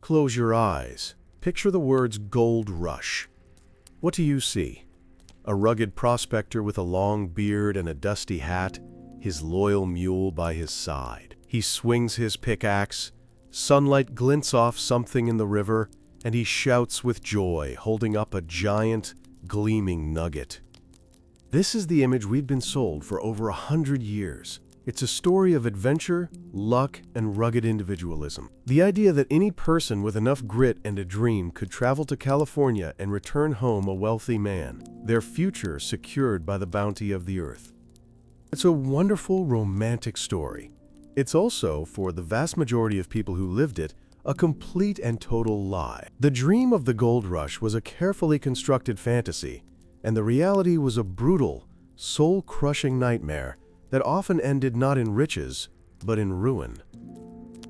Close your eyes. Picture the words Gold Rush. What do you see? A rugged prospector with a long beard and a dusty hat, his loyal mule by his side. He swings his pickaxe, sunlight glints off something in the river, and he shouts with joy, holding up a giant, gleaming nugget. This is the image we've been sold for over 100 years. It's a story of adventure, luck, and rugged individualism. The idea that any person with enough grit and a dream could travel to California and return home a wealthy man, their future secured by the bounty of the earth. It's a wonderful, romantic story. It's also, for the vast majority of people who lived it, a complete and total lie. The dream of the gold rush was a carefully constructed fantasy, and the reality was a brutal, soul-crushing nightmare that often ended not in riches, but in ruin.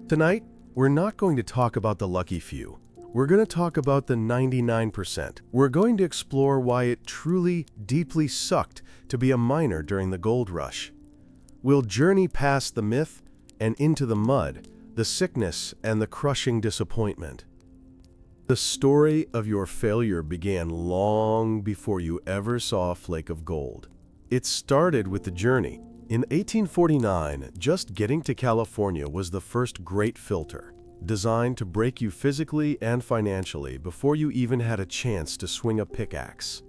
Tonight, we're not going to talk about the lucky few. We're going to talk about the 99%. We're going to explore why it truly, deeply sucked to be a miner during the gold rush. We'll journey past the myth and into the mud, the sickness, and the crushing disappointment. The story of your failure began long before you ever saw a flake of gold. It started with the journey. In 1849, just getting to California was the first great filter, designed to break you physically and financially before you even had a chance to swing a pickaxe.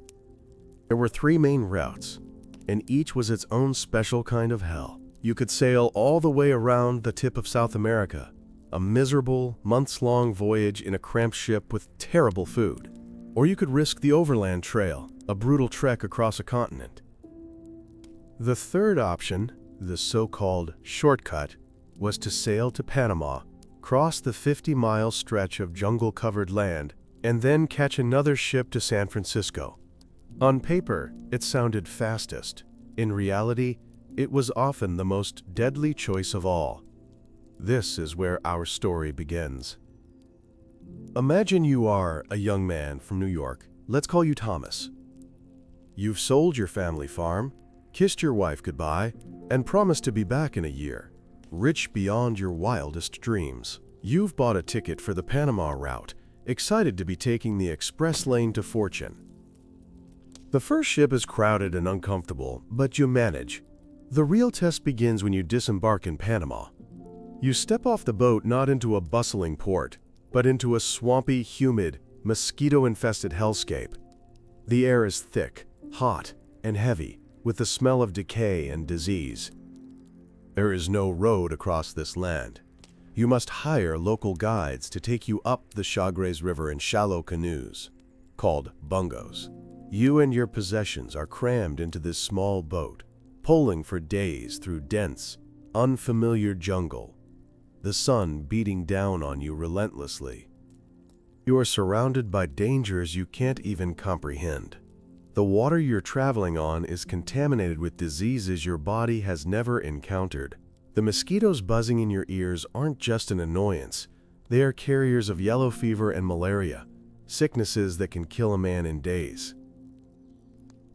There were 3 main routes, and each was its own special kind of hell. You could sail all the way around the tip of South America, a miserable, months-long voyage in a cramped ship with terrible food. Or you could risk the overland trail, a brutal trek across a continent. The third option, the so-called shortcut, was to sail to Panama, cross the 50-mile stretch of jungle-covered land, and then catch another ship to San Francisco. On paper, it sounded fastest. In reality, it was often the most deadly choice of all. This is where our story begins. Imagine you are a young man from New York. Let's call you Thomas. You've sold your family farm, kissed your wife goodbye, and promised to be back in a year, rich beyond your wildest dreams. You've bought a ticket for the Panama route, excited to be taking the express lane to fortune. The first ship is crowded and uncomfortable, but you manage. The real test begins when you disembark in Panama. You step off the boat not into a bustling port, but into a swampy, humid, mosquito-infested hellscape. The air is thick, hot, and heavy, with the smell of decay and disease. There is no road across this land. You must hire local guides to take you up the Chagres River in shallow canoes, called bungos. You and your possessions are crammed into this small boat, poling for days through dense, unfamiliar jungle, the sun beating down on you relentlessly. You are surrounded by dangers you can't even comprehend. The water you're traveling on is contaminated with diseases your body has never encountered. The mosquitoes buzzing in your ears aren't just an annoyance. They are carriers of yellow fever and malaria, sicknesses that can kill a man in days.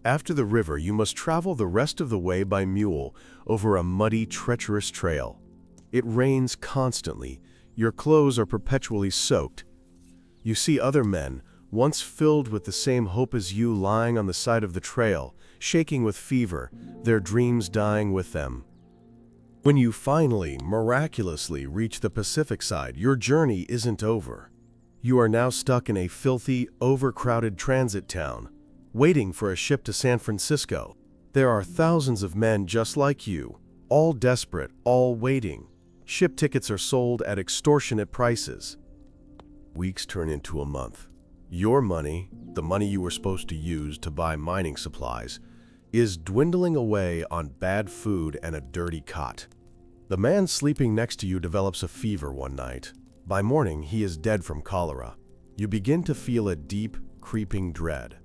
After the river, you must travel the rest of the way by mule over a muddy, treacherous trail. It rains constantly. Your clothes are perpetually soaked. You see other men, once filled with the same hope as you, lying on the side of the trail, shaking with fever, their dreams dying with them. When you finally, miraculously reach the Pacific side, your journey isn't over. You are now stuck in a filthy, overcrowded transit town, waiting for a ship to San Francisco. There are thousands of men just like you, all desperate, all waiting. Ship tickets are sold at extortionate prices. Weeks turn into a month. Your money, the money you were supposed to use to buy mining supplies, is dwindling away on bad food and a dirty cot. The man sleeping next to you develops a fever one night. By morning, he is dead from cholera. You begin to feel a deep, creeping dread.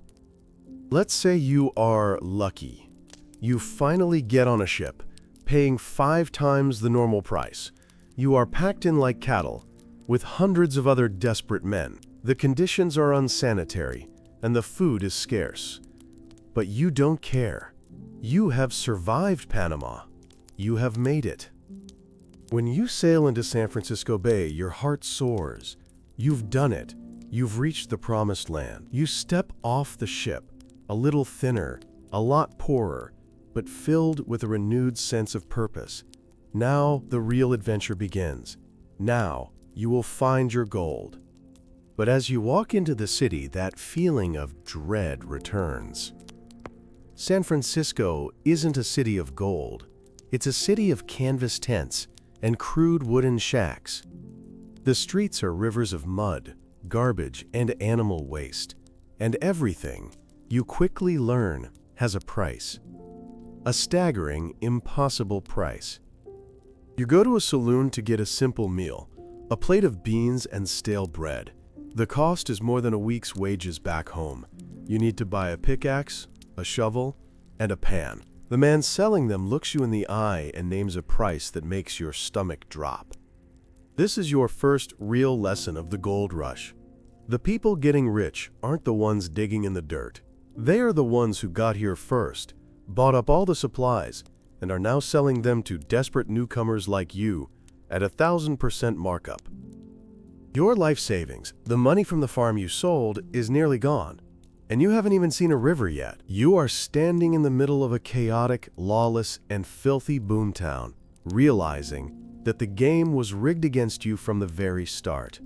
Let's say you are lucky. You finally get on a ship, paying 5 times the normal price. You are packed in like cattle, with hundreds of other desperate men. The conditions are unsanitary, and the food is scarce. But you don't care. You have survived Panama. You have made it. When you sail into San Francisco Bay, your heart soars. You've done it. You've reached the promised land. You step off the ship, a little thinner, a lot poorer, but filled with a renewed sense of purpose. Now the real adventure begins. Now you will find your gold. But as you walk into the city, that feeling of dread returns. San Francisco isn't a city of gold. It's a city of canvas tents and crude wooden shacks. The streets are rivers of mud, garbage, and animal waste. And everything, you quickly learn, has a price. A staggering, impossible price. You go to a saloon to get a simple meal, a plate of beans and stale bread. The cost is more than a week's wages back home. You need to buy a pickaxe, a shovel, and a pan. The man selling them looks you in the eye and names a price that makes your stomach drop. This is your first real lesson of the gold rush. The people getting rich aren't the ones digging in the dirt. They are the ones who got here first, bought up all the supplies, and are now selling them to desperate newcomers like you at 1,000% markup. Your life savings, the money from the farm you sold, is nearly gone. And you haven't even seen a river yet. You are standing in the middle of a chaotic, lawless, and filthy boomtown, realizing that the game was rigged against you from the very start.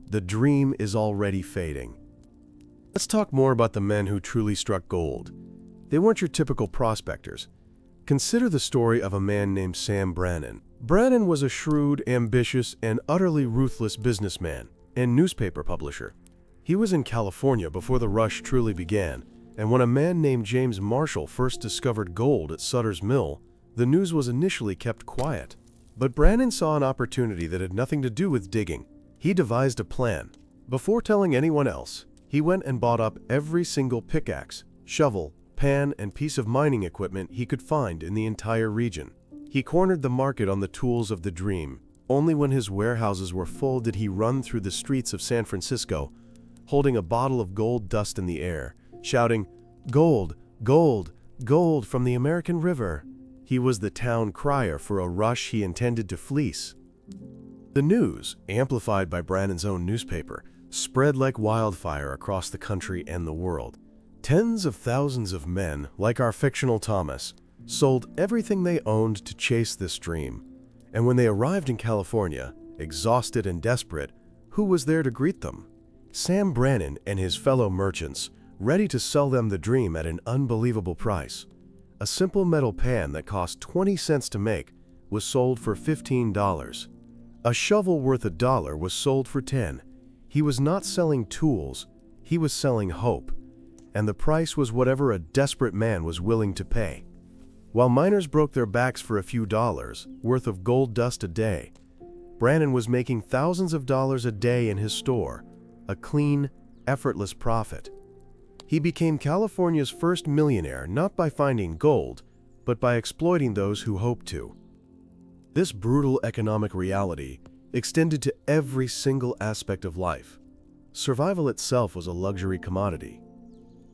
The dream is already fading. Let's talk more about the men who truly struck gold. They weren't your typical prospectors. Consider the story of a man named Sam Brannan. Brannan was a shrewd, ambitious, and utterly ruthless businessman and newspaper publisher. He was in California before the rush truly began, and when a man named James Marshall first discovered gold at Sutter's Mill, the news was initially kept quiet. But Brannan saw an opportunity that had nothing to do with digging. He devised a plan. Before telling anyone else, he went and bought up every single pickaxe, shovel, pan, and piece of mining equipment he could find in the entire region. He cornered the market on the tools of the dream. Only when his warehouses were full did he run through the streets of San Francisco, holding a bottle of gold dust in the air, shouting, "Gold, gold, gold from the American River." He was the town crier for a rush he intended to fleece. The news, amplified by Brannan's own newspaper, spread like wildfire across the country and the world. Tens of thousands of men, like our fictional Thomas, sold everything they owned to chase this dream. And when they arrived in California, exhausted and desperate, who was there to greet them? Sam Brannan and his fellow merchants, ready to sell them the dream at an unbelievable price. A simple metal pan that cost 20 cents to make was sold for $15. A shovel worth $1 was sold for 10. He was not selling tools, he was selling hope. And the price was whatever a desperate man was willing to pay. While miners broke their backs for a few dollars, worth of gold dust a day, Brannan was making thousands of dollars a day in his store, a clean, effortless profit. He became California's first millionaire not by finding gold, but by exploiting those who hoped to. This brutal economic reality extended to every single aspect of life. Survival itself was a luxury commodity.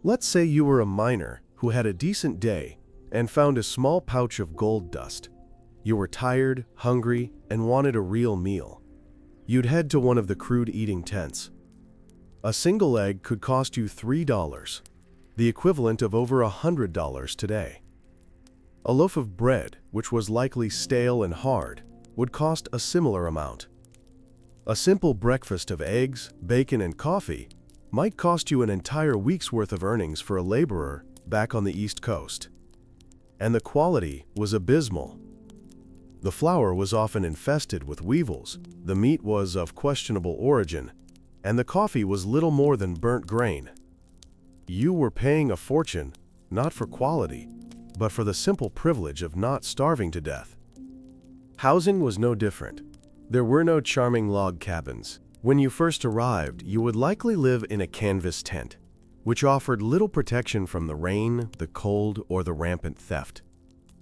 Let's say you were a miner who had a decent day and found a small pouch of gold dust. You were tired, hungry, and wanted a real meal. You'd head to one of the crude eating tents. A single egg could cost you $3, the equivalent of over $100 today. A loaf of bread, which was likely stale and hard, would cost a similar amount. A simple breakfast of eggs, bacon, and coffee might cost you an entire week's worth of earnings for a laborer back on the East Coast. And the quality was abysmal. The flour was often infested with weevils, the meat was of questionable origin, and the coffee was little more than burnt grain. You were paying a fortune, not for quality, but for the simple privilege of not starving to death. Housing was no different. There were no charming log cabins. When you first arrived, you would likely live in a canvas tent, which offered little protection from the rain, the cold, or the rampant theft.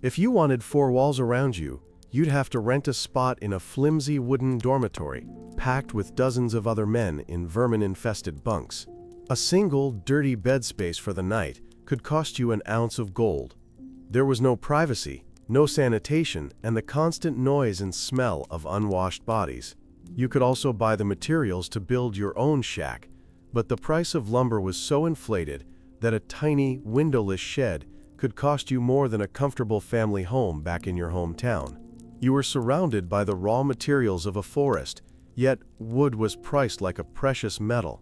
If you wanted four walls around you, you'd have to rent a spot in a flimsy wooden dormitory, packed with dozens of other men in vermin-infested bunks. A single, dirty bed space for the night could cost you an ounce of gold. There was no privacy, no sanitation, and the constant noise and smell of unwashed bodies. You could also buy the materials to build your own shack, but the price of lumber was so inflated that a tiny, windowless shed could cost you more than a comfortable family home back in your hometown. You were surrounded by the raw materials of a forest, yet wood was priced like a precious metal.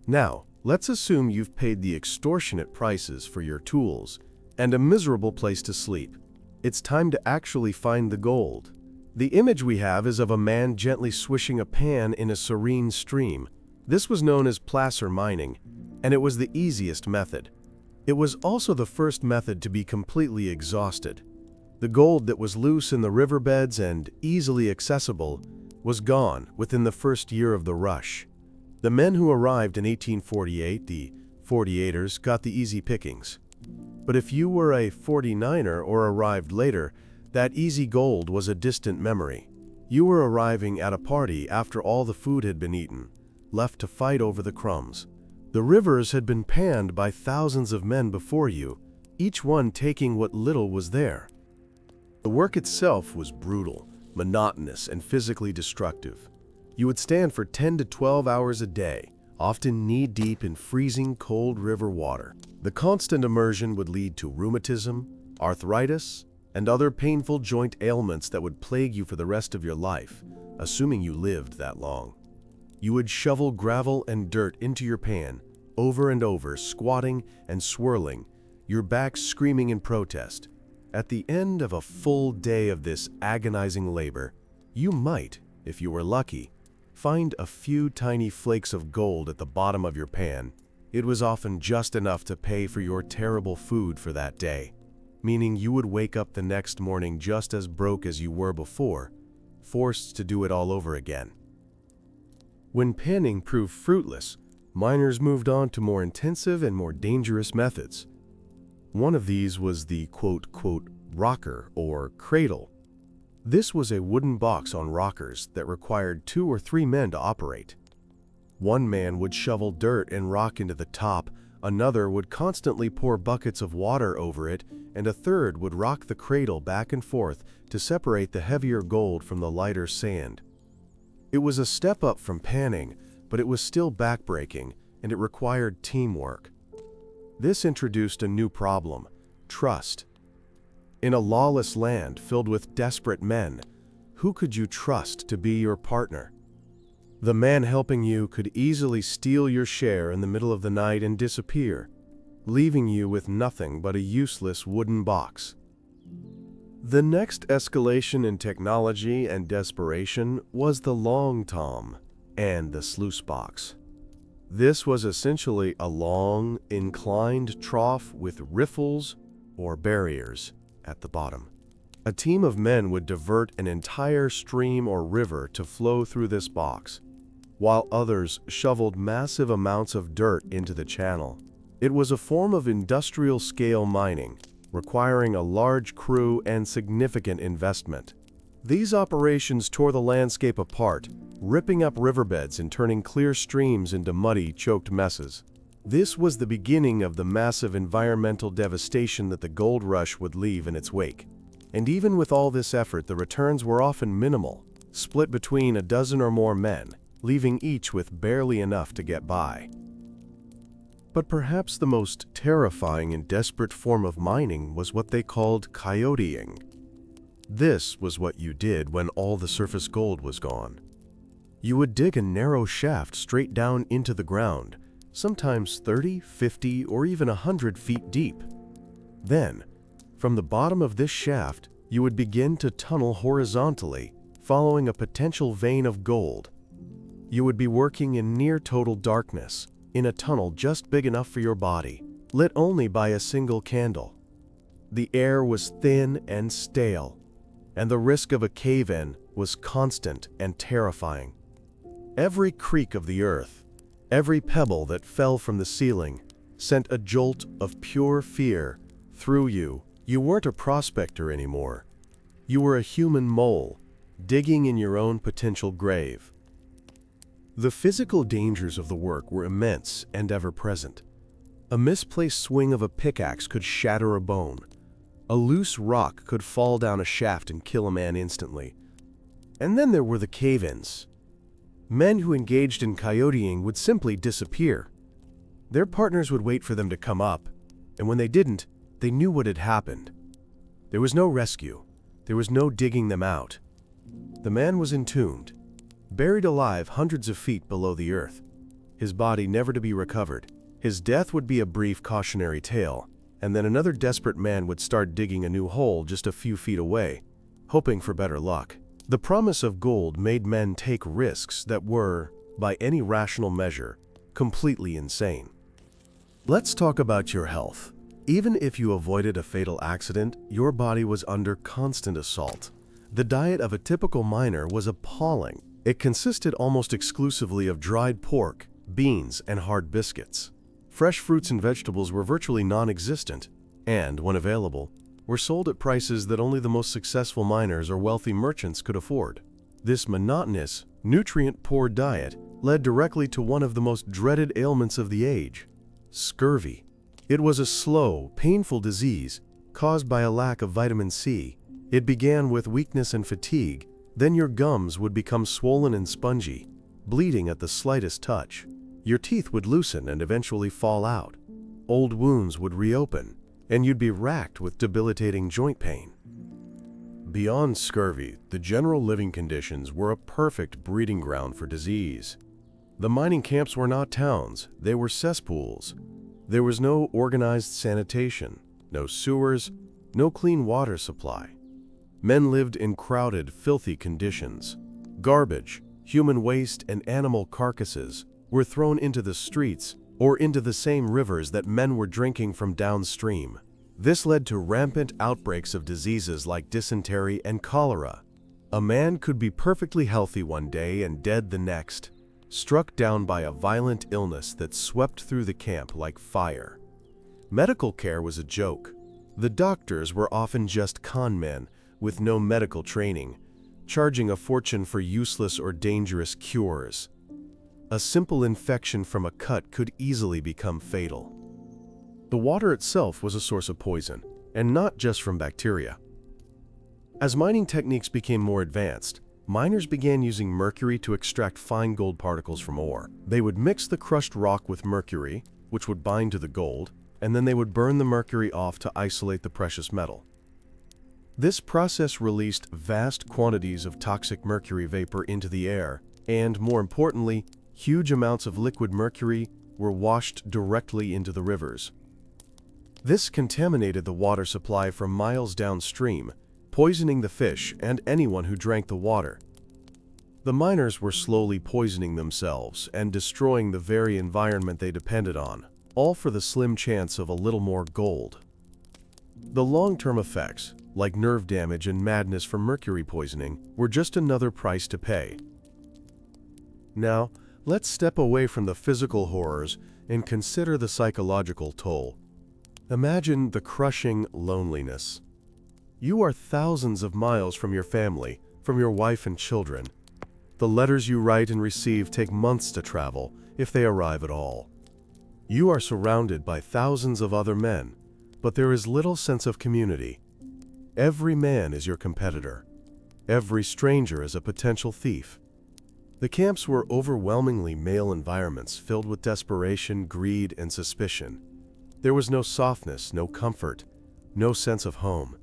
Now, let's assume you've paid the extortionate prices for your tools and a miserable place to sleep. It's time to actually find the gold. The image we have is of a man gently swishing a pan in a serene stream. This was known as placer mining, and it was the easiest method. It was also the first method to be completely exhausted. The gold that was loose in the riverbeds and easily accessible was gone within the first year of the rush. The men who arrived in 1848, the 48ers, got the easy pickings. But if you were a 49er or arrived later, that easy gold was a distant memory. You were arriving at a party after all the food had been eaten, left to fight over the crumbs. The rivers had been panned by thousands of men before you, each one taking what little was there. The work itself was brutal, monotonous, and physically destructive. You would stand for 10 to 12 hours a day, often knee-deep in freezing cold river water. The constant immersion would lead to rheumatism, arthritis, and other painful joint ailments that would plague you for the rest of your life, assuming you lived that long. You would shovel gravel and dirt into your pan, over and over, squatting and swirling, your back screaming in protest. At the end of a full day of this agonizing labor, you might, if you were lucky, find a few tiny flakes of gold at the bottom of your pan. It was often just enough to pay for your terrible food for that day, meaning you would wake up the next morning just as broke as you were before, forced to do it all over again. When panning proved fruitless, miners moved on to more intensive and more dangerous methods. One of these was the quote-quote rocker or cradle. This was a wooden box on rockers that required 2 or 3 men to operate. One man would shovel dirt and rock into the top, another would constantly pour buckets of water over it, and a third would rock the cradle back and forth to separate the heavier gold from the lighter sand. It was a step up from panning, but it was still backbreaking, and it required teamwork. This introduced a new problem: trust. In a lawless land filled with desperate men, who could you trust to be your partner? The man helping you could easily steal your share in the middle of the night and disappear, leaving you with nothing but a useless wooden box. The next escalation in technology and desperation was the long tom and the sluice box. This was essentially a long, inclined trough with riffles or barriers at the bottom. A team of men would divert an entire stream or river to flow through this box, while others shoveled massive amounts of dirt into the channel. It was a form of industrial-scale mining, requiring a large crew and significant investment. These operations tore the landscape apart, ripping up riverbeds and turning clear streams into muddy, choked messes. This was the beginning of the massive environmental devastation that the gold rush would leave in its wake. And even with all this effort, the returns were often minimal, split between a dozen or more men, leaving each with barely enough to get by. But perhaps the most terrifying and desperate form of mining was what they called coyoteing. This was what you did when all the surface gold was gone. You would dig a narrow shaft straight down into the ground, sometimes 30, 50, or even 100 feet deep. Then, from the bottom of this shaft, you would begin to tunnel horizontally, following a potential vein of gold. You would be working in near total darkness, in a tunnel just big enough for your body, lit only by a single candle. The air was thin and stale, and the risk of a cave-in was constant and terrifying. Every creak of the earth, every pebble that fell from the ceiling, sent a jolt of pure fear through you. You weren't a prospector anymore. You were a human mole, digging in your own potential grave. The physical dangers of the work were immense and ever-present. A misplaced swing of a pickaxe could shatter a bone. A loose rock could fall down a shaft and kill a man instantly. And then there were the cave-ins. Men who engaged in coyoteing would simply disappear. Their partners would wait for them to come up, and when they didn't, they knew what had happened. There was no rescue. There was no digging them out. The man was entombed, buried alive hundreds of feet below the earth, his body never to be recovered. His death would be a brief cautionary tale, and then another desperate man would start digging a new hole just a few feet away, hoping for better luck. The promise of gold made men take risks that were, by any rational measure, completely insane. Let's talk about your health. Even if you avoided a fatal accident, your body was under constant assault. The diet of a typical miner was appalling. It consisted almost exclusively of dried pork, beans, and hard biscuits. Fresh fruits and vegetables were virtually non-existent, and, when available, were sold at prices that only the most successful miners or wealthy merchants could afford. This monotonous, nutrient-poor diet led directly to one of the most dreaded ailments of the age: scurvy. It was a slow, painful disease caused by a lack of vitamin C. It began with weakness and fatigue, then your gums would become swollen and spongy, bleeding at the slightest touch. Your teeth would loosen and eventually fall out. Old wounds would reopen, and you'd be racked with debilitating joint pain. Beyond scurvy, the general living conditions were a perfect breeding ground for disease. The mining camps were not towns, they were cesspools. There was no organized sanitation, no sewers, no clean water supply. Men lived in crowded, filthy conditions. Garbage, human waste, and animal carcasses were thrown into the streets or into the same rivers that men were drinking from downstream. This led to rampant outbreaks of diseases like dysentery and cholera. A man could be perfectly healthy one day and dead the next, struck down by a violent illness that swept through the camp like fire. Medical care was a joke. The doctors were often just con men with no medical training, charging a fortune for useless or dangerous cures. A simple infection from a cut could easily become fatal. The water itself was a source of poison, and not just from bacteria. As mining techniques became more advanced, miners began using mercury to extract fine gold particles from ore. They would mix the crushed rock with mercury, which would bind to the gold, and then they would burn the mercury off to isolate the precious metal. This process released vast quantities of toxic mercury vapor into the air, and, more importantly, huge amounts of liquid mercury were washed directly into the rivers. This contaminated the water supply from miles downstream, poisoning the fish and anyone who drank the water. The miners were slowly poisoning themselves and destroying the very environment they depended on, all for the slim chance of a little more gold. The long-term effects, like nerve damage and madness from mercury poisoning, were just another price to pay. Now, let's step away from the physical horrors and consider the psychological toll. Imagine the crushing loneliness. You are thousands of miles from your family, from your wife and children. The letters you write and receive take months to travel, if they arrive at all. You are surrounded by thousands of other men, but there is little sense of community. Every man is your competitor. Every stranger is a potential thief. The camps were overwhelmingly male environments filled with desperation, greed, and suspicion. There was no softness, no comfort, no sense of home.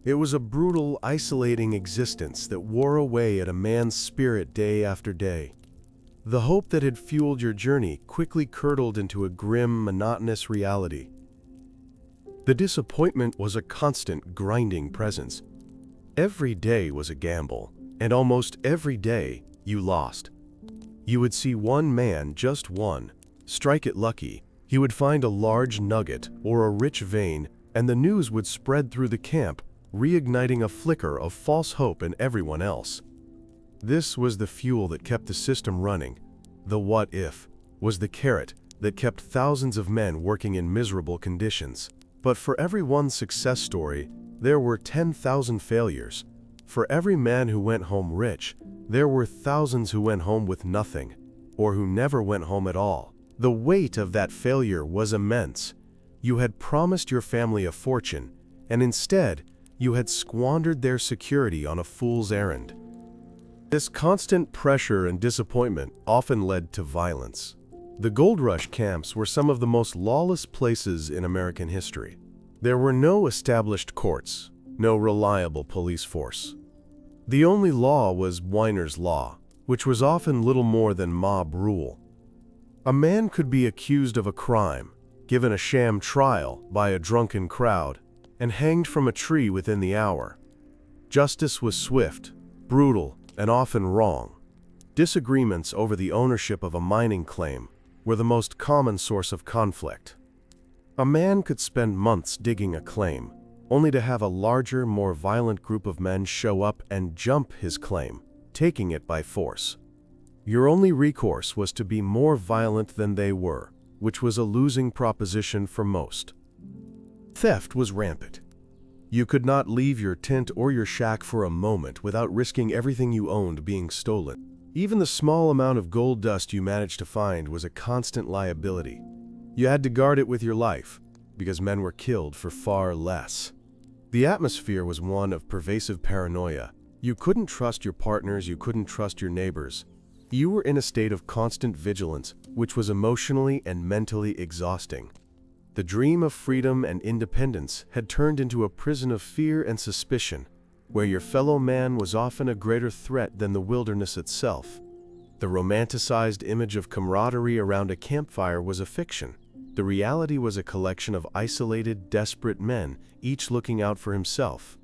It was a brutal, isolating existence that wore away at a man's spirit day after day. The hope that had fueled your journey quickly curdled into a grim, monotonous reality. The disappointment was a constant, grinding presence. Every day was a gamble, and almost every day you lost. You would see one man, just one, strike it lucky. He would find a large nugget or a rich vein, and the news would spread through the camp, reigniting a flicker of false hope in everyone else. This was the fuel that kept the system running. The what if was the carrot that kept thousands of men working in miserable conditions. But for every one success story, there were 10,000 failures. For every man who went home rich, there were thousands who went home with nothing, or who never went home at all. The weight of that failure was immense. You had promised your family a fortune, and instead, you had squandered their security on a fool's errand. This constant pressure and disappointment often led to violence. The gold rush camps were some of the most lawless places in American history. There were no established courts, no reliable police force. The only law was Weiner's Law, which was often little more than mob rule. A man could be accused of a crime, given a sham trial by a drunken crowd, and hanged from a tree within the hour. Justice was swift, brutal, and often wrong. Disagreements over the ownership of a mining claim were the most common source of conflict. A man could spend months digging a claim, only to have a larger, more violent group of men show up and jump his claim, taking it by force. Your only recourse was to be more violent than they were, which was a losing proposition for most. Theft was rampant. You could not leave your tent or your shack for a moment without risking everything you owned being stolen. Even the small amount of gold dust you managed to find was a constant liability. You had to guard it with your life, because men were killed for far less. The atmosphere was one of pervasive paranoia. You couldn't trust your partners, you couldn't trust your neighbors. You were in a state of constant vigilance, which was emotionally and mentally exhausting. The dream of freedom and independence had turned into a prison of fear and suspicion, where your fellow man was often a greater threat than the wilderness itself. The romanticized image of camaraderie around a campfire was a fiction. The reality was a collection of isolated, desperate men, each looking out for himself.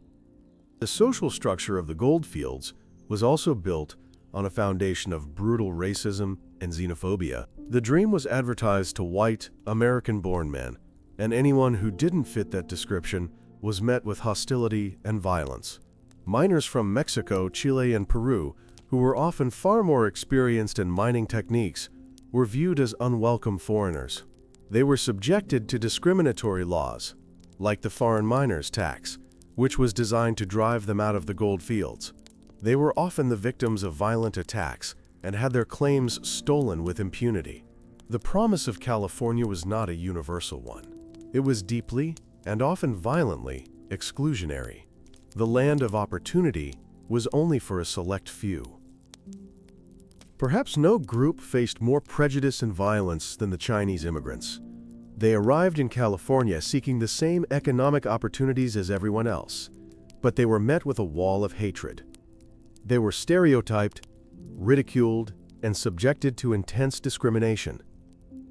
The social structure of the goldfields was also built on a foundation of brutal racism and xenophobia. The dream was advertised to white, American-born men, and anyone who didn't fit that description was met with hostility and violence. Miners from Mexico, Chile, and Peru, who were often far more experienced in mining techniques, were viewed as unwelcome foreigners. They were subjected to discriminatory laws, like the foreign miners' tax, which was designed to drive them out of the gold fields. They were often the victims of violent attacks and had their claims stolen with impunity. The promise of California was not a universal one. It was deeply, and often violently, exclusionary. The land of opportunity was only for a select few. Perhaps no group faced more prejudice and violence than the Chinese immigrants. They arrived in California seeking the same economic opportunities as everyone else, but they were met with a wall of hatred. They were stereotyped, ridiculed, and subjected to intense discrimination.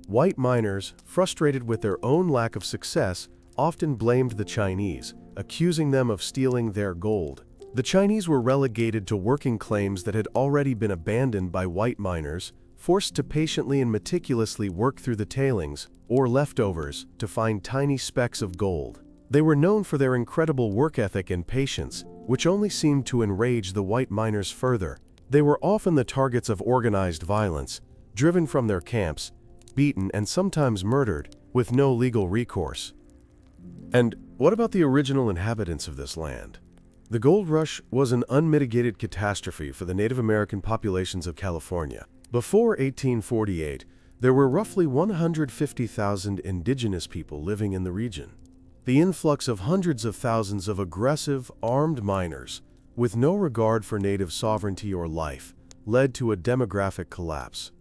White miners, frustrated with their own lack of success, often blamed the Chinese, accusing them of stealing their gold. The Chinese were relegated to working claims that had already been abandoned by white miners, forced to patiently and meticulously work through the tailings, or leftovers, to find tiny specks of gold. They were known for their incredible work ethic and patience, which only seemed to enrage the white miners further. They were often the targets of organized violence, driven from their camps, beaten and sometimes murdered, with no legal recourse. And what about the original inhabitants of this land? The gold rush was an unmitigated catastrophe for the Native American populations of California. Before 1848, there were roughly 150,000 indigenous people living in the region. The influx of hundreds of thousands of aggressive, armed miners, with no regard for native sovereignty or life, led to a demographic collapse.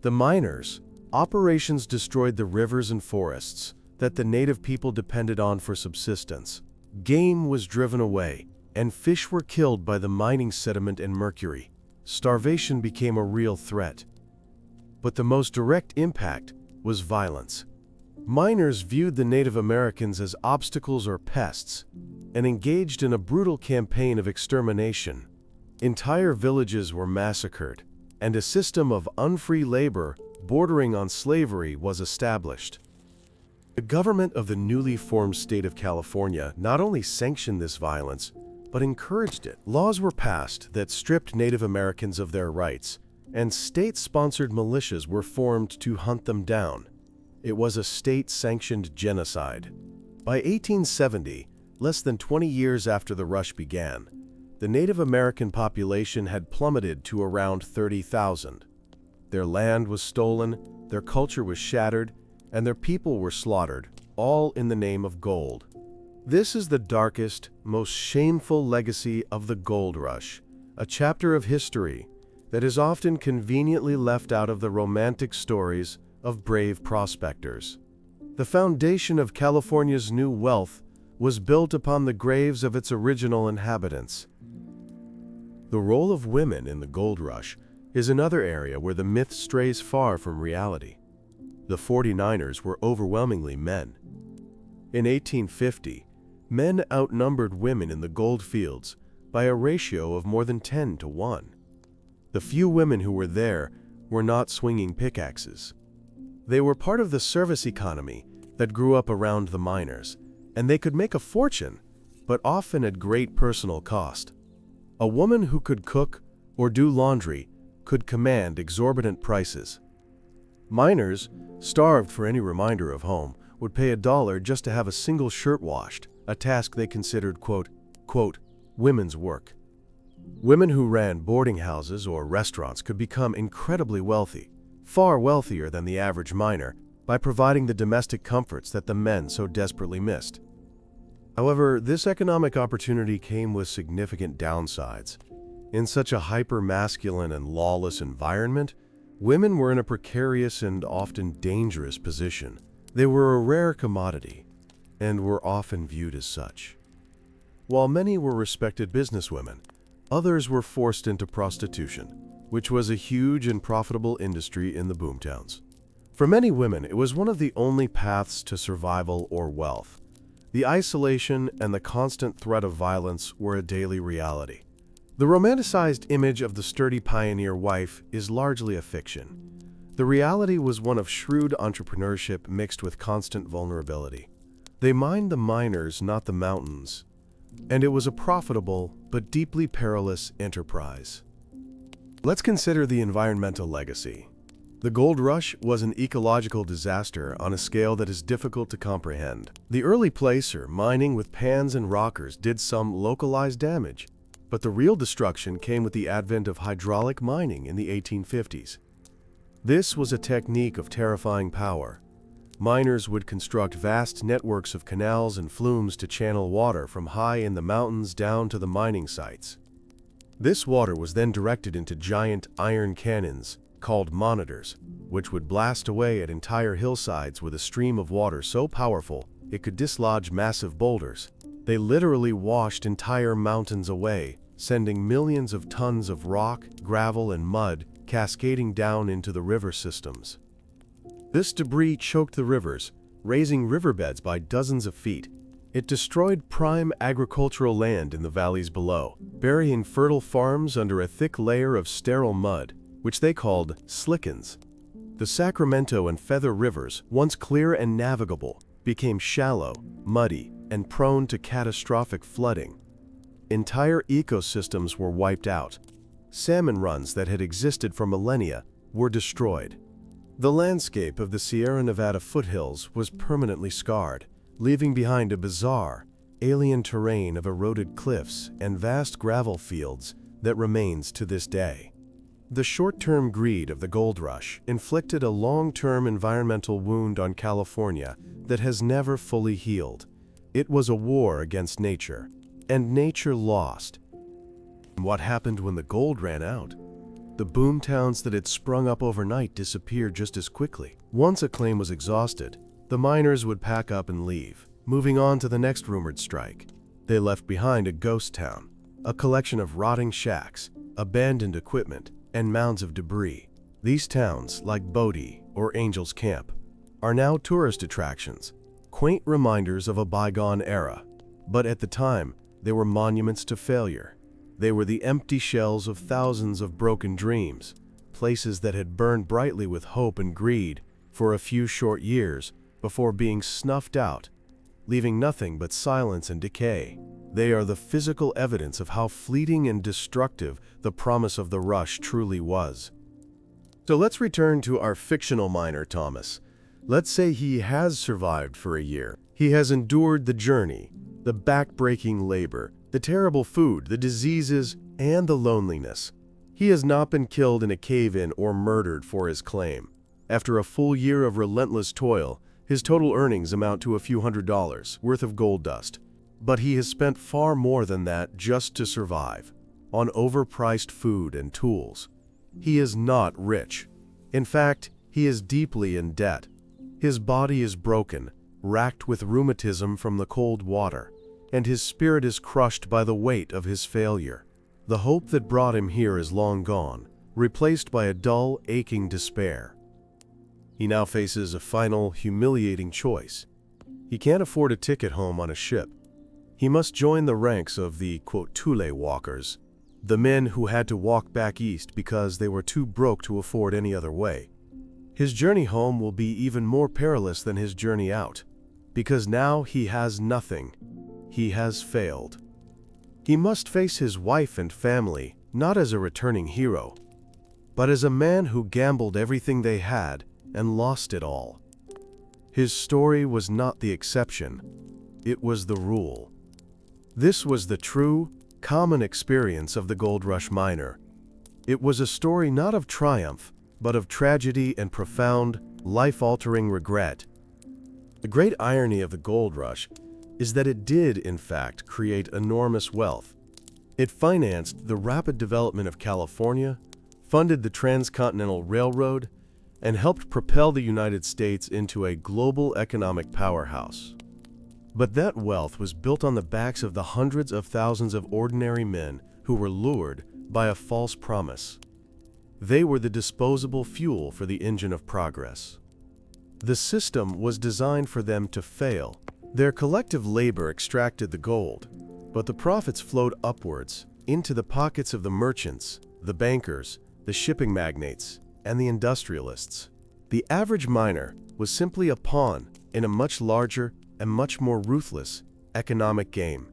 The miners' operations destroyed the rivers and forests that the native people depended on for subsistence. Game was driven away, and fish were killed by the mining sediment and mercury. Starvation became a real threat. But the most direct impact was violence. Miners viewed the Native Americans as obstacles or pests, and engaged in a brutal campaign of extermination. Entire villages were massacred, and a system of unfree labor bordering on slavery was established. The government of the newly formed state of California not only sanctioned this violence, but encouraged it. Laws were passed that stripped Native Americans of their rights, and state-sponsored militias were formed to hunt them down. It was a state-sanctioned genocide. By 1870, less than 20 years after the rush began, the Native American population had plummeted to around 30,000. Their land was stolen, their culture was shattered, and their people were slaughtered, all in the name of gold. This is the darkest, most shameful legacy of the gold rush, a chapter of history that is often conveniently left out of the romantic stories of brave prospectors. The foundation of California's new wealth was built upon the graves of its original inhabitants. The role of women in the gold rush is another area where the myth strays far from reality. The 49ers were overwhelmingly men. In 1850, men outnumbered women in the gold fields by a ratio of more than 10 to 1. The few women who were there were not swinging pickaxes. They were part of the service economy that grew up around the miners, and they could make a fortune, but often at great personal cost. A woman who could cook or do laundry could command exorbitant prices. Miners, starved for any reminder of home, would pay $1 just to have a single shirt washed, a task they considered, quote, women's work. Women who ran boarding houses or restaurants could become incredibly wealthy, far wealthier than the average miner, by providing the domestic comforts that the men so desperately missed. However, this economic opportunity came with significant downsides. In such a hyper-masculine and lawless environment, women were in a precarious and often dangerous position. They were a rare commodity, and were often viewed as such. While many were respected businesswomen, others were forced into prostitution, which was a huge and profitable industry in the boomtowns. For many women, it was one of the only paths to survival or wealth. The isolation and the constant threat of violence were a daily reality. The romanticized image of the sturdy pioneer wife is largely a fiction. The reality was one of shrewd entrepreneurship mixed with constant vulnerability. They mined the miners, not the mountains, and it was a profitable but deeply perilous enterprise. Let's consider the environmental legacy. The gold rush was an ecological disaster on a scale that is difficult to comprehend. The early placer mining with pans and rockers did some localized damage, but the real destruction came with the advent of hydraulic mining in the 1850s. This was a technique of terrifying power. Miners would construct vast networks of canals and flumes to channel water from high in the mountains down to the mining sites. This water was then directed into giant iron cannons called monitors, which would blast away at entire hillsides with a stream of water so powerful it could dislodge massive boulders. They literally washed entire mountains away, sending millions of tons of rock, gravel, and mud cascading down into the river systems. This debris choked the rivers, raising riverbeds by dozens of feet. It destroyed prime agricultural land in the valleys below, burying fertile farms under a thick layer of sterile mud, which they called slickens. The Sacramento and Feather rivers, once clear and navigable, became shallow, muddy, and prone to catastrophic flooding. Entire ecosystems were wiped out. Salmon runs that had existed for millennia were destroyed. The landscape of the Sierra Nevada foothills was permanently scarred, leaving behind a bizarre, alien terrain of eroded cliffs and vast gravel fields that remains to this day. The short-term greed of the gold rush inflicted a long-term environmental wound on California that has never fully healed. It was a war against nature, and nature lost. What happened when the gold ran out? The boomtowns that had sprung up overnight disappeared just as quickly. Once a claim was exhausted, the miners would pack up and leave, moving on to the next rumored strike. They left behind a ghost town, a collection of rotting shacks, abandoned equipment, and mounds of debris. These towns, like Bodie or Angel's Camp, are now tourist attractions, quaint reminders of a bygone era. But at the time, they were monuments to failure. They were the empty shells of thousands of broken dreams, places that had burned brightly with hope and greed for a few short years before being snuffed out, leaving nothing but silence and decay. They are the physical evidence of how fleeting and destructive the promise of the rush truly was. So let's return to our fictional miner, Thomas. Let's say he has survived for a year. He has endured the journey, the back-breaking labor, the terrible food, the diseases, and the loneliness. He has not been killed in a cave-in or murdered for his claim. After a full year of relentless toil, his total earnings amount to a few $100s worth of gold dust. But he has spent far more than that just to survive. on overpriced food and tools. He is not rich. In fact, he is deeply in debt. His body is broken, racked with rheumatism from the cold water, and his spirit is crushed by the weight of his failure. The hope that brought him here is long gone, replaced by a dull, aching despair. He now faces a final, humiliating choice. He can't afford a ticket home on a ship. He must join the ranks of the, quote, Thule walkers, the men who had to walk back east because they were too broke to afford any other way. His journey home will be even more perilous than his journey out, because now he has nothing. He has failed. He must face his wife and family, not as a returning hero, but as a man who gambled everything they had and lost it all. His story was not the exception, it was the rule. This was the true, common experience of the gold rush miner. It was a story not of triumph, but of tragedy and profound, life-altering regret. The great irony of the gold rush is that it did, in fact, create enormous wealth. It financed the rapid development of California, funded the Transcontinental Railroad, and helped propel the United States into a global economic powerhouse. But that wealth was built on the backs of the hundreds of thousands of ordinary men who were lured by a false promise. They were the disposable fuel for the engine of progress. The system was designed for them to fail. Their collective labor extracted the gold, but the profits flowed upwards into the pockets of the merchants, the bankers, the shipping magnates, and the industrialists. The average miner was simply a pawn in a much larger and much more ruthless economic game.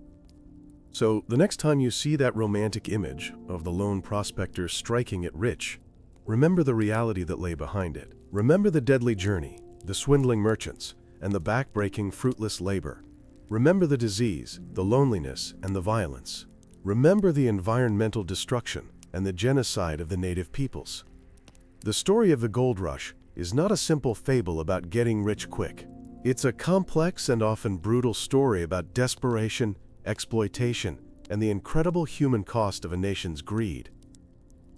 So the next time you see that romantic image of the lone prospector striking it rich, remember the reality that lay behind it. Remember the deadly journey, the swindling merchants, and the back-breaking, fruitless labor. Remember the disease, the loneliness, and the violence. Remember the environmental destruction and the genocide of the native peoples. The story of the gold rush is not a simple fable about getting rich quick. It's a complex and often brutal story about desperation, exploitation, and the incredible human cost of a nation's greed.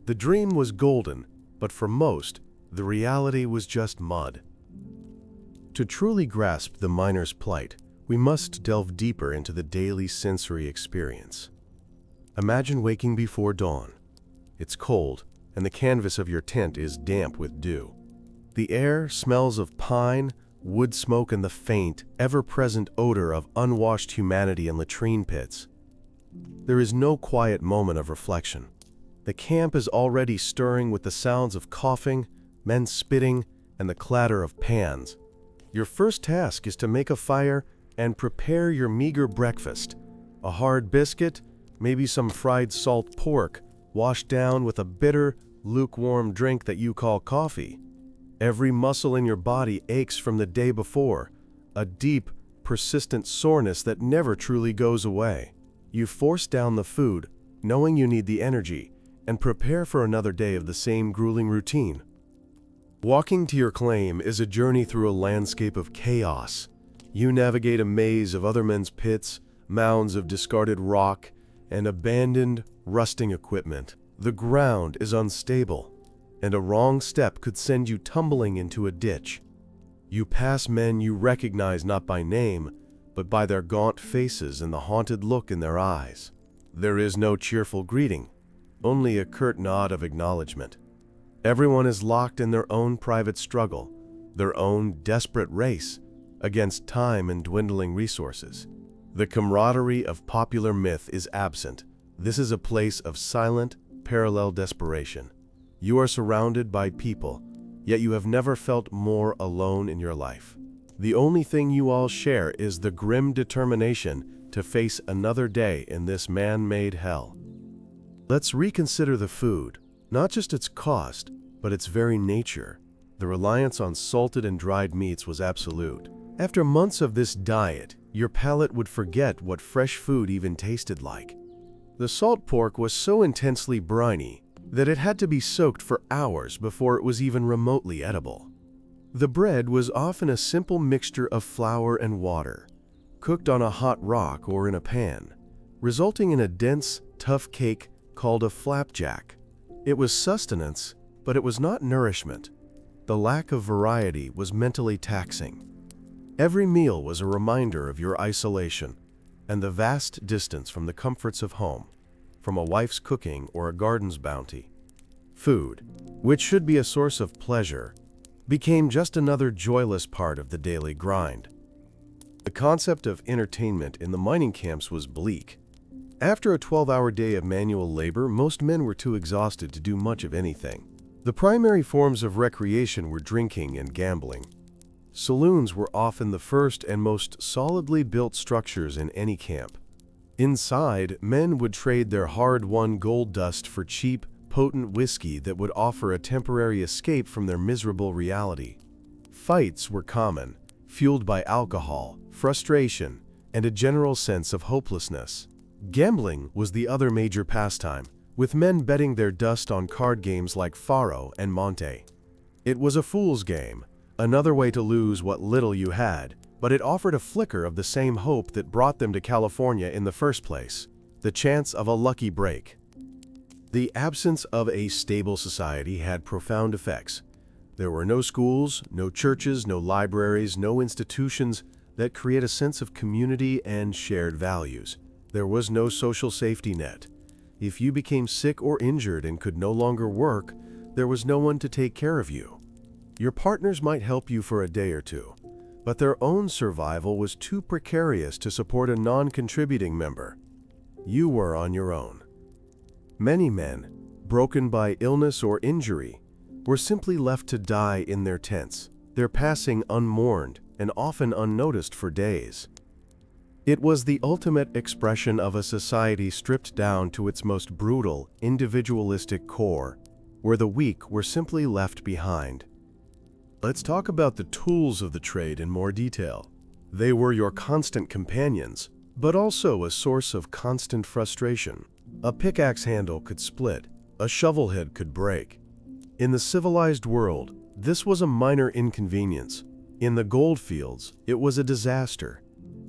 The dream was golden, but for most, the reality was just mud. To truly grasp the miner's plight, we must delve deeper into the daily sensory experience. Imagine waking before dawn. It's cold, and the canvas of your tent is damp with dew. The air smells of pine, wood smoke, and the faint, ever-present odor of unwashed humanity in latrine pits. There is no quiet moment of reflection. The camp is already stirring with the sounds of coughing, men spitting, and the clatter of pans. Your first task is to make a fire and prepare your meager breakfast. A hard biscuit, maybe some fried salt pork, washed down with a bitter, lukewarm drink that you call coffee. Every muscle in your body aches from the day before, a deep, persistent soreness that never truly goes away. You force down the food, knowing you need the energy, and prepare for another day of the same grueling routine. Walking to your claim is a journey through a landscape of chaos. You navigate a maze of other men's pits, mounds of discarded rock, and abandoned, rusting equipment. The ground is unstable, and a wrong step could send you tumbling into a ditch. You pass men you recognize not by name, but by their gaunt faces and the haunted look in their eyes. There is no cheerful greeting, only a curt nod of acknowledgement. Everyone is locked in their own private struggle, their own desperate race against time and dwindling resources. The camaraderie of popular myth is absent. This is a place of silent, parallel desperation. You are surrounded by people, yet you have never felt more alone in your life. The only thing you all share is the grim determination to face another day in this man-made hell. Let's reconsider the food, not just its cost, but its very nature. The reliance on salted and dried meats was absolute. After months of this diet, your palate would forget what fresh food even tasted like. The salt pork was so intensely briny that it had to be soaked for hours before it was even remotely edible. The bread was often a simple mixture of flour and water, cooked on a hot rock or in a pan, resulting in a dense, tough cake called a flapjack. It was sustenance, but it was not nourishment. The lack of variety was mentally taxing. Every meal was a reminder of your isolation and the vast distance from the comforts of home, from a wife's cooking or a garden's bounty. Food, which should be a source of pleasure, became just another joyless part of the daily grind. The concept of entertainment in the mining camps was bleak. After a 12-hour day of manual labor, most men were too exhausted to do much of anything. The primary forms of recreation were drinking and gambling. Saloons were often the first and most solidly built structures in any camp. Inside, men would trade their hard-won gold dust for cheap, potent whiskey that would offer a temporary escape from their miserable reality. Fights were common, fueled by alcohol, frustration, and a general sense of hopelessness. Gambling was the other major pastime, with men betting their dust on card games like Faro and Monte. It was a fool's game, another way to lose what little you had, but it offered a flicker of the same hope that brought them to California in the first place, the chance of a lucky break. The absence of a stable society had profound effects. There were no schools, no churches, no libraries, no institutions that create a sense of community and shared values. There was no social safety net. If you became sick or injured and could no longer work, there was no one to take care of you. Your partners might help you for a day or two, but their own survival was too precarious to support a non-contributing member. You were on your own. Many men, broken by illness or injury, were simply left to die in their tents, their passing unmourned and often unnoticed for days. It was the ultimate expression of a society stripped down to its most brutal, individualistic core, where the weak were simply left behind. Let's talk about the tools of the trade in more detail. They were your constant companions, but also a source of constant frustration. A pickaxe handle could split, a shovel head could break. In the civilized world, this was a minor inconvenience. In the gold fields, it was a disaster.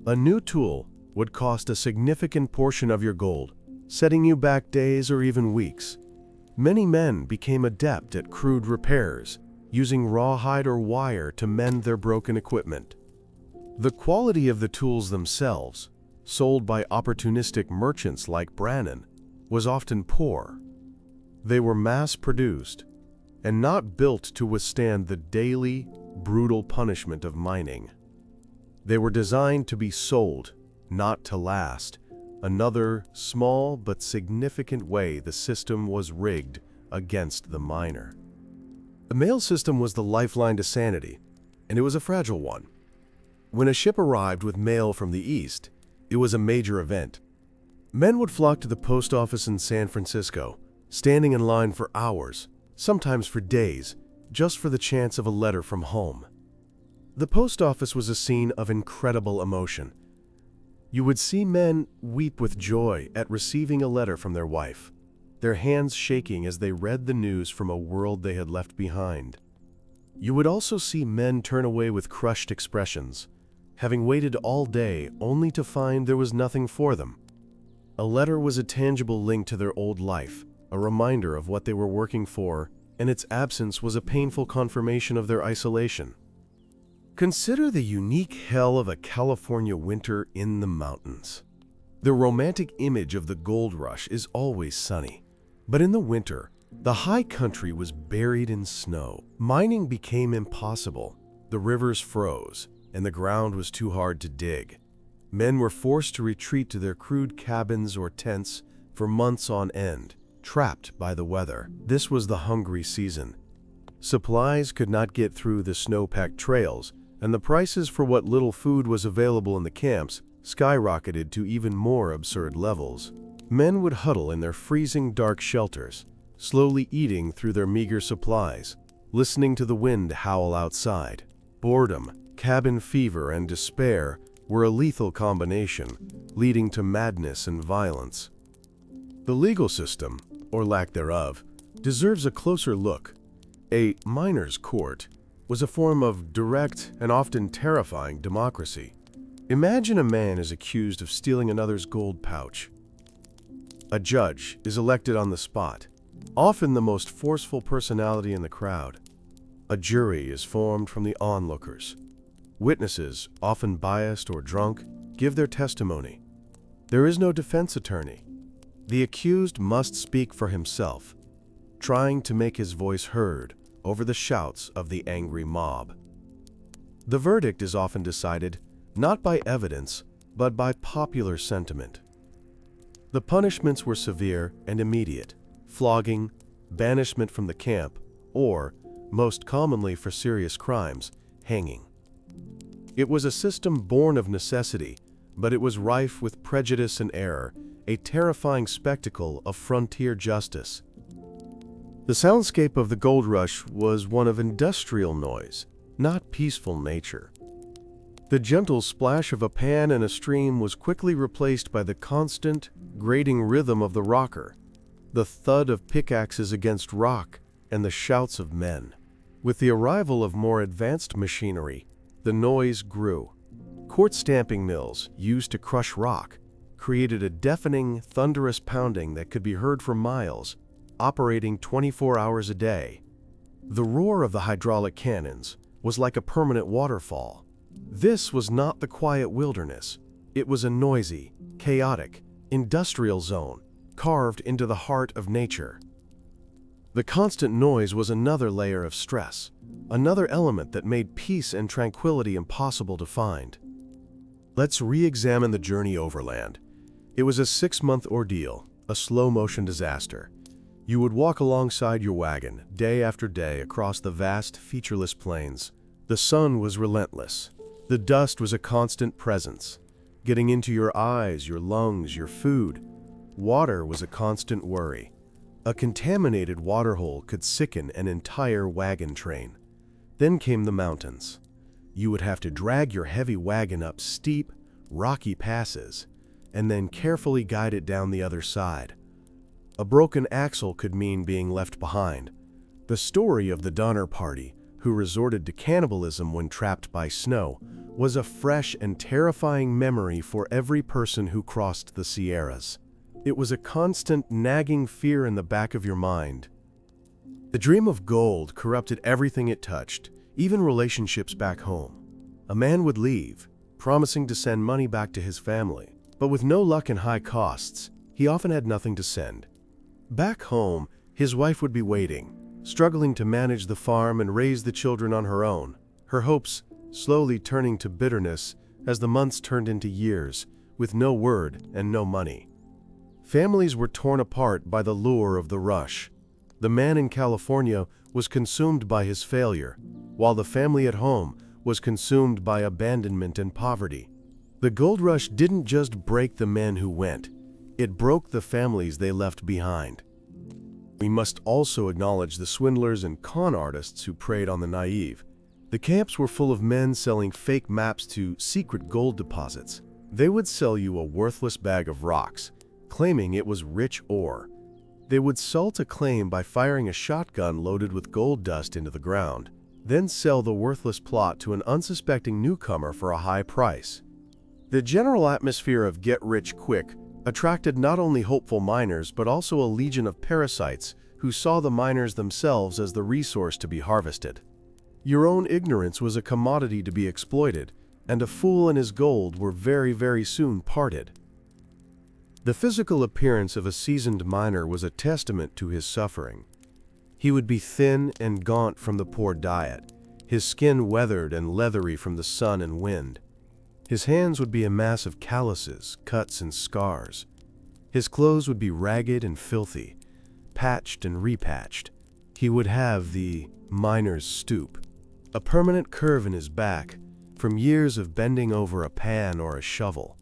A new tool would cost a significant portion of your gold, setting you back days or even weeks. Many men became adept at crude repairs, using rawhide or wire to mend their broken equipment. The quality of the tools themselves, sold by opportunistic merchants like Brannan, was often poor. They were mass-produced and not built to withstand the daily, brutal punishment of mining. They were designed to be sold, not to last. Another small but significant way the system was rigged against the miner. The mail system was the lifeline to sanity, and it was a fragile one. When a ship arrived with mail from the east, it was a major event. Men would flock to the post office in San Francisco, standing in line for hours, sometimes for days, just for the chance of a letter from home. The post office was a scene of incredible emotion. You would see men weep with joy at receiving a letter from their wife, their hands shaking as they read the news from a world they had left behind. You would also see men turn away with crushed expressions, having waited all day only to find there was nothing for them. A letter was a tangible link to their old life, a reminder of what they were working for, and its absence was a painful confirmation of their isolation. Consider the unique hell of a California winter in the mountains. The romantic image of the gold rush is always sunny, but in the winter, the high country was buried in snow. Mining became impossible. The rivers froze, and the ground was too hard to dig. Men were forced to retreat to their crude cabins or tents for months on end, trapped by the weather. This was the hungry season. Supplies could not get through the snow-packed trails, and the prices for what little food was available in the camps skyrocketed to even more absurd levels. Men would huddle in their freezing dark shelters, slowly eating through their meager supplies, listening to the wind howl outside. Boredom, cabin fever, and despair were a lethal combination, leading to madness and violence. The legal system, or lack thereof, deserves a closer look. A miner's court was a form of direct and often terrifying democracy. Imagine a man is accused of stealing another's gold pouch. A judge is elected on the spot, often the most forceful personality in the crowd. A jury is formed from the onlookers. Witnesses, often biased or drunk, give their testimony. There is no defense attorney. The accused must speak for himself, trying to make his voice heard over the shouts of the angry mob. The verdict is often decided not by evidence, but by popular sentiment. The punishments were severe and immediate: flogging, banishment from the camp, or, most commonly for serious crimes, hanging. It was a system born of necessity, but it was rife with prejudice and error, a terrifying spectacle of frontier justice. The soundscape of the gold rush was one of industrial noise, not peaceful nature. The gentle splash of a pan in a stream was quickly replaced by the constant, grating rhythm of the rocker, the thud of pickaxes against rock, and the shouts of men. With the arrival of more advanced machinery, the noise grew. Court stamping mills, used to crush rock, created a deafening, thunderous pounding that could be heard for miles, operating 24 hours a day. The roar of the hydraulic cannons was like a permanent waterfall. This was not the quiet wilderness. It was a noisy, chaotic, industrial zone carved into the heart of nature. The constant noise was another layer of stress, another element that made peace and tranquility impossible to find. Let's re-examine the journey overland. It was a 6-month ordeal, a slow-motion disaster. You would walk alongside your wagon, day after day, across the vast, featureless plains. The sun was relentless. The dust was a constant presence, getting into your eyes, your lungs, your food. Water was a constant worry. A contaminated waterhole could sicken an entire wagon train. Then came the mountains. You would have to drag your heavy wagon up steep, rocky passes, and then carefully guide it down the other side. A broken axle could mean being left behind. The story of the Donner Party, who resorted to cannibalism when trapped by snow, was a fresh and terrifying memory for every person who crossed the Sierras. It was a constant, nagging fear in the back of your mind. The dream of gold corrupted everything it touched, even relationships back home. A man would leave, promising to send money back to his family, but with no luck and high costs, he often had nothing to send. Back home, his wife would be waiting, struggling to manage the farm and raise the children on her own, her hopes slowly turning to bitterness as the months turned into years, with no word and no money. Families were torn apart by the lure of the rush. The man in California was consumed by his failure, while the family at home was consumed by abandonment and poverty. The gold rush didn't just break the men who went, it broke the families they left behind. We must also acknowledge the swindlers and con artists who preyed on the naive. The camps were full of men selling fake maps to secret gold deposits. They would sell you a worthless bag of rocks, claiming it was rich ore. They would salt a claim by firing a shotgun loaded with gold dust into the ground, then sell the worthless plot to an unsuspecting newcomer for a high price. The general atmosphere of get-rich-quick attracted not only hopeful miners but also a legion of parasites who saw the miners themselves as the resource to be harvested. Your own ignorance was a commodity to be exploited, and a fool and his gold were very, very soon parted. The physical appearance of a seasoned miner was a testament to his suffering. He would be thin and gaunt from the poor diet, his skin weathered and leathery from the sun and wind. His hands would be a mass of calluses, cuts, and scars. His clothes would be ragged and filthy, patched and repatched. He would have the miner's stoop, a permanent curve in his back from years of bending over a pan or a shovel,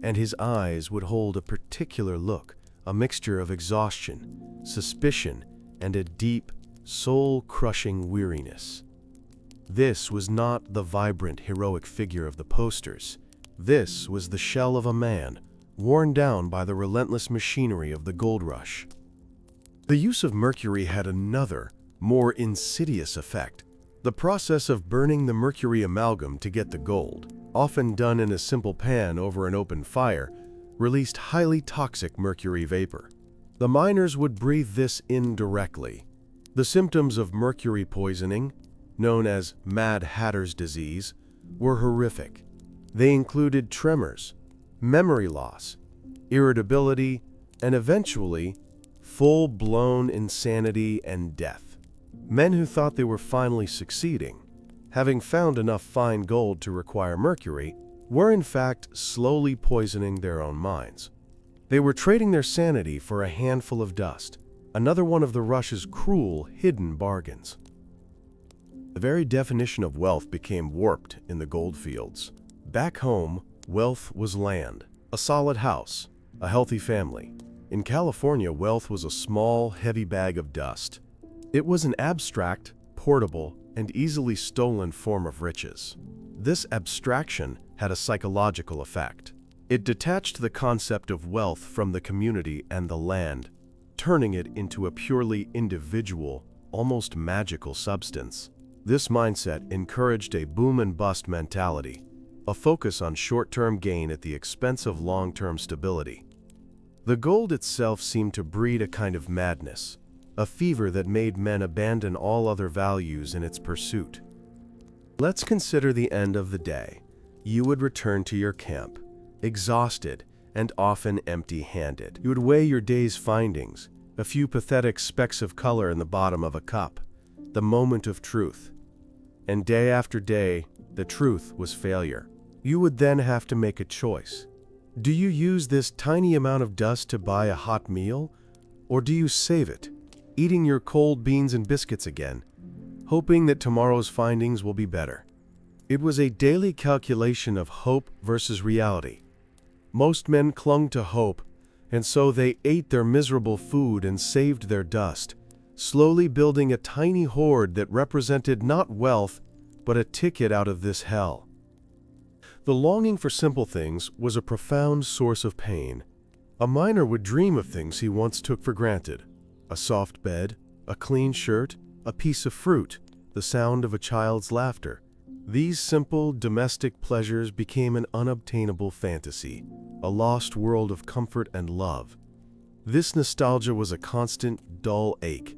and his eyes would hold a particular look, a mixture of exhaustion, suspicion, and a deep, soul-crushing weariness. This was not the vibrant, heroic figure of the posters. This was the shell of a man, worn down by the relentless machinery of the gold rush. The use of mercury had another, more insidious effect. The process of burning the mercury amalgam to get the gold, often done in a simple pan over an open fire, released highly toxic mercury vapor. The miners would breathe this in directly. The symptoms of mercury poisoning, known as Mad Hatter's disease, were horrific. They included tremors, memory loss, irritability, and eventually, full-blown insanity and death. Men who thought they were finally succeeding, having found enough fine gold to require mercury, were in fact slowly poisoning their own minds. They were trading their sanity for a handful of dust, another one of the rush's cruel, hidden bargains. The very definition of wealth became warped in the gold fields. Back home, wealth was land, a solid house, a healthy family. In California, wealth was a small, heavy bag of dust. It was an abstract, portable, and easily stolen form of riches. This abstraction had a psychological effect. It detached the concept of wealth from the community and the land, turning it into a purely individual, almost magical substance. This mindset encouraged a boom-and-bust mentality, a focus on short-term gain at the expense of long-term stability. The gold itself seemed to breed a kind of madness, a fever that made men abandon all other values in its pursuit. Let's consider the end of the day. You would return to your camp, exhausted and often empty-handed. You would weigh your day's findings, a few pathetic specks of color in the bottom of a cup, the moment of truth. And day after day, the truth was failure. You would then have to make a choice. Do you use this tiny amount of dust to buy a hot meal, or do you save it, eating your cold beans and biscuits again, hoping that tomorrow's findings will be better? It was a daily calculation of hope versus reality. Most men clung to hope, and so they ate their miserable food and saved their dust, slowly building a tiny hoard that represented not wealth, but a ticket out of this hell. The longing for simple things was a profound source of pain. A miner would dream of things he once took for granted: a soft bed, a clean shirt, a piece of fruit, the sound of a child's laughter. These simple, domestic pleasures became an unobtainable fantasy, a lost world of comfort and love. This nostalgia was a constant, dull ache.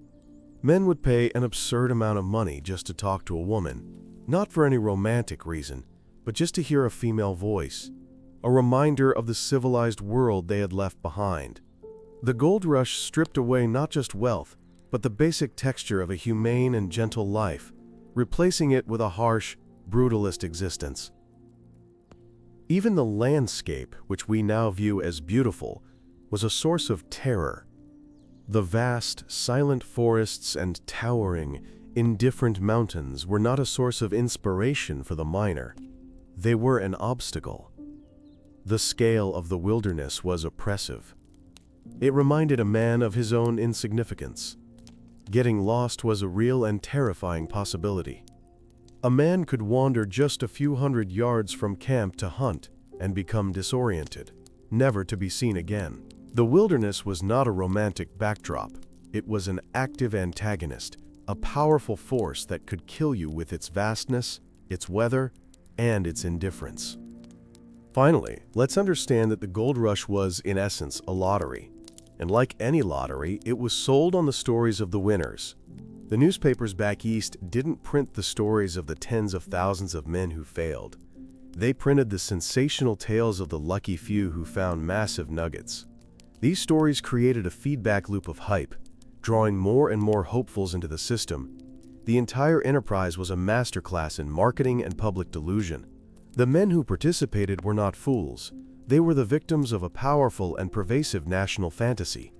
Men would pay an absurd amount of money just to talk to a woman, not for any romantic reason, but just to hear a female voice, a reminder of the civilized world they had left behind. The gold rush stripped away not just wealth, but the basic texture of a humane and gentle life, replacing it with a harsh, brutalist existence. Even the landscape, which we now view as beautiful, was a source of terror. The vast, silent forests and towering, indifferent mountains were not a source of inspiration for the miner. They were an obstacle. The scale of the wilderness was oppressive. It reminded a man of his own insignificance. Getting lost was a real and terrifying possibility. A man could wander just a few hundred yards from camp to hunt and become disoriented, never to be seen again. The wilderness was not a romantic backdrop. It was an active antagonist, a powerful force that could kill you with its vastness, its weather, and its indifference. Finally, let's understand that the gold rush was, in essence, a lottery. And like any lottery, it was sold on the stories of the winners. The newspapers back east didn't print the stories of the tens of thousands of men who failed. They printed the sensational tales of the lucky few who found massive nuggets. These stories created a feedback loop of hype, drawing more and more hopefuls into the system. The entire enterprise was a masterclass in marketing and public delusion. The men who participated were not fools. They were the victims of a powerful and pervasive national fantasy.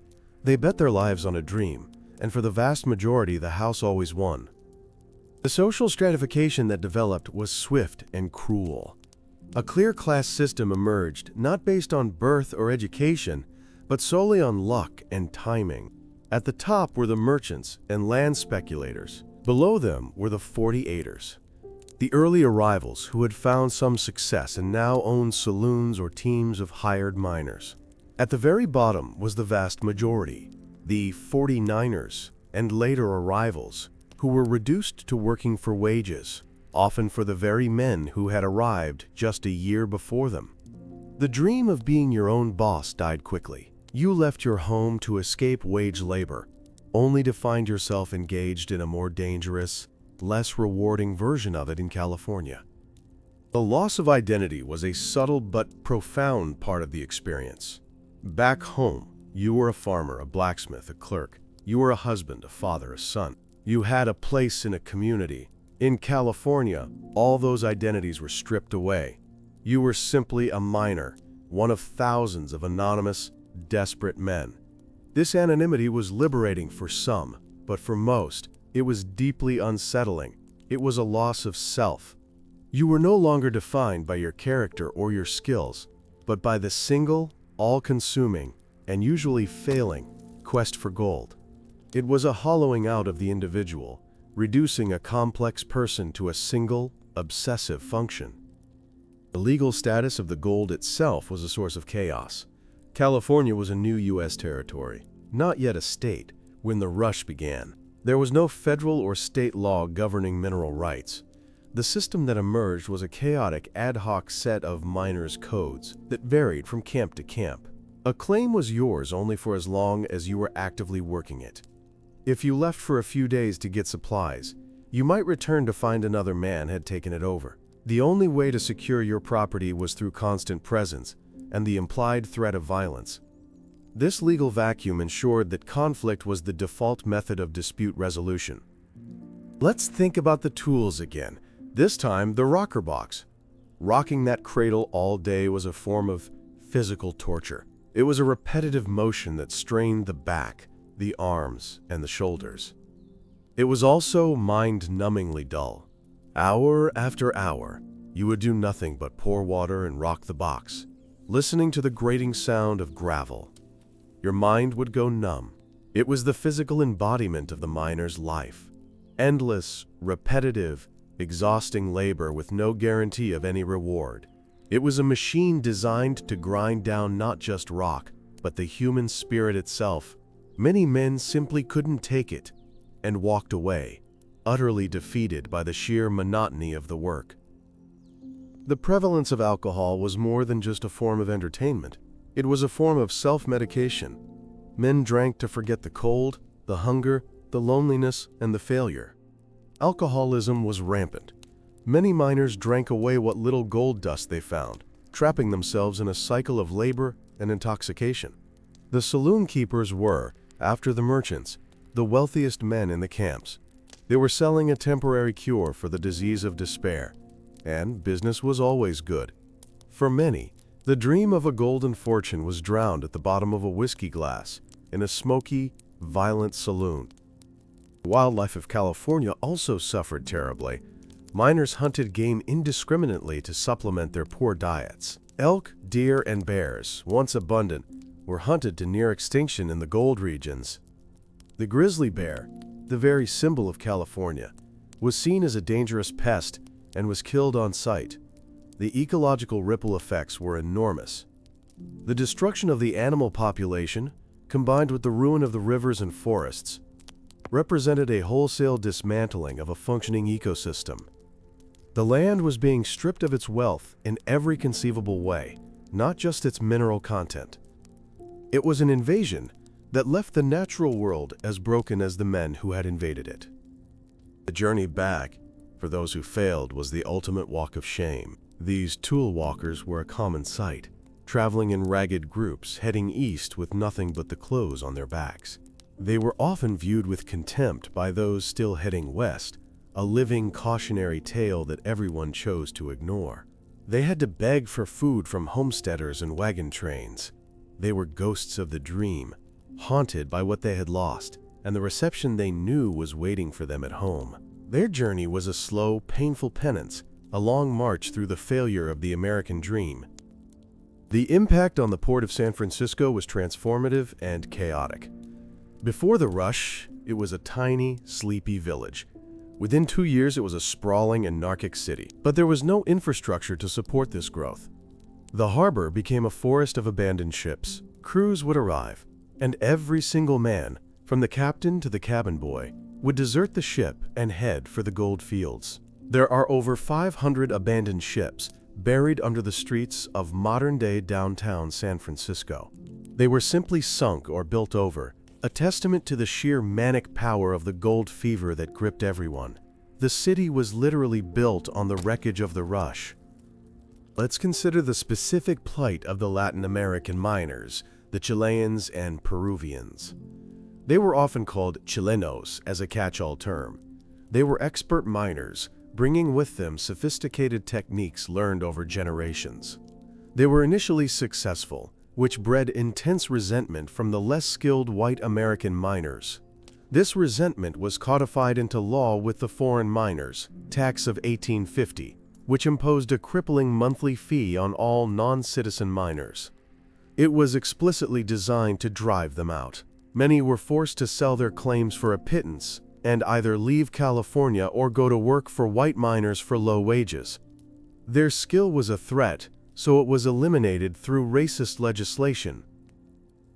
They bet their lives on a dream, and for the vast majority, the house always won. The social stratification that developed was swift and cruel. A clear class system emerged, not based on birth or education, but solely on luck and timing. At the top were the merchants and land speculators. Below them were the 48ers, the early arrivals who had found some success and now owned saloons or teams of hired miners. At the very bottom was the vast majority, the 49ers and later arrivals, who were reduced to working for wages, often for the very men who had arrived just a year before them. The dream of being your own boss died quickly. You left your home to escape wage labor, only to find yourself engaged in a more dangerous, less rewarding version of it in California. The loss of identity was a subtle but profound part of the experience. Back home, you were a farmer, a blacksmith, a clerk. You were a husband, a father, a son. You had a place in a community. In California, all those identities were stripped away. You were simply a miner, one of thousands of anonymous, desperate men. This anonymity was liberating for some, but for most, it was deeply unsettling. It was a loss of self. You were no longer defined by your character or your skills, but by the single, all-consuming, and usually failing, quest for gold. It was a hollowing out of the individual, reducing a complex person to a single, obsessive function. The legal status of the gold itself was a source of chaos. California was a new U.S. territory, not yet a state, when the rush began. There was no federal or state law governing mineral rights. The system that emerged was a chaotic ad hoc set of miners' codes that varied from camp to camp. A claim was yours only for as long as you were actively working it. If you left for a few days to get supplies, you might return to find another man had taken it over. The only way to secure your property was through constant presence and the implied threat of violence. This legal vacuum ensured that conflict was the default method of dispute resolution. Let's think about the tools again. This time, the rocker box. Rocking that cradle all day was a form of physical torture. It was a repetitive motion that strained the back, the arms, and the shoulders. It was also mind-numbingly dull. Hour after hour, you would do nothing but pour water and rock the box, listening to the grating sound of gravel. Your mind would go numb. It was the physical embodiment of the miner's life. Endless, repetitive, exhausting labor with no guarantee of any reward. It was a machine designed to grind down not just rock, but the human spirit itself. Many men simply couldn't take it and walked away, utterly defeated by the sheer monotony of the work. The prevalence of alcohol was more than just a form of entertainment. It was a form of self-medication. Men drank to forget the cold, the hunger, the loneliness, and the failure. Alcoholism was rampant. Many miners drank away what little gold dust they found, trapping themselves in a cycle of labor and intoxication. The saloon keepers were, after the merchants, the wealthiest men in the camps. They were selling a temporary cure for the disease of despair, and business was always good. For many, the dream of a golden fortune was drowned at the bottom of a whiskey glass in a smoky, violent saloon. The wildlife of California also suffered terribly. Miners hunted game indiscriminately to supplement their poor diets. Elk, deer, and bears, once abundant, were hunted to near extinction in the gold regions. The grizzly bear, the very symbol of California, was seen as a dangerous pest and was killed on sight. The ecological ripple effects were enormous. The destruction of the animal population, combined with the ruin of the rivers and forests, represented a wholesale dismantling of a functioning ecosystem. The land was being stripped of its wealth in every conceivable way, not just its mineral content. It was an invasion that left the natural world as broken as the men who had invaded it. The journey back, for those who failed, was the ultimate walk of shame. These tool walkers were a common sight, traveling in ragged groups, heading east with nothing but the clothes on their backs. They were often viewed with contempt by those still heading west, a living cautionary tale that everyone chose to ignore. They had to beg for food from homesteaders and wagon trains. They were ghosts of the dream, haunted by what they had lost, and the reception they knew was waiting for them at home. Their journey was a slow, painful penance, a long march through the failure of the American dream. The impact on the port of San Francisco was transformative and chaotic. Before the rush, it was a tiny, sleepy village. Within 2 years, it was a sprawling, anarchic city. But there was no infrastructure to support this growth. The harbor became a forest of abandoned ships. Crews would arrive, and every single man, from the captain to the cabin boy, would desert the ship and head for the gold fields. There are over 500 abandoned ships, buried under the streets of modern-day downtown San Francisco. They were simply sunk or built over, a testament to the sheer manic power of the gold fever that gripped everyone. The city was literally built on the wreckage of the rush. Let's consider the specific plight of the Latin American miners, the Chileans and Peruvians. They were often called Chilenos as a catch-all term. They were expert miners, bringing with them sophisticated techniques learned over generations. They were initially successful, which bred intense resentment from the less skilled white American miners. This resentment was codified into law with the Foreign Miners Tax of 1850, which imposed a crippling monthly fee on all non-citizen miners. It was explicitly designed to drive them out. Many were forced to sell their claims for a pittance and either leave California or go to work for white miners for low wages. Their skill was a threat, so it was eliminated through racist legislation.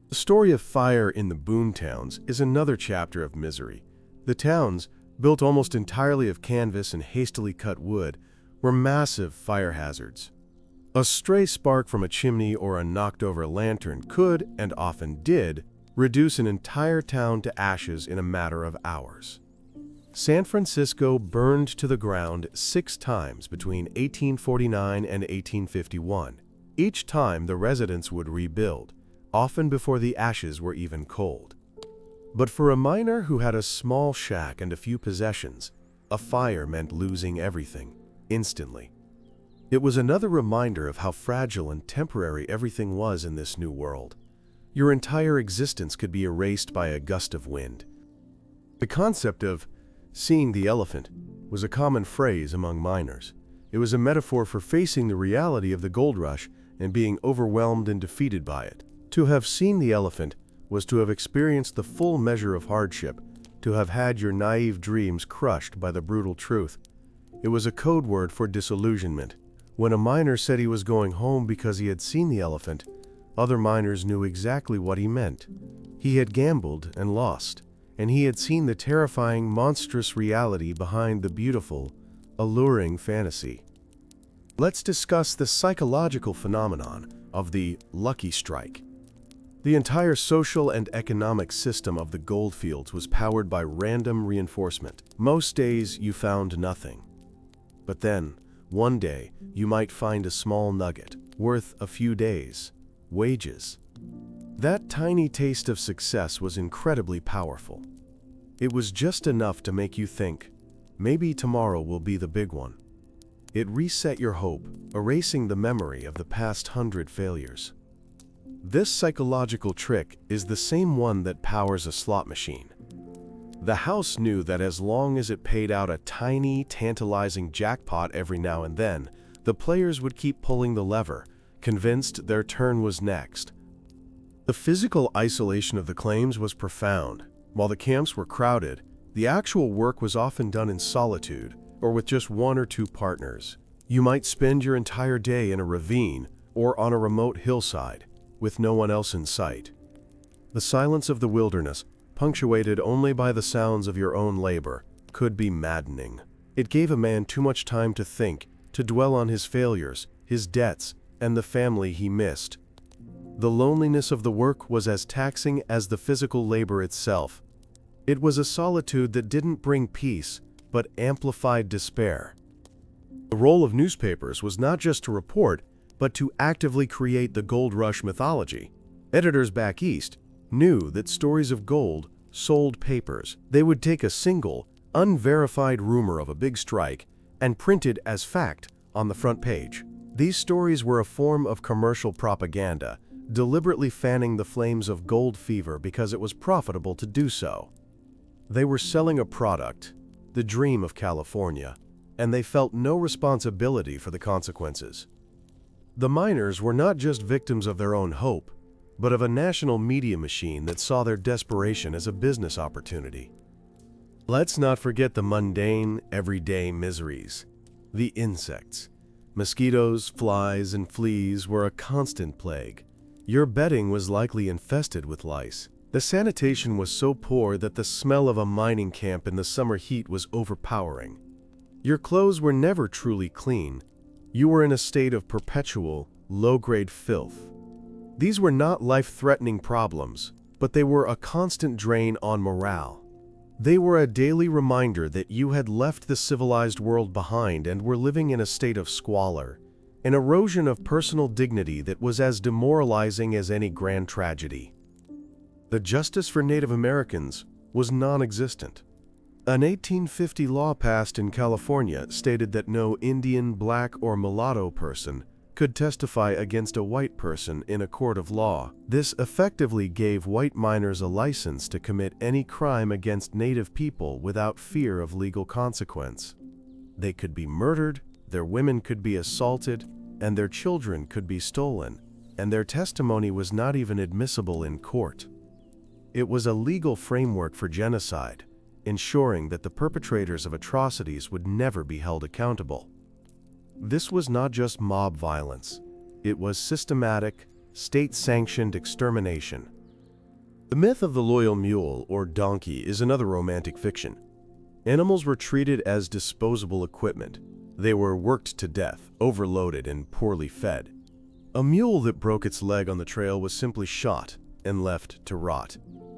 The story of fire in the boomtowns is another chapter of misery. The towns, built almost entirely of canvas and hastily cut wood, were massive fire hazards. A stray spark from a chimney or a knocked-over lantern could, and often did, reduce an entire town to ashes in a matter of hours. San Francisco burned to the ground 6 times between 1849 and 1851. Each time the residents would rebuild, often before the ashes were even cold. But for a miner who had a small shack and a few possessions, a fire meant losing everything, instantly. It was another reminder of how fragile and temporary everything was in this new world. Your entire existence could be erased by a gust of wind. The concept of seeing the elephant was a common phrase among miners. It was a metaphor for facing the reality of the gold rush and being overwhelmed and defeated by it. To have seen the elephant was to have experienced the full measure of hardship, to have had your naive dreams crushed by the brutal truth. It was a code word for disillusionment. When a miner said he was going home because he had seen the elephant, other miners knew exactly what he meant. He had gambled and lost, and he had seen the terrifying, monstrous reality behind the beautiful, alluring fantasy. Let's discuss the psychological phenomenon of the lucky strike. The entire social and economic system of the goldfields was powered by random reinforcement. Most days you found nothing. But then, one day, you might find a small nugget, worth a few days' wages. That tiny taste of success was incredibly powerful. It was just enough to make you think, maybe tomorrow will be the big one. It reset your hope, erasing the memory of the past 100 failures. This psychological trick is the same one that powers a slot machine. The house knew that as long as it paid out a tiny, tantalizing jackpot every now and then, the players would keep pulling the lever, convinced their turn was next. The physical isolation of the claims was profound. While the camps were crowded, the actual work was often done in solitude or with just 1 or 2 partners. You might spend your entire day in a ravine or on a remote hillside, with no one else in sight. The silence of the wilderness, punctuated only by the sounds of your own labor, could be maddening. It gave a man too much time to think, to dwell on his failures, his debts, and the family he missed. The loneliness of the work was as taxing as the physical labor itself. It was a solitude that didn't bring peace, but amplified despair. The role of newspapers was not just to report, but to actively create the gold rush mythology. Editors back east knew that stories of gold sold papers. They would take a single, unverified rumor of a big strike and print it as fact on the front page. These stories were a form of commercial propaganda, deliberately fanning the flames of gold fever because it was profitable to do so. They were selling a product, the dream of California, and they felt no responsibility for the consequences. The miners were not just victims of their own hope, but of a national media machine that saw their desperation as a business opportunity. Let's not forget the mundane, everyday miseries. The insects. Mosquitoes, flies, and fleas were a constant plague. Your bedding was likely infested with lice. The sanitation was so poor that the smell of a mining camp in the summer heat was overpowering. Your clothes were never truly clean. You were in a state of perpetual, low-grade filth. These were not life-threatening problems, but they were a constant drain on morale. They were a daily reminder that you had left the civilized world behind and were living in a state of squalor, an erosion of personal dignity that was as demoralizing as any grand tragedy. The justice for Native Americans was non-existent. An 1850 law passed in California stated that no Indian, black, or mulatto person could testify against a white person in a court of law. This effectively gave white miners a license to commit any crime against Native people without fear of legal consequence. They could be murdered, their women could be assaulted, and their children could be stolen, and their testimony was not even admissible in court. It was a legal framework for genocide, ensuring that the perpetrators of atrocities would never be held accountable. This was not just mob violence. It was systematic, state-sanctioned extermination. The myth of the loyal mule or donkey is another romantic fiction. Animals were treated as disposable equipment. They were worked to death, overloaded, and poorly fed. A mule that broke its leg on the trail was simply shot and left to rot.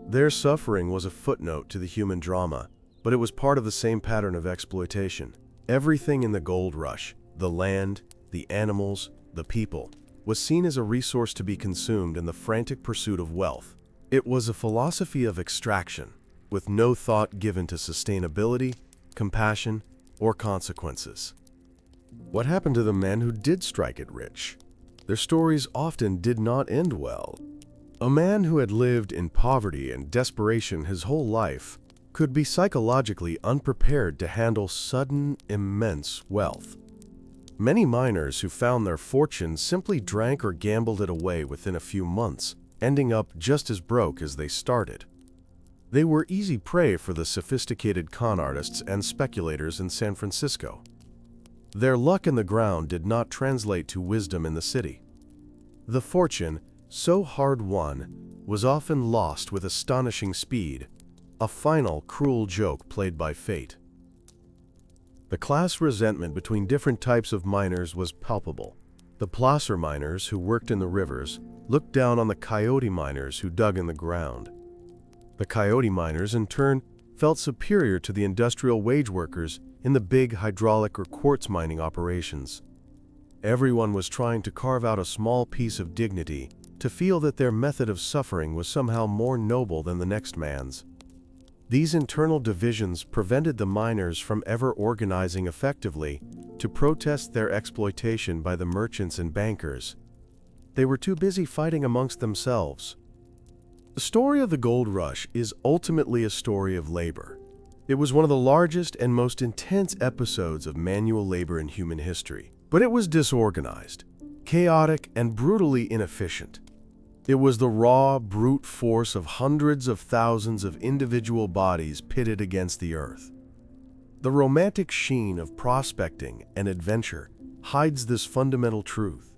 Their suffering was a footnote to the human drama, but it was part of the same pattern of exploitation. Everything in the gold rush, the land, the animals, the people, was seen as a resource to be consumed in the frantic pursuit of wealth. It was a philosophy of extraction, with no thought given to sustainability, compassion, or consequences. What happened to the men who did strike it rich? Their stories often did not end well. A man who had lived in poverty and desperation his whole life could be psychologically unprepared to handle sudden, immense wealth. Many miners who found their fortunes simply drank or gambled it away within a few months, ending up just as broke as they started. They were easy prey for the sophisticated con artists and speculators in San Francisco. Their luck in the ground did not translate to wisdom in the city. The fortune, so hard won, was often lost with astonishing speed, a final, cruel joke played by fate. The class resentment between different types of miners was palpable. The placer miners who worked in the rivers looked down on the coyote miners who dug in the ground. The coyote miners, in turn, felt superior to the industrial wage workers in the big hydraulic or quartz mining operations. Everyone was trying to carve out a small piece of dignity to feel that their method of suffering was somehow more noble than the next man's. These internal divisions prevented the miners from ever organizing effectively to protest their exploitation by the merchants and bankers. They were too busy fighting amongst themselves. The story of the gold rush is ultimately a story of labor. It was one of the largest and most intense episodes of manual labor in human history, but it was disorganized, chaotic, and brutally inefficient. It was the raw, brute force of hundreds of thousands of individual bodies pitted against the earth. The romantic sheen of prospecting and adventure hides this fundamental truth.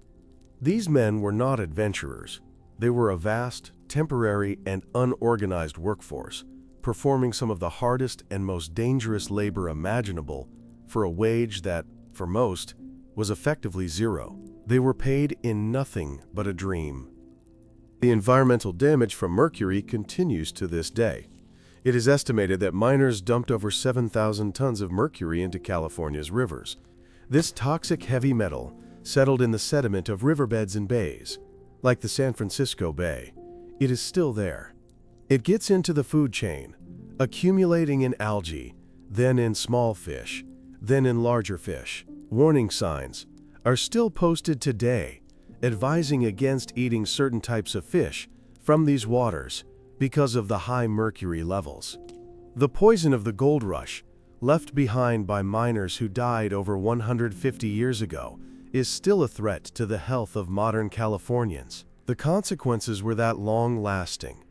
These men were not adventurers. They were a vast, temporary, and unorganized workforce, performing some of the hardest and most dangerous labor imaginable for a wage that, for most, was effectively zero. They were paid in nothing but a dream. The environmental damage from mercury continues to this day. It is estimated that miners dumped over 7,000 tons of mercury into California's rivers. This toxic heavy metal settled in the sediment of riverbeds and bays. Like the San Francisco Bay, it is still there. It gets into the food chain, accumulating in algae, then in small fish, then in larger fish. Warning signs are still posted today, advising against eating certain types of fish from these waters because of the high mercury levels. The poison of the gold rush, left behind by miners who died over 150 years ago, is still a threat to the health of modern Californians. The consequences were that long-lasting.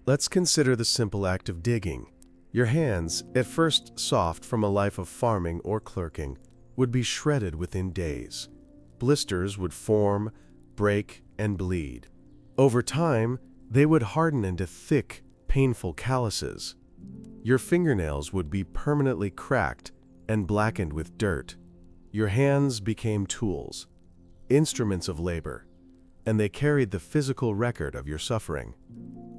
Let's consider the simple act of digging. Your hands, at first soft from a life of farming or clerking, would be shredded within days. Blisters would form, break, and bleed. Over time, they would harden into thick, painful calluses. Your fingernails would be permanently cracked and blackened with dirt. Your hands became tools, instruments of labor, and they carried the physical record of your suffering.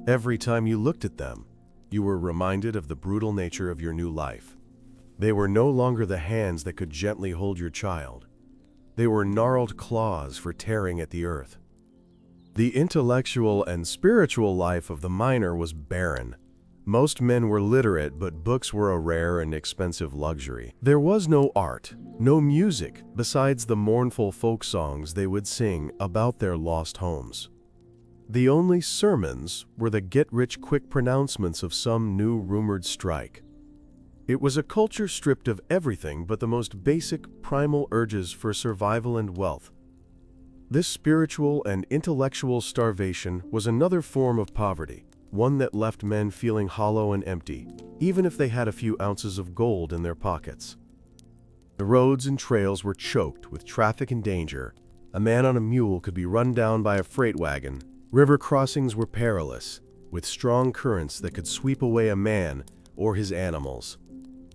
Every time you looked at them, you were reminded of the brutal nature of your new life. They were no longer the hands that could gently hold your child. They were gnarled claws for tearing at the earth. The intellectual and spiritual life of the miner was barren. Most men were literate, but books were a rare and expensive luxury. There was no art, no music, besides the mournful folk songs they would sing about their lost homes. The only sermons were the get-rich-quick pronouncements of some new rumored strike. It was a culture stripped of everything but the most basic, primal urges for survival and wealth. This spiritual and intellectual starvation was another form of poverty, one that left men feeling hollow and empty, even if they had a few ounces of gold in their pockets. The roads and trails were choked with traffic and danger. A man on a mule could be run down by a freight wagon. River crossings were perilous, with strong currents that could sweep away a man or his animals.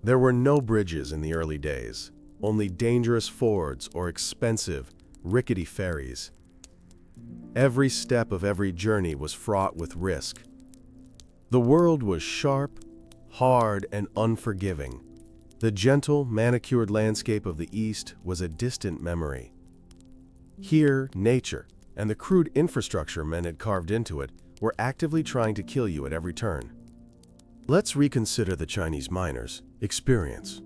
There were no bridges in the early days, only dangerous fords or expensive, rickety ferries. Every step of every journey was fraught with risk. The world was sharp, hard, and unforgiving. The gentle, manicured landscape of the East was a distant memory. Here, nature, and the crude infrastructure men had carved into it, were actively trying to kill you at every turn. Let's reconsider the Chinese miners' experience.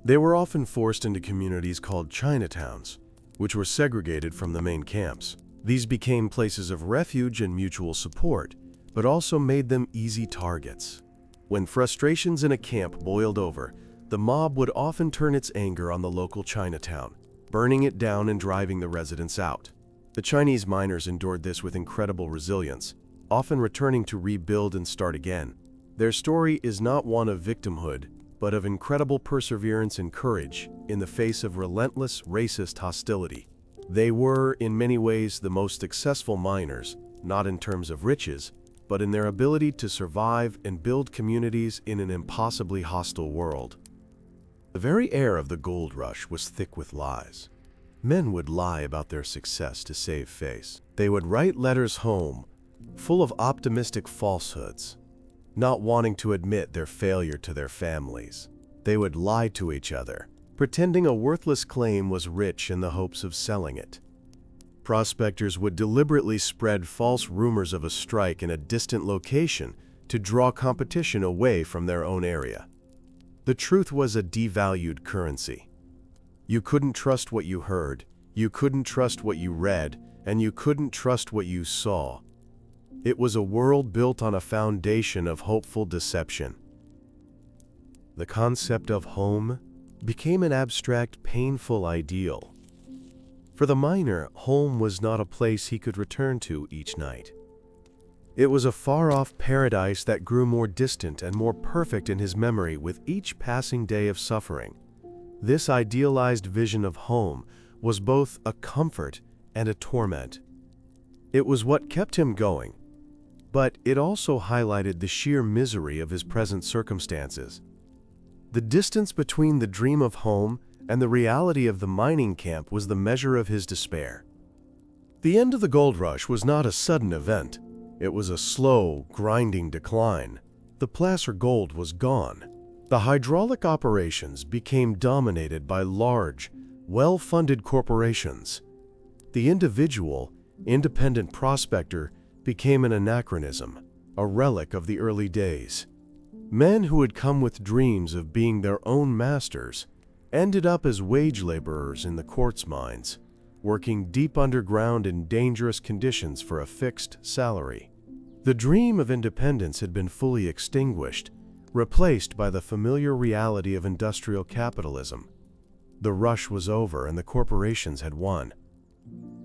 They were often forced into communities called Chinatowns, which were segregated from the main camps. These became places of refuge and mutual support, but also made them easy targets. When frustrations in a camp boiled over, the mob would often turn its anger on the local Chinatown, burning it down and driving the residents out. The Chinese miners endured this with incredible resilience, often returning to rebuild and start again. Their story is not one of victimhood, but of incredible perseverance and courage in the face of relentless racist hostility. They were, in many ways, the most successful miners, not in terms of riches, but in their ability to survive and build communities in an impossibly hostile world. The very air of the gold rush was thick with lies. Men would lie about their success to save face. They would write letters home, full of optimistic falsehoods, not wanting to admit their failure to their families. They would lie to each other, pretending a worthless claim was rich in the hopes of selling it. Prospectors would deliberately spread false rumors of a strike in a distant location to draw competition away from their own area. The truth was a devalued currency. You couldn't trust what you heard, you couldn't trust what you read, and you couldn't trust what you saw. It was a world built on a foundation of hopeful deception. The concept of home became an abstract, painful ideal. For the miner, home was not a place he could return to each night. It was a far-off paradise that grew more distant and more perfect in his memory with each passing day of suffering. This idealized vision of home was both a comfort and a torment. It was what kept him going, but it also highlighted the sheer misery of his present circumstances. The distance between the dream of home and the reality of the mining camp was the measure of his despair. The end of the gold rush was not a sudden event. It was a slow, grinding decline. The placer gold was gone. The hydraulic operations became dominated by large, well-funded corporations. The individual, independent prospector became an anachronism, a relic of the early days. Men who had come with dreams of being their own masters ended up as wage laborers in the quartz mines, working deep underground in dangerous conditions for a fixed salary. The dream of independence had been fully extinguished, replaced by the familiar reality of industrial capitalism. The rush was over and the corporations had won.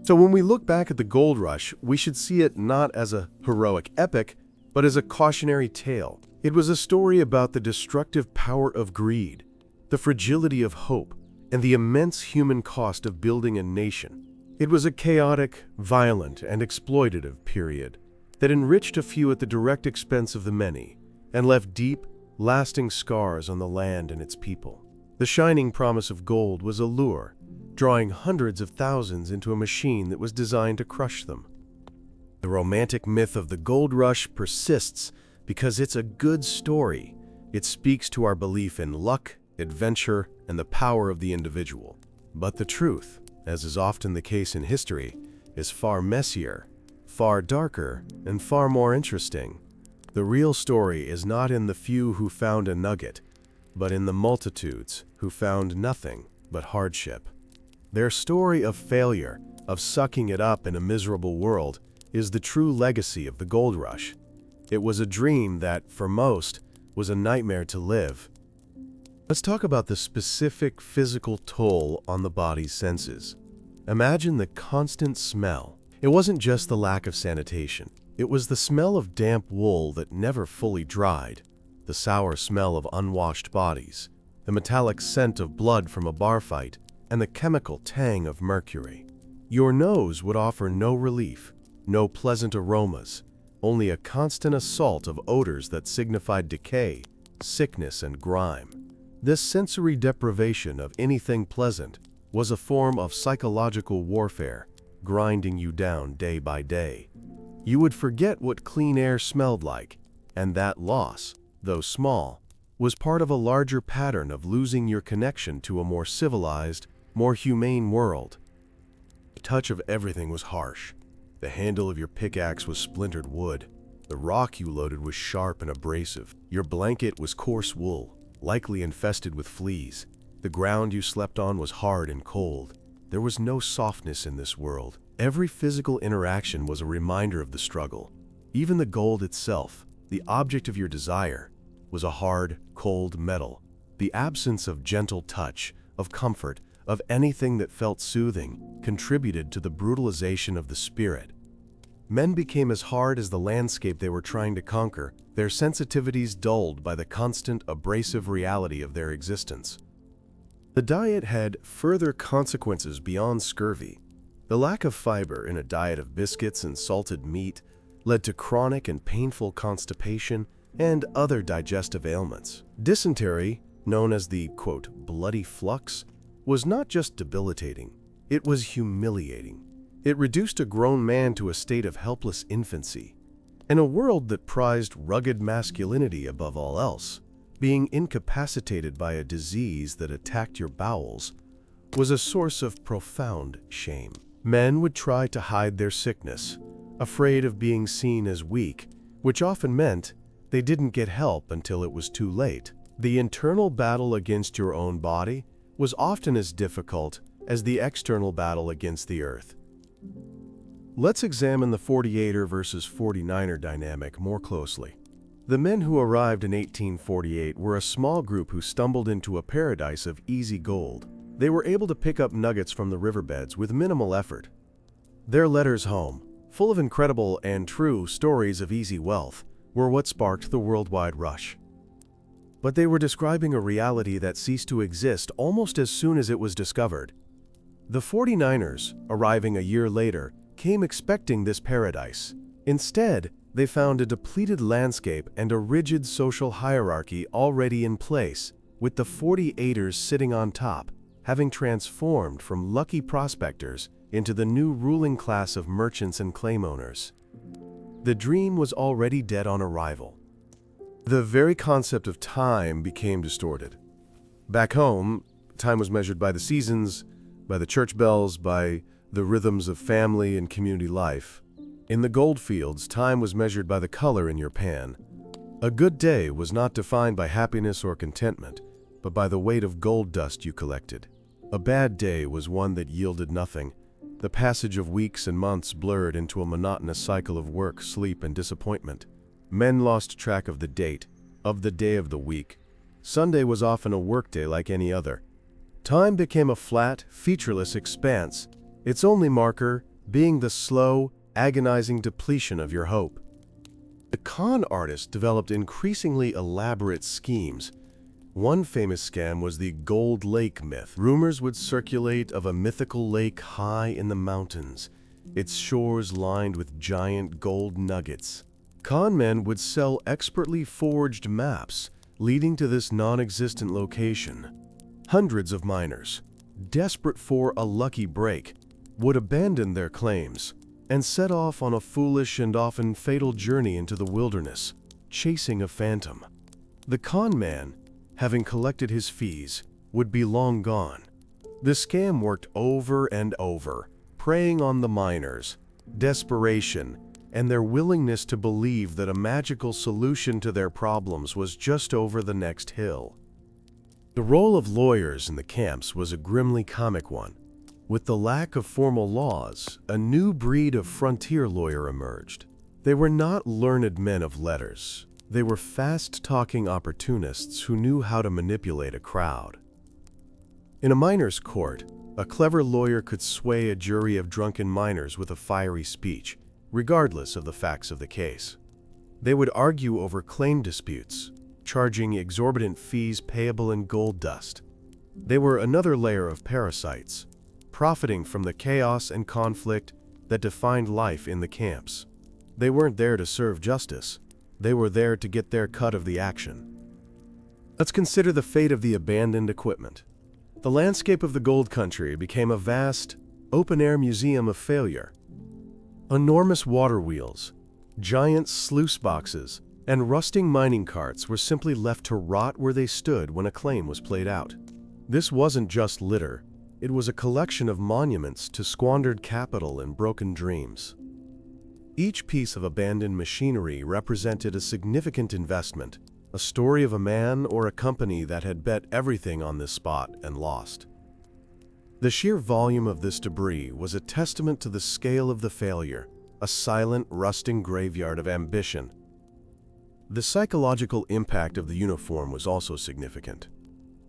So when we look back at the gold rush, we should see it not as a heroic epic, but as a cautionary tale. It was a story about the destructive power of greed, the fragility of hope, and the immense human cost of building a nation. It was a chaotic, violent, and exploitative period that enriched a few at the direct expense of the many and left deep, lasting scars on the land and its people. The shining promise of gold was a lure, drawing hundreds of thousands into a machine that was designed to crush them. The romantic myth of the gold rush persists because it's a good story. It speaks to our belief in luck, adventure, and the power of the individual. But the truth, as is often the case in history, is far messier, far darker, and far more interesting. The real story is not in the few who found a nugget, but in the multitudes who found nothing but hardship. Their story of failure, of sucking it up in a miserable world, is the true legacy of the gold rush. It was a dream that, for most, was a nightmare to live. Let's talk about the specific physical toll on the body's senses. Imagine the constant smell. It wasn't just the lack of sanitation. It was the smell of damp wool that never fully dried, the sour smell of unwashed bodies, the metallic scent of blood from a bar fight, and the chemical tang of mercury. Your nose would offer no relief, no pleasant aromas, only a constant assault of odors that signified decay, sickness, and grime. This sensory deprivation of anything pleasant was a form of psychological warfare, grinding you down day by day. You would forget what clean air smelled like, and that loss, though small, was part of a larger pattern of losing your connection to a more civilized, more humane world. The touch of everything was harsh. The handle of your pickaxe was splintered wood. The rock you loaded was sharp and abrasive. Your blanket was coarse wool, likely infested with fleas. The ground you slept on was hard and cold. There was no softness in this world. Every physical interaction was a reminder of the struggle. Even the gold itself, the object of your desire, was a hard, cold metal. The absence of gentle touch, of comfort, of anything that felt soothing, contributed to the brutalization of the spirit. Men became as hard as the landscape they were trying to conquer, their sensitivities dulled by the constant, abrasive reality of their existence. The diet had further consequences beyond scurvy. The lack of fiber in a diet of biscuits and salted meat led to chronic and painful constipation and other digestive ailments. Dysentery, known as the, quote, bloody flux, was not just debilitating, it was humiliating. It reduced a grown man to a state of helpless infancy. In a world that prized rugged masculinity above all else, being incapacitated by a disease that attacked your bowels was a source of profound shame. Men would try to hide their sickness, afraid of being seen as weak, which often meant they didn't get help until it was too late. The internal battle against your own body was often as difficult as the external battle against the earth. Let's examine the 48er versus 49er dynamic more closely. The men who arrived in 1848 were a small group who stumbled into a paradise of easy gold. They were able to pick up nuggets from the riverbeds with minimal effort. Their letters home, full of incredible and true stories of easy wealth, were what sparked the worldwide rush. But they were describing a reality that ceased to exist almost as soon as it was discovered. The 49ers, arriving a year later, came expecting this paradise. Instead, they found a depleted landscape and a rigid social hierarchy already in place, with the 48ers sitting on top, having transformed from lucky prospectors into the new ruling class of merchants and claim owners. The dream was already dead on arrival. The very concept of time became distorted. Back home, time was measured by the seasons, by the church bells, by the rhythms of family and community life. In the gold fields, time was measured by the color in your pan. A good day was not defined by happiness or contentment, but by the weight of gold dust you collected. A bad day was one that yielded nothing. The passage of weeks and months blurred into a monotonous cycle of work, sleep, and disappointment. Men lost track of the date, of the day of the week. Sunday was often a workday like any other. Time became a flat, featureless expanse, its only marker being the slow, agonizing depletion of your hope. The con artists developed increasingly elaborate schemes. One famous scam was the Gold Lake myth. Rumors would circulate of a mythical lake high in the mountains, its shores lined with giant gold nuggets. Con men would sell expertly forged maps leading to this non-existent location. Hundreds of miners, desperate for a lucky break, would abandon their claims and set off on a foolish and often fatal journey into the wilderness, chasing a phantom. The con man, having collected his fees, would be long gone. The scam worked over and over, preying on the miners' desperation and their willingness to believe that a magical solution to their problems was just over the next hill. The role of lawyers in the camps was a grimly comic one. With the lack of formal laws, a new breed of frontier lawyer emerged. They were not learned men of letters. They were fast-talking opportunists who knew how to manipulate a crowd. In a miner's court, a clever lawyer could sway a jury of drunken miners with a fiery speech, regardless of the facts of the case. They would argue over claim disputes, charging exorbitant fees payable in gold dust. They were another layer of parasites, profiting from the chaos and conflict that defined life in the camps. They weren't there to serve justice. They were there to get their cut of the action. Let's consider the fate of the abandoned equipment. The landscape of the gold country became a vast, open-air museum of failure. Enormous water wheels, giant sluice boxes, and rusting mining carts were simply left to rot where they stood when a claim was played out. This wasn't just litter. It was a collection of monuments to squandered capital and broken dreams. Each piece of abandoned machinery represented a significant investment, a story of a man or a company that had bet everything on this spot and lost. The sheer volume of this debris was a testament to the scale of the failure, a silent, rusting graveyard of ambition. The psychological impact of the uniform was also significant.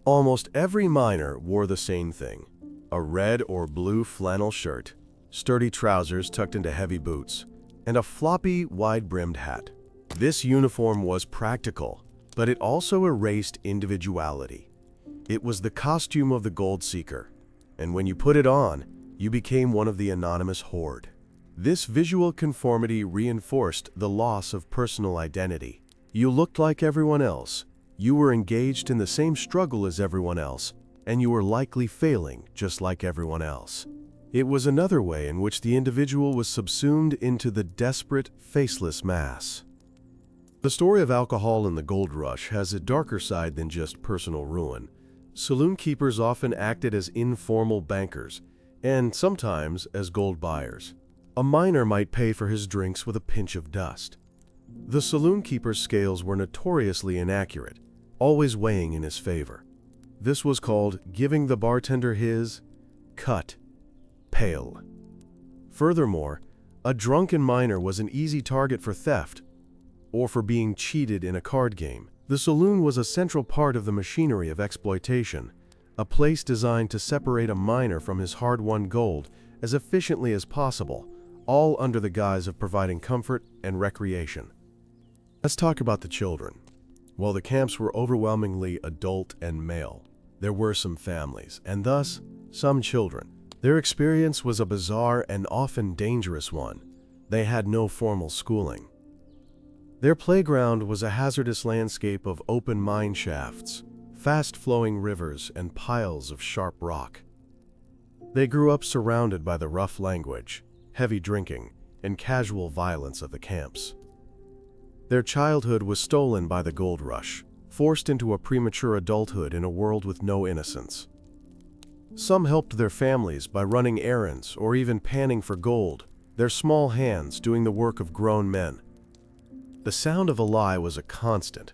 Almost every miner wore the same thing: a red or blue flannel shirt, sturdy trousers tucked into heavy boots, and a floppy, wide-brimmed hat. This uniform was practical, but it also erased individuality. It was the costume of the gold seeker, and when you put it on, you became one of the anonymous horde. This visual conformity reinforced the loss of personal identity. You looked like everyone else, you were engaged in the same struggle as everyone else, and you were likely failing just like everyone else. It was another way in which the individual was subsumed into the desperate, faceless mass. The story of alcohol in the gold rush has a darker side than just personal ruin. Saloon keepers often acted as informal bankers, and sometimes as gold buyers. A miner might pay for his drinks with a pinch of dust. The saloon keeper's scales were notoriously inaccurate, always weighing in his favor. This was called giving the bartender his cut pail. Furthermore, a drunken miner was an easy target for theft or for being cheated in a card game. The saloon was a central part of the machinery of exploitation, a place designed to separate a miner from his hard-won gold as efficiently as possible, all under the guise of providing comfort and recreation. Let's talk about the children. While the camps were overwhelmingly adult and male, there were some families, and thus some children. Their experience was a bizarre and often dangerous one. They had no formal schooling. Their playground was a hazardous landscape of open mine shafts, fast-flowing rivers, and piles of sharp rock. They grew up surrounded by the rough language, heavy drinking, and casual violence of the camps. Their childhood was stolen by the gold rush, forced into a premature adulthood in a world with no innocence. Some helped their families by running errands or even panning for gold, their small hands doing the work of grown men. The sound of a lie was a constant.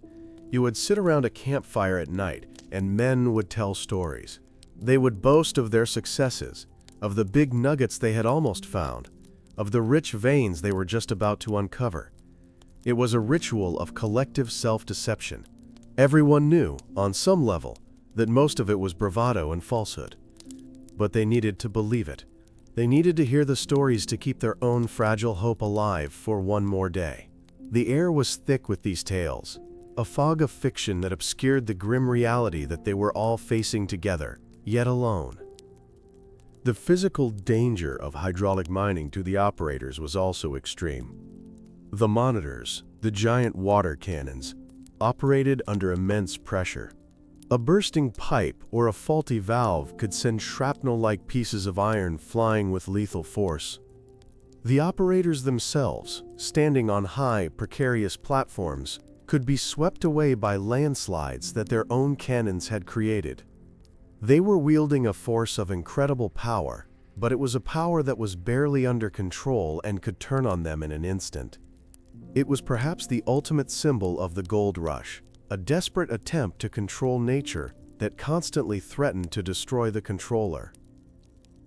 You would sit around a campfire at night, and men would tell stories. They would boast of their successes, of the big nuggets they had almost found, of the rich veins they were just about to uncover. It was a ritual of collective self-deception. Everyone knew, on some level, that most of it was bravado and falsehood. But they needed to believe it. They needed to hear the stories to keep their own fragile hope alive for one more day. The air was thick with these tales, a fog of fiction that obscured the grim reality that they were all facing together, yet alone. The physical danger of hydraulic mining to the operators was also extreme. The monitors, the giant water cannons, operated under immense pressure. A bursting pipe or a faulty valve could send shrapnel-like pieces of iron flying with lethal force. The operators themselves, standing on high, precarious platforms, could be swept away by landslides that their own cannons had created. They were wielding a force of incredible power, but it was a power that was barely under control and could turn on them in an instant. It was perhaps the ultimate symbol of the gold rush, a desperate attempt to control nature that constantly threatened to destroy the controller.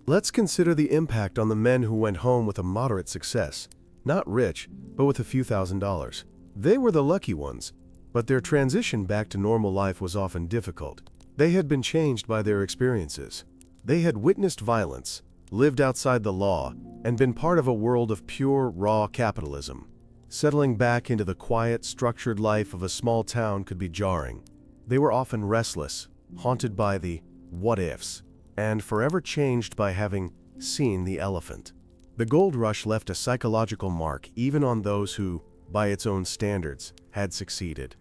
Let's consider the impact on the men who went home with a moderate success, not rich, but with a few $1,000s. They were the lucky ones, but their transition back to normal life was often difficult. They had been changed by their experiences. They had witnessed violence, lived outside the law, and been part of a world of pure, raw capitalism. Settling back into the quiet, structured life of a small town could be jarring. They were often restless, haunted by the what-ifs, and forever changed by having seen the elephant. The gold rush left a psychological mark even on those who, by its own standards, had succeeded.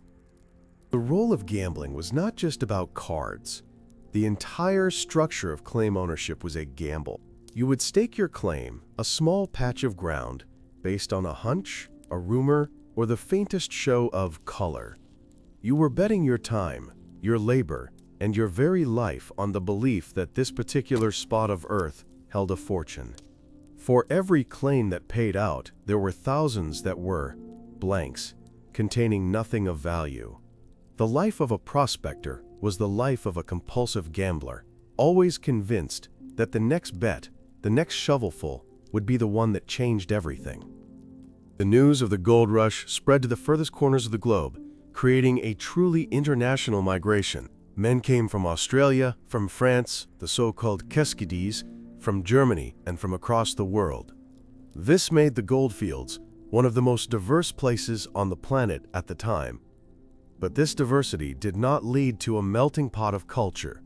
The role of gambling was not just about cards. The entire structure of claim ownership was a gamble. You would stake your claim, a small patch of ground, based on a hunch, a rumor, or the faintest show of color. You were betting your time, your labor, and your very life on the belief that this particular spot of earth held a fortune. For every claim that paid out, there were thousands that were blanks, containing nothing of value. The life of a prospector was the life of a compulsive gambler, always convinced that the next bet, the next shovelful, would be the one that changed everything. The news of the gold rush spread to the furthest corners of the globe, creating a truly international migration. Men came from Australia, from France, the so-called Cascades, from Germany, and from across the world. This made the goldfields one of the most diverse places on the planet at the time. But this diversity did not lead to a melting pot of culture.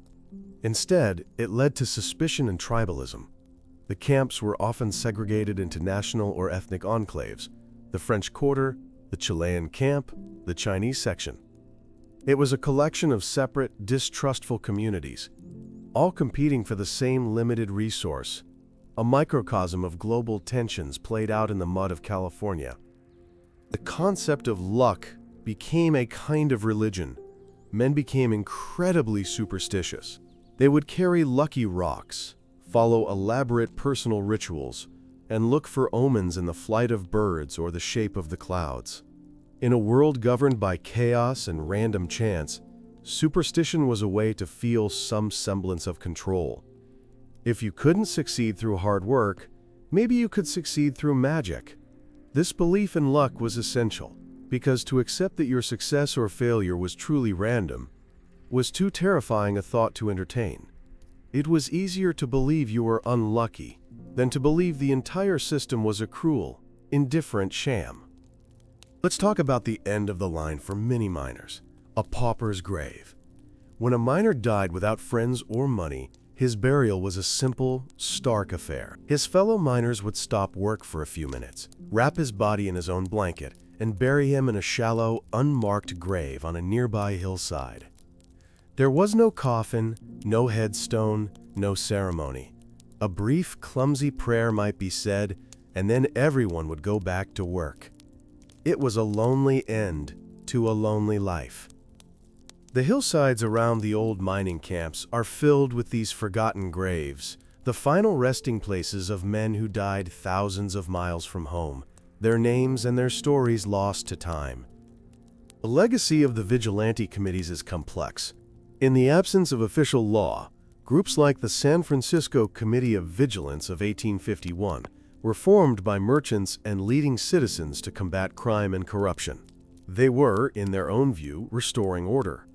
Instead, it led to suspicion and tribalism. The camps were often segregated into national or ethnic enclaves: the French Quarter, the Chilean camp, the Chinese section. It was a collection of separate, distrustful communities, all competing for the same limited resource, a microcosm of global tensions played out in the mud of California. The concept of luck became a kind of religion. Men became incredibly superstitious. They would carry lucky rocks, follow elaborate personal rituals, and look for omens in the flight of birds or the shape of the clouds. In a world governed by chaos and random chance, superstition was a way to feel some semblance of control. If you couldn't succeed through hard work, maybe you could succeed through magic. This belief in luck was essential, because to accept that your success or failure was truly random was too terrifying a thought to entertain. It was easier to believe you were unlucky than to believe the entire system was a cruel, indifferent sham. Let's talk about the end of the line for many miners: a pauper's grave. When a miner died without friends or money, his burial was a simple, stark affair. His fellow miners would stop work for a few minutes, wrap his body in his own blanket, and bury him in a shallow, unmarked grave on a nearby hillside. There was no coffin, no headstone, no ceremony. A brief, clumsy prayer might be said, and then everyone would go back to work. It was a lonely end to a lonely life. The hillsides around the old mining camps are filled with these forgotten graves, the final resting places of men who died thousands of miles from home, their names and their stories lost to time. The legacy of the vigilante committees is complex. In the absence of official law, groups like the San Francisco Committee of Vigilance of 1851 were formed by merchants and leading citizens to combat crime and corruption. They were, in their own view, restoring order.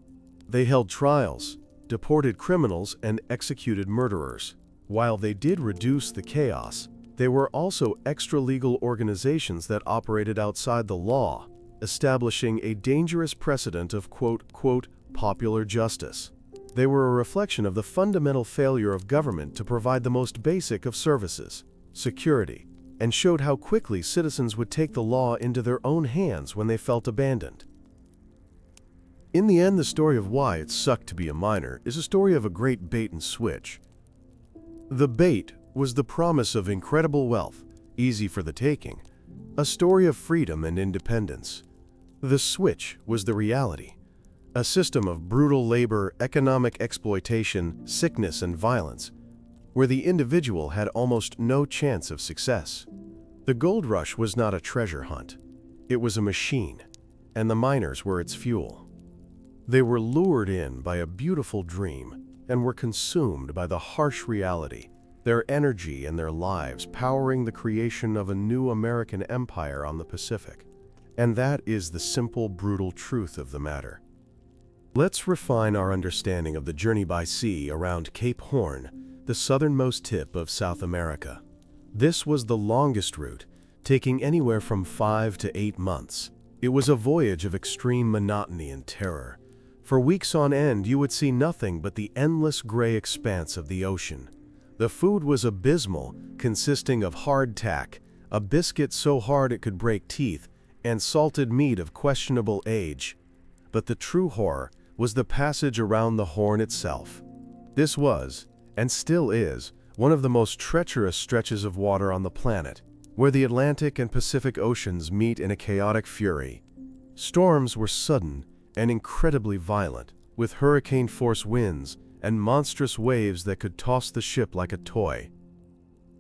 They held trials, deported criminals, and executed murderers. While they did reduce the chaos, they were also extra-legal organizations that operated outside the law, establishing a dangerous precedent of quote, popular justice. They were a reflection of the fundamental failure of government to provide the most basic of services, security, and showed how quickly citizens would take the law into their own hands when they felt abandoned. In the end, the story of why it sucked to be a miner is a story of a great bait and switch. The bait was the promise of incredible wealth, easy for the taking, a story of freedom and independence. The switch was the reality, a system of brutal labor, economic exploitation, sickness, and violence, where the individual had almost no chance of success. The gold rush was not a treasure hunt. It was a machine, and the miners were its fuel. They were lured in by a beautiful dream and were consumed by the harsh reality, their energy and their lives powering the creation of a new American empire on the Pacific. And that is the simple, brutal truth of the matter. Let's refine our understanding of the journey by sea around Cape Horn, the southernmost tip of South America. This was the longest route, taking anywhere from 5 to 8 months. It was a voyage of extreme monotony and terror. For weeks on end, you would see nothing but the endless gray expanse of the ocean. The food was abysmal, consisting of hardtack, a biscuit so hard it could break teeth, and salted meat of questionable age. But the true horror was the passage around the Horn itself. This was, and still is, one of the most treacherous stretches of water on the planet, where the Atlantic and Pacific Oceans meet in a chaotic fury. Storms were sudden and incredibly violent, with hurricane-force winds and monstrous waves that could toss the ship like a toy.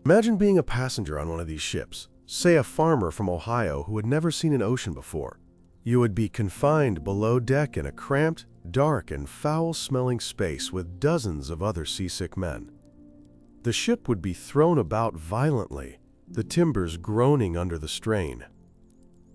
Imagine being a passenger on one of these ships, say a farmer from Ohio who had never seen an ocean before. You would be confined below deck in a cramped, dark, and foul-smelling space with dozens of other seasick men. The ship would be thrown about violently, the timbers groaning under the strain.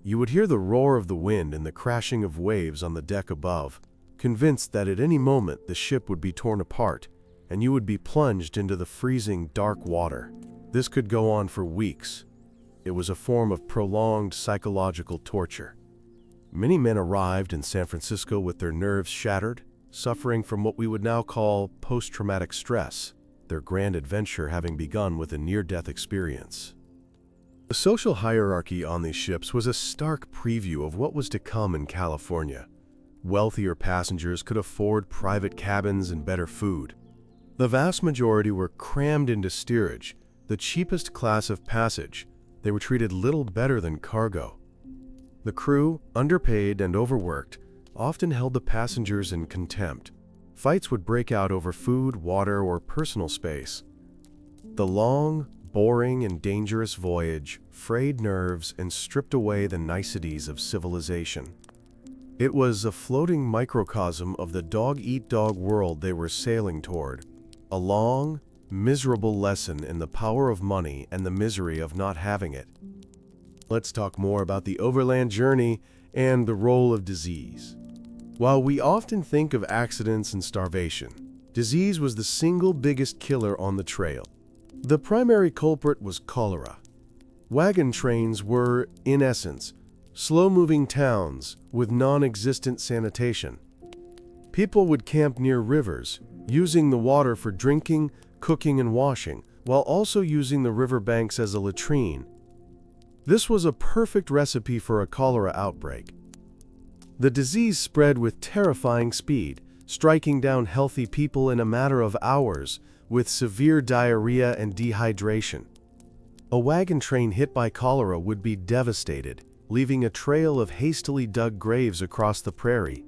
You would hear the roar of the wind and the crashing of waves on the deck above, convinced that at any moment the ship would be torn apart, and you would be plunged into the freezing, dark water. This could go on for weeks. It was a form of prolonged psychological torture. Many men arrived in San Francisco with their nerves shattered, suffering from what we would now call post-traumatic stress, their grand adventure having begun with a near-death experience. The social hierarchy on these ships was a stark preview of what was to come in California. Wealthier passengers could afford private cabins and better food. The vast majority were crammed into steerage, the cheapest class of passage. They were treated little better than cargo. The crew, underpaid and overworked, often held the passengers in contempt. Fights would break out over food, water, or personal space. The long, boring, and dangerous voyage frayed nerves and stripped away the niceties of civilization. It was a floating microcosm of the dog-eat-dog world they were sailing toward, a long, miserable lesson in the power of money and the misery of not having it. Let's talk more about the overland journey and the role of disease. While we often think of accidents and starvation, disease was the single biggest killer on the trail. The primary culprit was cholera. Wagon trains were, in essence, slow-moving towns with non-existent sanitation. People would camp near rivers, using the water for drinking, cooking, and washing, while also using the riverbanks as a latrine. This was a perfect recipe for a cholera outbreak. The disease spread with terrifying speed, striking down healthy people in a matter of hours with severe diarrhea and dehydration. A wagon train hit by cholera would be devastated, leaving a trail of hastily dug graves across the prairie.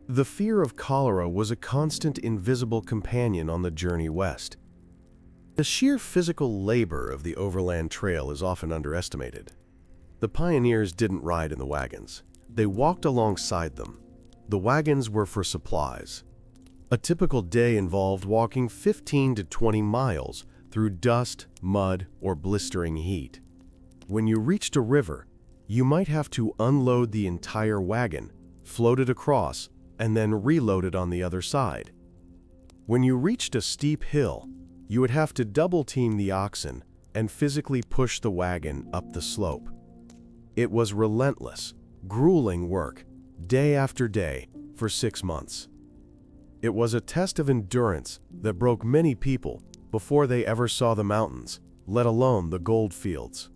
The fear of cholera was a constant invisible companion on the journey west. The sheer physical labor of the overland trail is often underestimated. The pioneers didn't ride in the wagons. They walked alongside them. The wagons were for supplies. A typical day involved walking 15 to 20 miles through dust, mud, or blistering heat. When you reached a river, you might have to unload the entire wagon, float it across, and then reload it on the other side. When you reached a steep hill, you would have to double-team the oxen and physically push the wagon up the slope. It was relentless, grueling work, day after day, for 6 months. It was a test of endurance that broke many people before they ever saw the mountains, let alone the gold fields.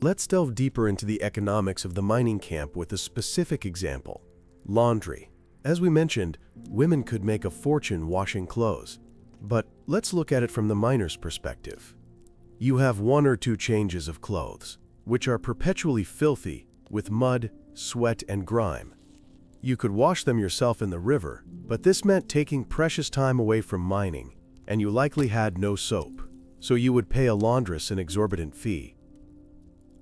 Let's delve deeper into the economics of the mining camp with a specific example: laundry. As we mentioned, women could make a fortune washing clothes. But let's look at it from the miner's perspective. You have one or two changes of clothes, which are perpetually filthy with mud, sweat, and grime. You could wash them yourself in the river, but this meant taking precious time away from mining, and you likely had no soap, so you would pay a laundress an exorbitant fee.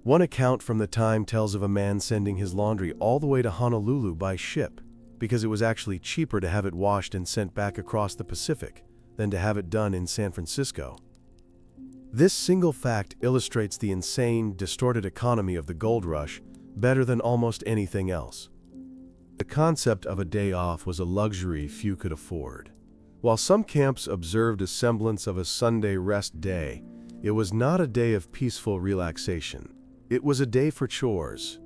One account from the time tells of a man sending his laundry all the way to Honolulu by ship, because it was actually cheaper to have it washed and sent back across the Pacific than to have it done in San Francisco. This single fact illustrates the insane, distorted economy of the gold rush better than almost anything else. The concept of a day off was a luxury few could afford. While some camps observed a semblance of a Sunday rest day, it was not a day of peaceful relaxation. It was a day for chores.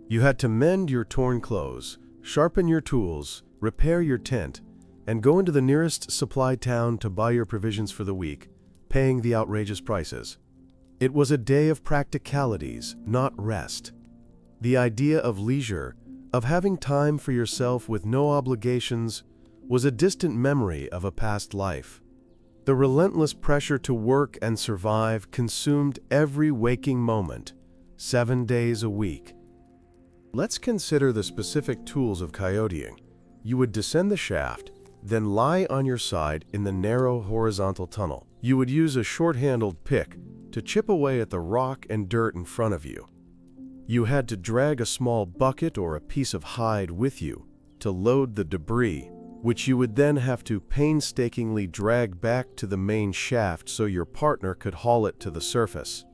You had to mend your torn clothes, sharpen your tools, repair your tent, and go into the nearest supply town to buy your provisions for the week, paying the outrageous prices. It was a day of practicalities, not rest. The idea of leisure, of having time for yourself with no obligations, was a distant memory of a past life. The relentless pressure to work and survive consumed every waking moment, 7 days a week. Let's consider the specific tools of coyoteing. You would descend the shaft, then lie on your side in the narrow horizontal tunnel. You would use a short-handled pick to chip away at the rock and dirt in front of you. You had to drag a small bucket or a piece of hide with you to load the debris, which you would then have to painstakingly drag back to the main shaft so your partner could haul it to the surface.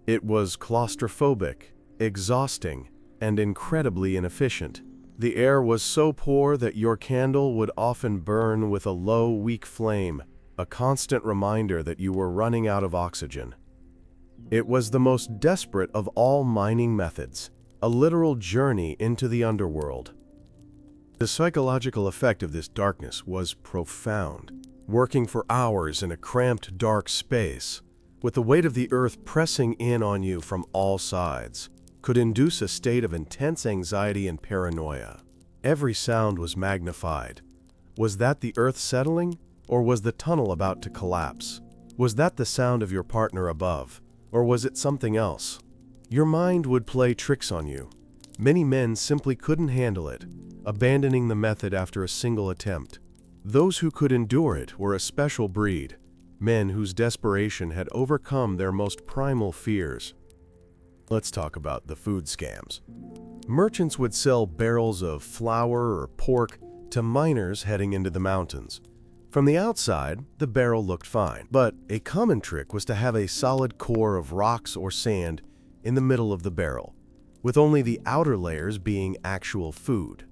It was claustrophobic, exhausting, and incredibly inefficient. The air was so poor that your candle would often burn with a low, weak flame, a constant reminder that you were running out of oxygen. It was the most desperate of all mining methods, a literal journey into the underworld. The psychological effect of this darkness was profound. Working for hours in a cramped, dark space, with the weight of the earth pressing in on you from all sides, could induce a state of intense anxiety and paranoia. Every sound was magnified. Was that the earth settling, or was the tunnel about to collapse? Was that the sound of your partner above, or was it something else? Your mind would play tricks on you. Many men simply couldn't handle it, abandoning the method after a single attempt. Those who could endure it were a special breed, men whose desperation had overcome their most primal fears. Let's talk about the food scams. Merchants would sell barrels of flour or pork to miners heading into the mountains. From the outside, the barrel looked fine, but a common trick was to have a solid core of rocks or sand in the middle of the barrel, with only the outer layers being actual food.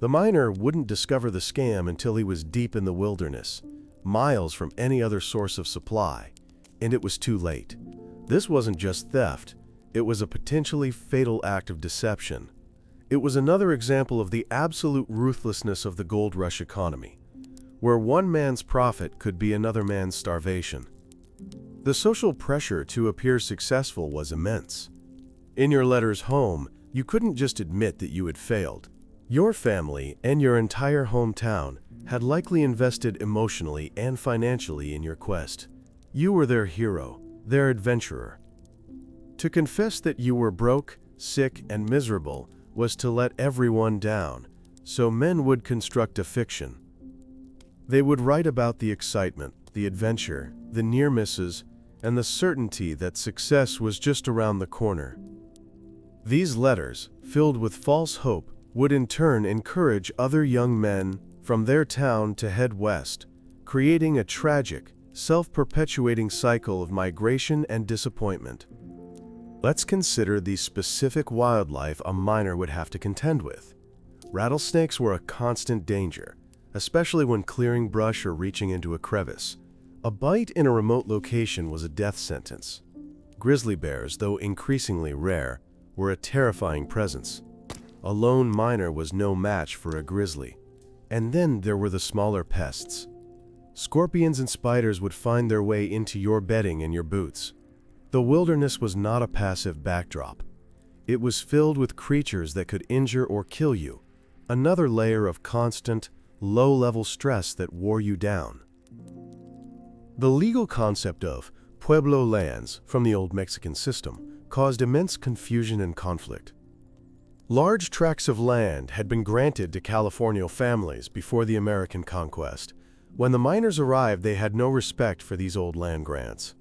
The miner wouldn't discover the scam until he was deep in the wilderness, miles from any other source of supply, and it was too late. This wasn't just theft, it was a potentially fatal act of deception. It was another example of the absolute ruthlessness of the gold rush economy, where one man's profit could be another man's starvation. The social pressure to appear successful was immense. In your letters home, you couldn't just admit that you had failed. Your family and your entire hometown had likely invested emotionally and financially in your quest. You were their hero, their adventurer. To confess that you were broke, sick, and miserable was to let everyone down, so men would construct a fiction. They would write about the excitement, the adventure, the near misses, and the certainty that success was just around the corner. These letters, filled with false hope, would in turn encourage other young men from their town to head west, creating a tragic, self-perpetuating cycle of migration and disappointment. Let's consider the specific wildlife a miner would have to contend with. Rattlesnakes were a constant danger, especially when clearing brush or reaching into a crevice. A bite in a remote location was a death sentence. Grizzly bears, though increasingly rare, were a terrifying presence. A lone miner was no match for a grizzly. And then there were the smaller pests. Scorpions and spiders would find their way into your bedding and your boots. The wilderness was not a passive backdrop. It was filled with creatures that could injure or kill you, another layer of constant, low-level stress that wore you down. The legal concept of pueblo lands from the old Mexican system caused immense confusion and conflict. Large tracts of land had been granted to Californian families before the American conquest. When the miners arrived, they had no respect for these old land grants.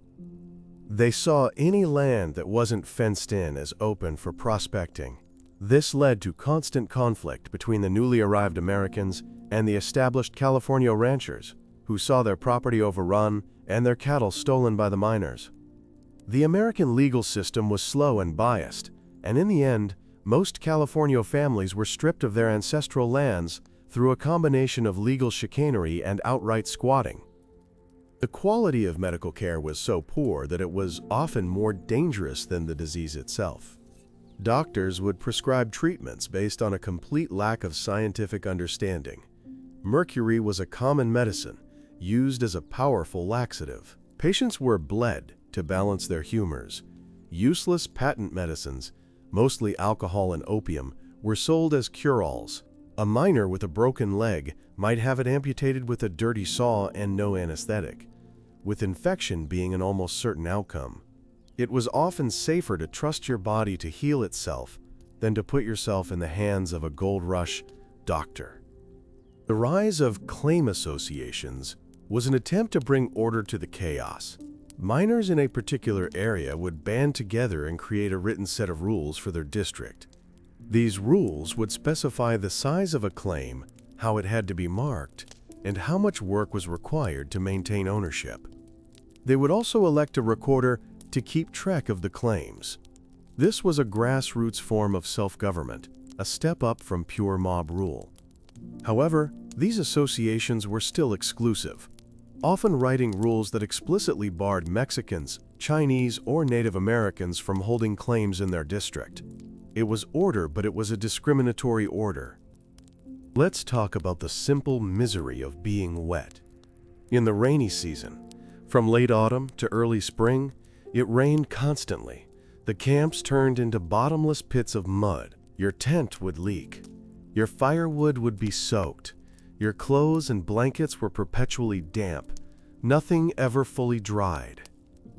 They saw any land that wasn't fenced in as open for prospecting. This led to constant conflict between the newly arrived Americans and the established California ranchers, who saw their property overrun and their cattle stolen by the miners. The American legal system was slow and biased, and in the end, most California families were stripped of their ancestral lands through a combination of legal chicanery and outright squatting. The quality of medical care was so poor that it was often more dangerous than the disease itself. Doctors would prescribe treatments based on a complete lack of scientific understanding. Mercury was a common medicine, used as a powerful laxative. Patients were bled to balance their humors. Useless patent medicines, mostly alcohol and opium, were sold as cure-alls. A miner with a broken leg might have it amputated with a dirty saw and no anesthetic, with infection being an almost certain outcome. It was often safer to trust your body to heal itself than to put yourself in the hands of a gold rush doctor. The rise of claim associations was an attempt to bring order to the chaos. Miners in a particular area would band together and create a written set of rules for their district. These rules would specify the size of a claim, how it had to be marked, and how much work was required to maintain ownership. They would also elect a recorder to keep track of the claims. This was a grassroots form of self-government, a step up from pure mob rule. However, these associations were still exclusive, often writing rules that explicitly barred Mexicans, Chinese, or Native Americans from holding claims in their district. It was order, but it was a discriminatory order. Let's talk about the simple misery of being wet. In the rainy season, from late autumn to early spring, it rained constantly. The camps turned into bottomless pits of mud. Your tent would leak. Your firewood would be soaked. Your clothes and blankets were perpetually damp. Nothing ever fully dried.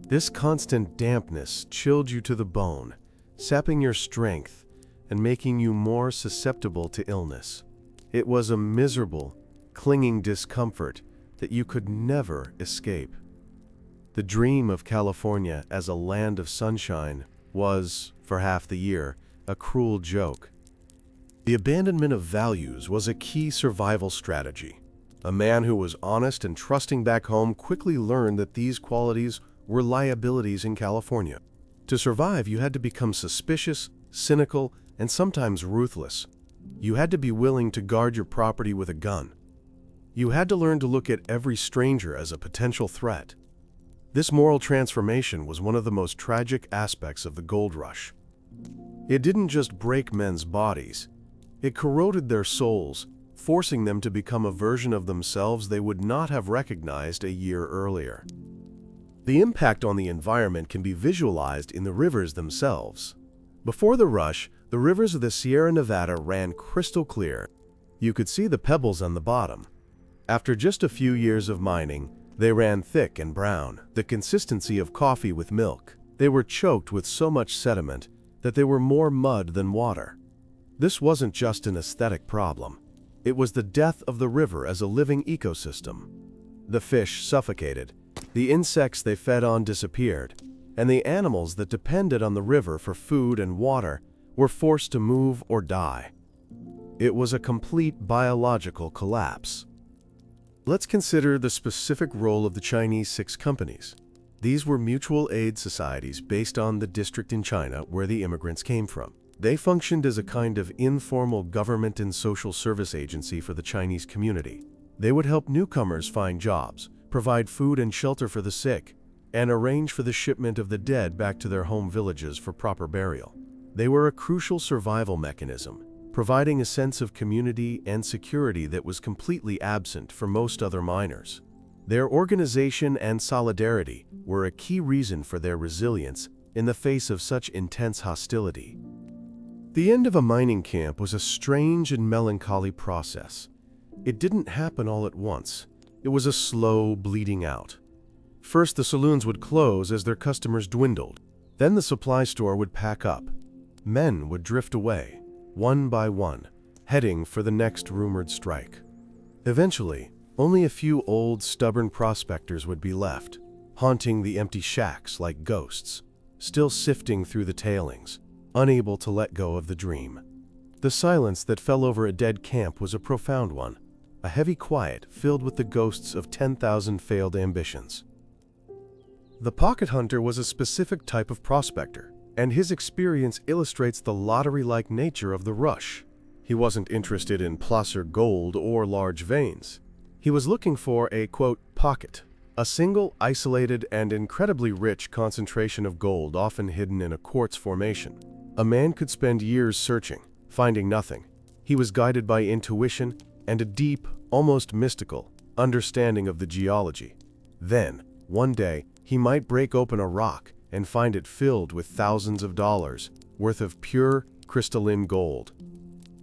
This constant dampness chilled you to the bone, sapping your strength and making you more susceptible to illness. It was a miserable, clinging discomfort that you could never escape. The dream of California as a land of sunshine was, for half the year, a cruel joke. The abandonment of values was a key survival strategy. A man who was honest and trusting back home quickly learned that these qualities were liabilities in California. To survive, you had to become suspicious, cynical, and sometimes ruthless. You had to be willing to guard your property with a gun. You had to learn to look at every stranger as a potential threat. This moral transformation was one of the most tragic aspects of the gold rush. It didn't just break men's bodies. It corroded their souls, forcing them to become a version of themselves they would not have recognized a year earlier. The impact on the environment can be visualized in the rivers themselves. Before the rush, the rivers of the Sierra Nevada ran crystal clear. You could see the pebbles on the bottom. After just a few years of mining, they ran thick and brown, the consistency of coffee with milk. They were choked with so much sediment that they were more mud than water. This wasn't just an aesthetic problem. It was the death of the river as a living ecosystem. The fish suffocated, the insects they fed on disappeared, and the animals that depended on the river for food and water were forced to move or die. It was a complete biological collapse. Let's consider the specific role of the Chinese 6 companies. These were mutual aid societies based on the district in China where the immigrants came from. They functioned as a kind of informal government and social service agency for the Chinese community. They would help newcomers find jobs, provide food and shelter for the sick, and arrange for the shipment of the dead back to their home villages for proper burial. They were a crucial survival mechanism, providing a sense of community and security that was completely absent for most other miners. Their organization and solidarity were a key reason for their resilience in the face of such intense hostility. The end of a mining camp was a strange and melancholy process. It didn't happen all at once. It was a slow bleeding out. First, the saloons would close as their customers dwindled. Then the supply store would pack up. Men would drift away, one by one, heading for the next rumored strike. Eventually, only a few old, stubborn prospectors would be left, haunting the empty shacks like ghosts, still sifting through the tailings, unable to let go of the dream. The silence that fell over a dead camp was a profound one, a heavy quiet filled with the ghosts of 10,000 failed ambitions. The pocket hunter was a specific type of prospector, and his experience illustrates the lottery-like nature of the rush. He wasn't interested in placer gold or large veins. He was looking for a, quote, pocket, a single, isolated, and incredibly rich concentration of gold often hidden in a quartz formation. A man could spend years searching, finding nothing. He was guided by intuition and a deep, almost mystical, understanding of the geology. Then, one day, he might break open a rock and find it filled with thousands of dollars worth of pure, crystalline gold.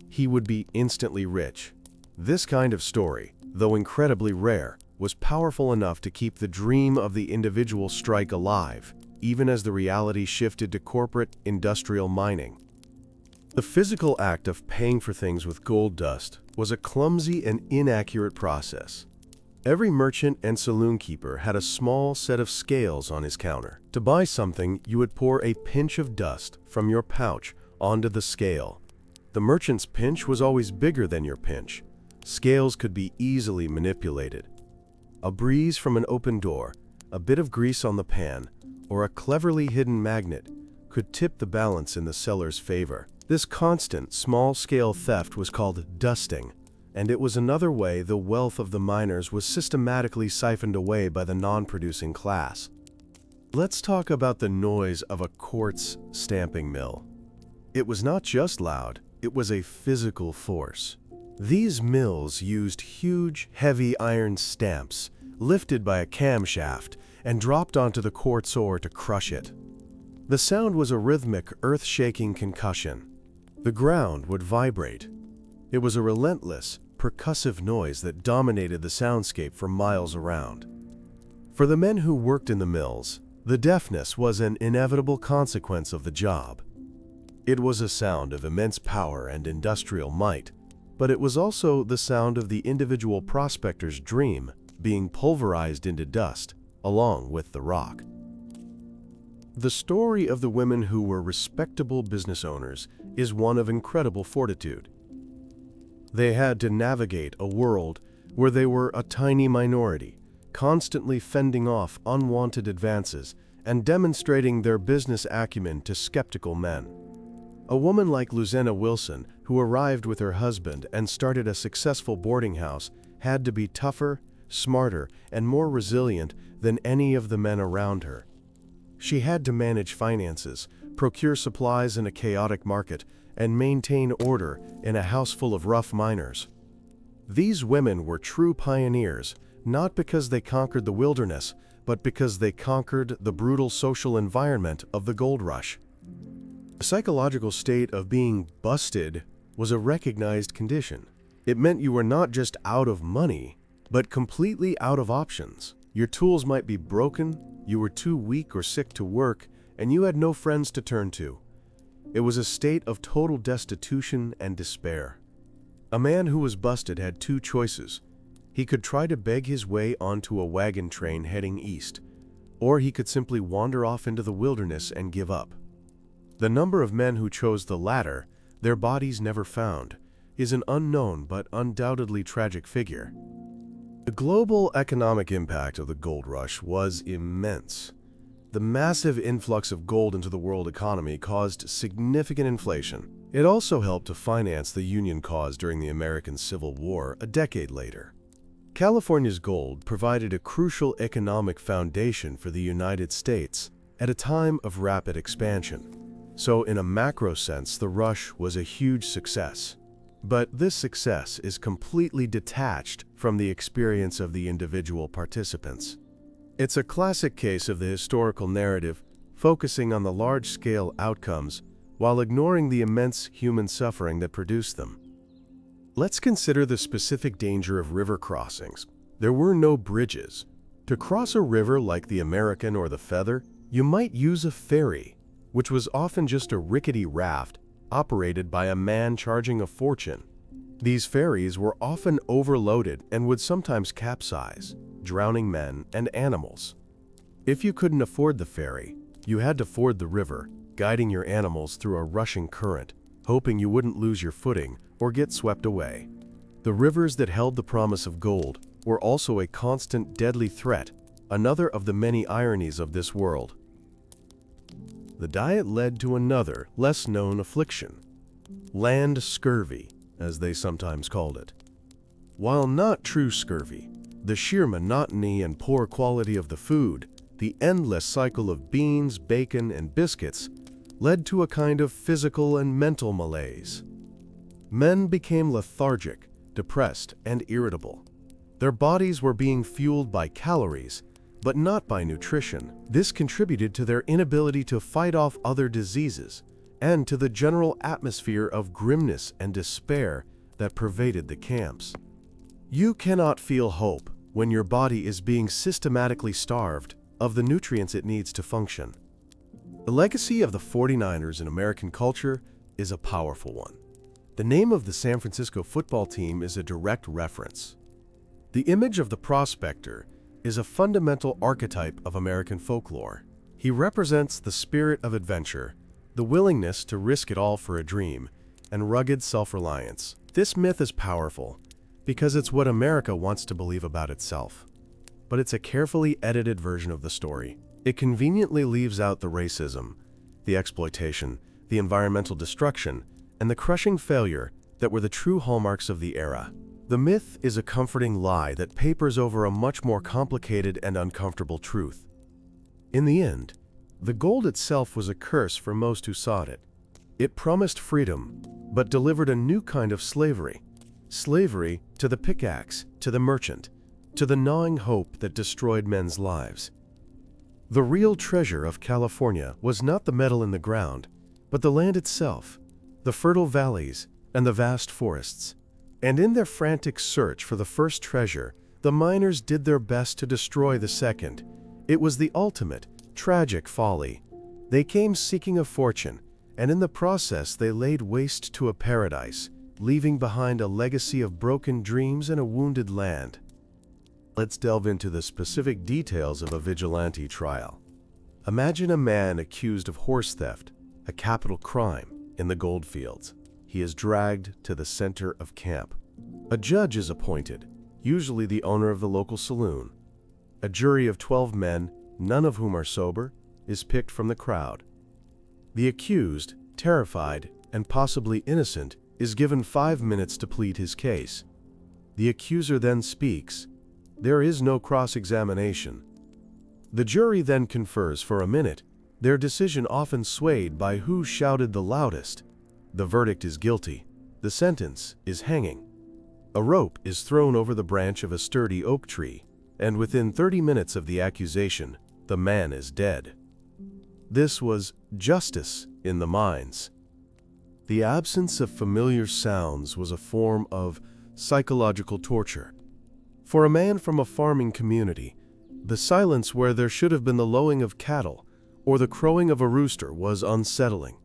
He would be instantly rich. This kind of story, though incredibly rare, was powerful enough to keep the dream of the individual strike alive, even as the reality shifted to corporate, industrial mining. The physical act of paying for things with gold dust was a clumsy and inaccurate process. Every merchant and saloon keeper had a small set of scales on his counter. To buy something, you would pour a pinch of dust from your pouch onto the scale. The merchant's pinch was always bigger than your pinch. Scales could be easily manipulated. A breeze from an open door, a bit of grease on the pan, or a cleverly hidden magnet could tip the balance in the seller's favor. This constant, small-scale theft was called dusting, and it was another way the wealth of the miners was systematically siphoned away by the non-producing class. Let's talk about the noise of a quartz stamping mill. It was not just loud, it was a physical force. These mills used huge, heavy iron stamps, lifted by a camshaft, and dropped onto the quartz ore to crush it. The sound was a rhythmic, earth-shaking concussion. The ground would vibrate. It was a relentless, percussive noise that dominated the soundscape for miles around. For the men who worked in the mills, the deafness was an inevitable consequence of the job. It was a sound of immense power and industrial might, but it was also the sound of the individual prospector's dream being pulverized into dust, along with the rock. The story of the women who were respectable business owners is one of incredible fortitude. They had to navigate a world where they were a tiny minority, constantly fending off unwanted advances and demonstrating their business acumen to skeptical men. A woman like Lucinda Wilson, who arrived with her husband and started a successful boarding house, had to be tougher, smarter, and more resilient than any of the men around her. She had to manage finances, procure supplies in a chaotic market, and maintain order in a house full of rough miners. These women were true pioneers, not because they conquered the wilderness, but because they conquered the brutal social environment of the gold rush. The psychological state of being busted was a recognized condition. It meant you were not just out of money, but completely out of options. Your tools might be broken, you were too weak or sick to work, and you had no friends to turn to. It was a state of total destitution and despair. A man who was busted had two choices. He could try to beg his way onto a wagon train heading east, or he could simply wander off into the wilderness and give up. The number of men who chose the latter, their bodies never found, is an unknown but undoubtedly tragic figure. The global economic impact of the gold rush was immense. The massive influx of gold into the world economy caused significant inflation. It also helped to finance the Union cause during the American Civil War a decade later. California's gold provided a crucial economic foundation for the United States at a time of rapid expansion. So in a macro sense, the rush was a huge success. But this success is completely detached from the experience of the individual participants. It's a classic case of the historical narrative focusing on the large-scale outcomes while ignoring the immense human suffering that produced them. Let's consider the specific danger of river crossings. There were no bridges. To cross a river like the American or the Feather, you might use a ferry, which was often just a rickety raft operated by a man charging a fortune. These ferries were often overloaded and would sometimes capsize, drowning men and animals. If you couldn't afford the ferry, you had to ford the river, guiding your animals through a rushing current, hoping you wouldn't lose your footing or get swept away. The rivers that held the promise of gold were also a constant deadly threat, another of the many ironies of this world. The diet led to another, less-known affliction: land scurvy, as they sometimes called it. While not true scurvy, the sheer monotony and poor quality of the food, the endless cycle of beans, bacon, and biscuits, led to a kind of physical and mental malaise. Men became lethargic, depressed, and irritable. Their bodies were being fueled by calories, but not by nutrition. This contributed to their inability to fight off other diseases and to the general atmosphere of grimness and despair that pervaded the camps. You cannot feel hope when your body is being systematically starved of the nutrients it needs to function. The legacy of the 49ers in American culture is a powerful one. The name of the San Francisco football team is a direct reference. The image of the prospector is a fundamental archetype of American folklore. He represents the spirit of adventure, the willingness to risk it all for a dream, and rugged self-reliance. This myth is powerful because it's what America wants to believe about itself. But it's a carefully edited version of the story. It conveniently leaves out the racism, the exploitation, the environmental destruction, and the crushing failure that were the true hallmarks of the era. The myth is a comforting lie that papers over a much more complicated and uncomfortable truth. In the end, the gold itself was a curse for most who sought it. It promised freedom, but delivered a new kind of slavery. Slavery to the pickaxe, to the merchant, to the gnawing hope that destroyed men's lives. The real treasure of California was not the metal in the ground, but the land itself, the fertile valleys, and the vast forests. And in their frantic search for the first treasure, the miners did their best to destroy the second. It was the ultimate, tragic folly. They came seeking a fortune, and in the process they laid waste to a paradise, leaving behind a legacy of broken dreams and a wounded land. Let's delve into the specific details of a vigilante trial. Imagine a man accused of horse theft, a capital crime, in the goldfields. He is dragged to the center of camp. A judge is appointed, usually the owner of the local saloon. A jury of 12 men, none of whom are sober, is picked from the crowd. The accused, terrified, and possibly innocent, is given 5 minutes to plead his case. The accuser then speaks. There is no cross-examination. The jury then confers for a minute, their decision often swayed by who shouted the loudest. The verdict is guilty. The sentence is hanging. A rope is thrown over the branch of a sturdy oak tree, and within 30 minutes of the accusation, the man is dead. This was justice in the mines. The absence of familiar sounds was a form of psychological torture. For a man from a farming community, the silence where there should have been the lowing of cattle or the crowing of a rooster was unsettling.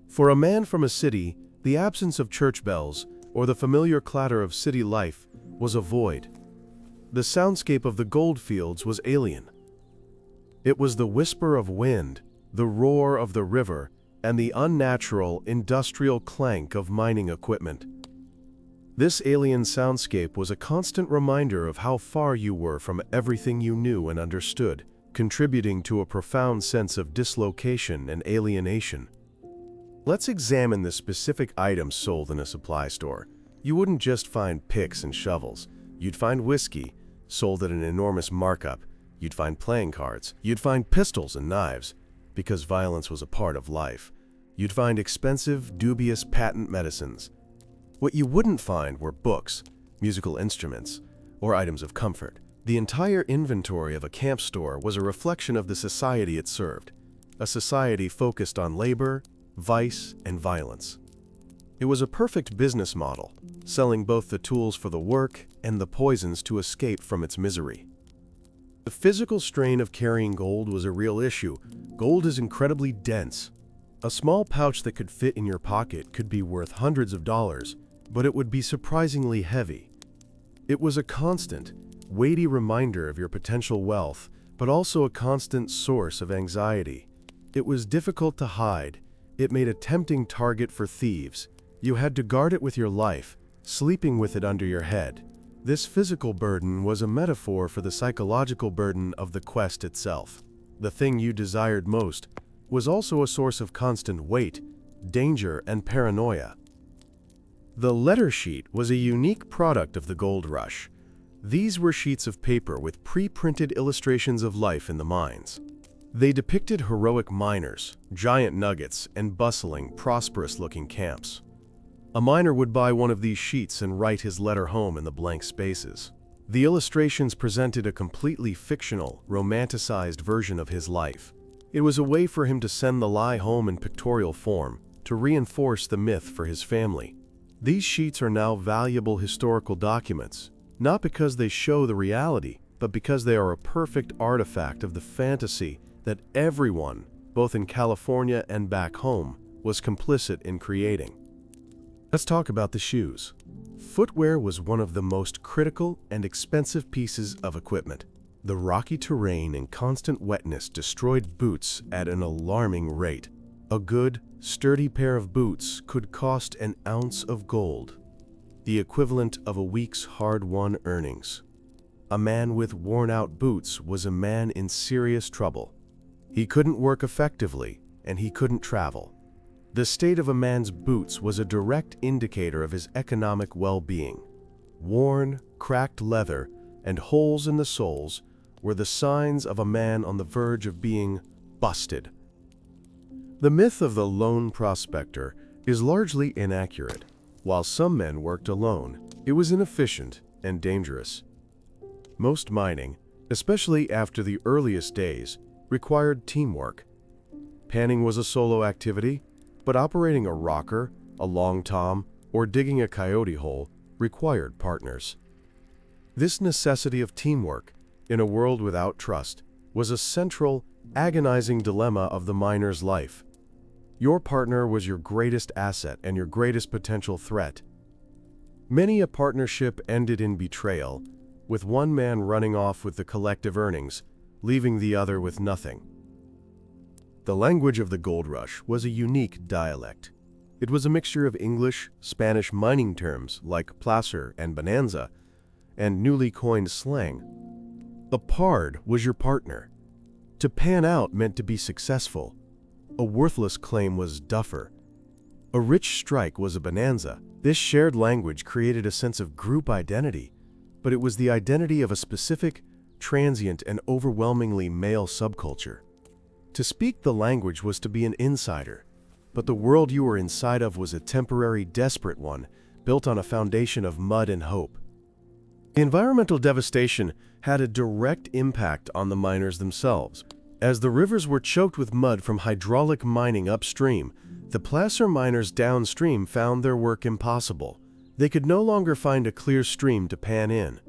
For a man from a city, the absence of church bells or the familiar clatter of city life was a void. The soundscape of the goldfields was alien. It was the whisper of wind, the roar of the river, and the unnatural, industrial clank of mining equipment. This alien soundscape was a constant reminder of how far you were from everything you knew and understood, contributing to a profound sense of dislocation and alienation. Let's examine the specific items sold in a supply store. You wouldn't just find picks and shovels. You'd find whiskey, sold at an enormous markup. You'd find playing cards. You'd find pistols and knives, because violence was a part of life. You'd find expensive, dubious patent medicines. What you wouldn't find were books, musical instruments, or items of comfort. The entire inventory of a camp store was a reflection of the society it served, a society focused on labor, vice, and violence. It was a perfect business model, selling both the tools for the work and the poisons to escape from its misery. The physical strain of carrying gold was a real issue. Gold is incredibly dense. A small pouch that could fit in your pocket could be worth hundreds of dollars, but it would be surprisingly heavy. It was a constant, weighty reminder of your potential wealth, but also a constant source of anxiety. It was difficult to hide. It made a tempting target for thieves. You had to guard it with your life, sleeping with it under your head. This physical burden was a metaphor for the psychological burden of the quest itself. The thing you desired most was also a source of constant weight, danger, and paranoia. The letter sheet was a unique product of the gold rush. These were sheets of paper with pre-printed illustrations of life in the mines. They depicted heroic miners, giant nuggets, and bustling, prosperous-looking camps. A miner would buy one of these sheets and write his letter home in the blank spaces. The illustrations presented a completely fictional, romanticized version of his life. It was a way for him to send the lie home in pictorial form, to reinforce the myth for his family. These sheets are now valuable historical documents, not because they show the reality, but because they are a perfect artifact of the fantasy that everyone, both in California and back home, was complicit in creating. Let's talk about the shoes. Footwear was one of the most critical and expensive pieces of equipment. The rocky terrain and constant wetness destroyed boots at an alarming rate. A good, sturdy pair of boots could cost an ounce of gold, the equivalent of a week's hard-won earnings. A man with worn-out boots was a man in serious trouble. He couldn't work effectively, and he couldn't travel. The state of a man's boots was a direct indicator of his economic well-being. Worn, cracked leather and holes in the soles were the signs of a man on the verge of being busted. The myth of the lone prospector is largely inaccurate. While some men worked alone, it was inefficient and dangerous. Most mining, especially after the earliest days, required teamwork. Panning was a solo activity, but operating a rocker, a long tom, or digging a coyote hole required partners. This necessity of teamwork, in a world without trust, was a central, agonizing dilemma of the miner's life. Your partner was your greatest asset and your greatest potential threat. Many a partnership ended in betrayal, with one man running off with the collective earnings, leaving the other with nothing. The language of the gold rush was a unique dialect. It was a mixture of English, Spanish mining terms like placer and bonanza, and newly coined slang. A pard was your partner. To pan out meant to be successful. A worthless claim was duffer. A rich strike was a bonanza. This shared language created a sense of group identity, but it was the identity of a specific, transient, and overwhelmingly male subculture. To speak the language was to be an insider, but the world you were inside of was a temporary, desperate one, built on a foundation of mud and hope. The environmental devastation had a direct impact on the miners themselves. As the rivers were choked with mud from hydraulic mining upstream, the placer miners downstream found their work impossible. They could no longer find a clear stream to pan in.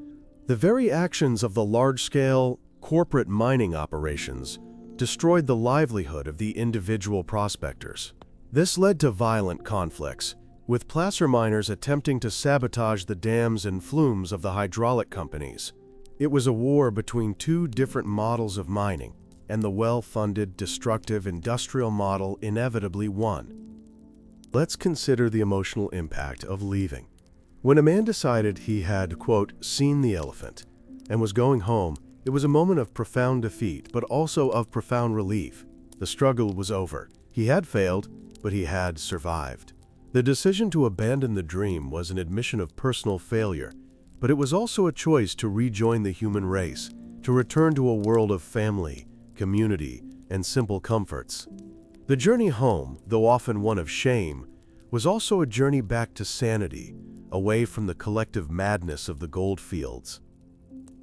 The very actions of the large-scale, corporate mining operations destroyed the livelihood of the individual prospectors. This led to violent conflicts, with placer miners attempting to sabotage the dams and flumes of the hydraulic companies. It was a war between two different models of mining, and the well-funded, destructive industrial model inevitably won. Let's consider the emotional impact of leaving. When a man decided he had, quote, seen the elephant, and was going home, it was a moment of profound defeat, but also of profound relief. The struggle was over. He had failed, but he had survived. The decision to abandon the dream was an admission of personal failure, but it was also a choice to rejoin the human race, to return to a world of family, community, and simple comforts. The journey home, though often one of shame, was also a journey back to sanity, away from the collective madness of the gold fields.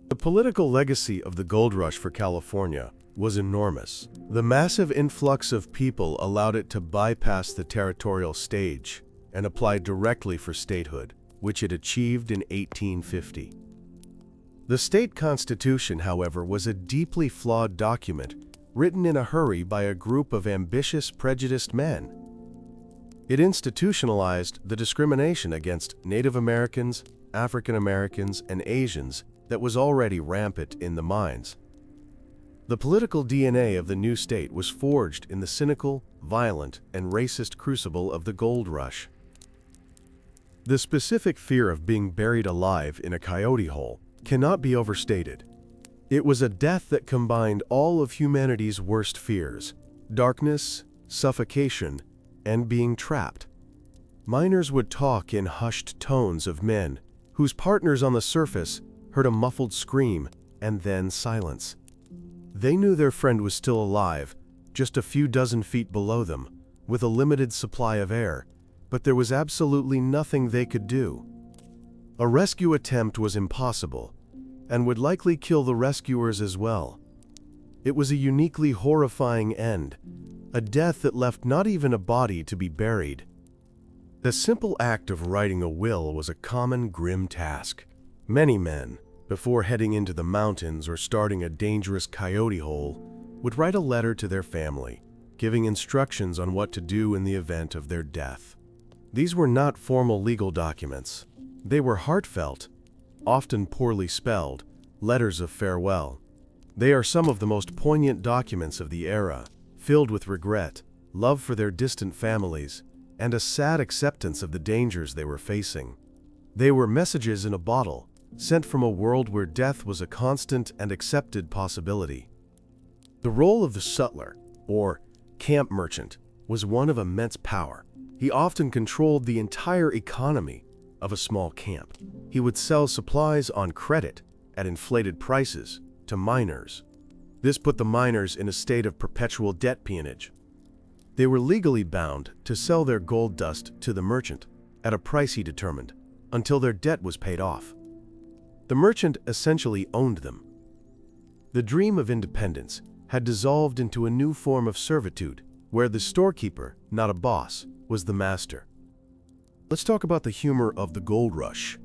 The political legacy of the gold rush for California was enormous. The massive influx of people allowed it to bypass the territorial stage and apply directly for statehood, which it achieved in 1850. The state constitution, however, was a deeply flawed document written in a hurry by a group of ambitious, prejudiced men. It institutionalized the discrimination against Native Americans, African Americans, and Asians that was already rampant in the mines. The political DNA of the new state was forged in the cynical, violent, and racist crucible of the gold rush. The specific fear of being buried alive in a coyote hole cannot be overstated. It was a death that combined all of humanity's worst fears: darkness, suffocation, and being trapped. Miners would talk in hushed tones of men whose partners on the surface heard a muffled scream and then silence. They knew their friend was still alive, just a few dozen feet below them, with a limited supply of air, but there was absolutely nothing they could do. A rescue attempt was impossible, and would likely kill the rescuers as well. It was a uniquely horrifying end, a death that left not even a body to be buried. The simple act of writing a will was a common, grim task. Many men, before heading into the mountains or starting a dangerous coyote hole, would write a letter to their family, giving instructions on what to do in the event of their death. These were not formal legal documents. They were heartfelt, often poorly spelled, letters of farewell. They are some of the most poignant documents of the era, filled with regret, love for their distant families, and a sad acceptance of the dangers they were facing. They were messages in a bottle, sent from a world where death was a constant and accepted possibility. The role of the sutler, or camp merchant, was one of immense power. He often controlled the entire economy of a small camp. He would sell supplies on credit at inflated prices to miners. This put the miners in a state of perpetual debt peonage. They were legally bound to sell their gold dust to the merchant at a price he determined, until their debt was paid off. The merchant essentially owned them. The dream of independence had dissolved into a new form of servitude, where the storekeeper, not a boss, was the master. Let's talk about the humor of the gold rush.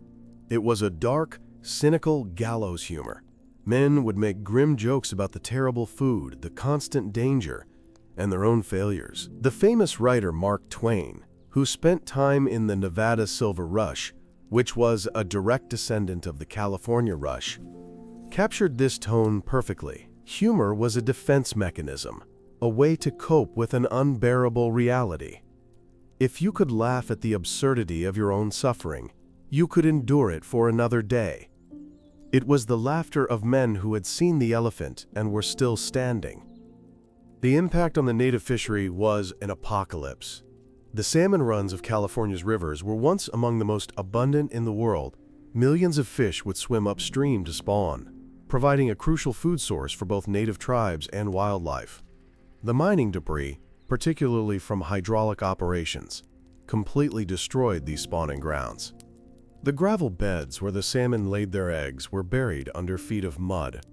It was a dark, cynical gallows humor. Men would make grim jokes about the terrible food, the constant danger, and their own failures. The famous writer Mark Twain, who spent time in the Nevada Silver Rush, which was a direct descendant of the California Rush, captured this tone perfectly. Humor was a defense mechanism, a way to cope with an unbearable reality. If you could laugh at the absurdity of your own suffering, you could endure it for another day. It was the laughter of men who had seen the elephant and were still standing. The impact on the native fishery was an apocalypse. The salmon runs of California's rivers were once among the most abundant in the world. Millions of fish would swim upstream to spawn, providing a crucial food source for both native tribes and wildlife. The mining debris, particularly from hydraulic operations, completely destroyed these spawning grounds. The gravel beds where the salmon laid their eggs were buried under feet of mud.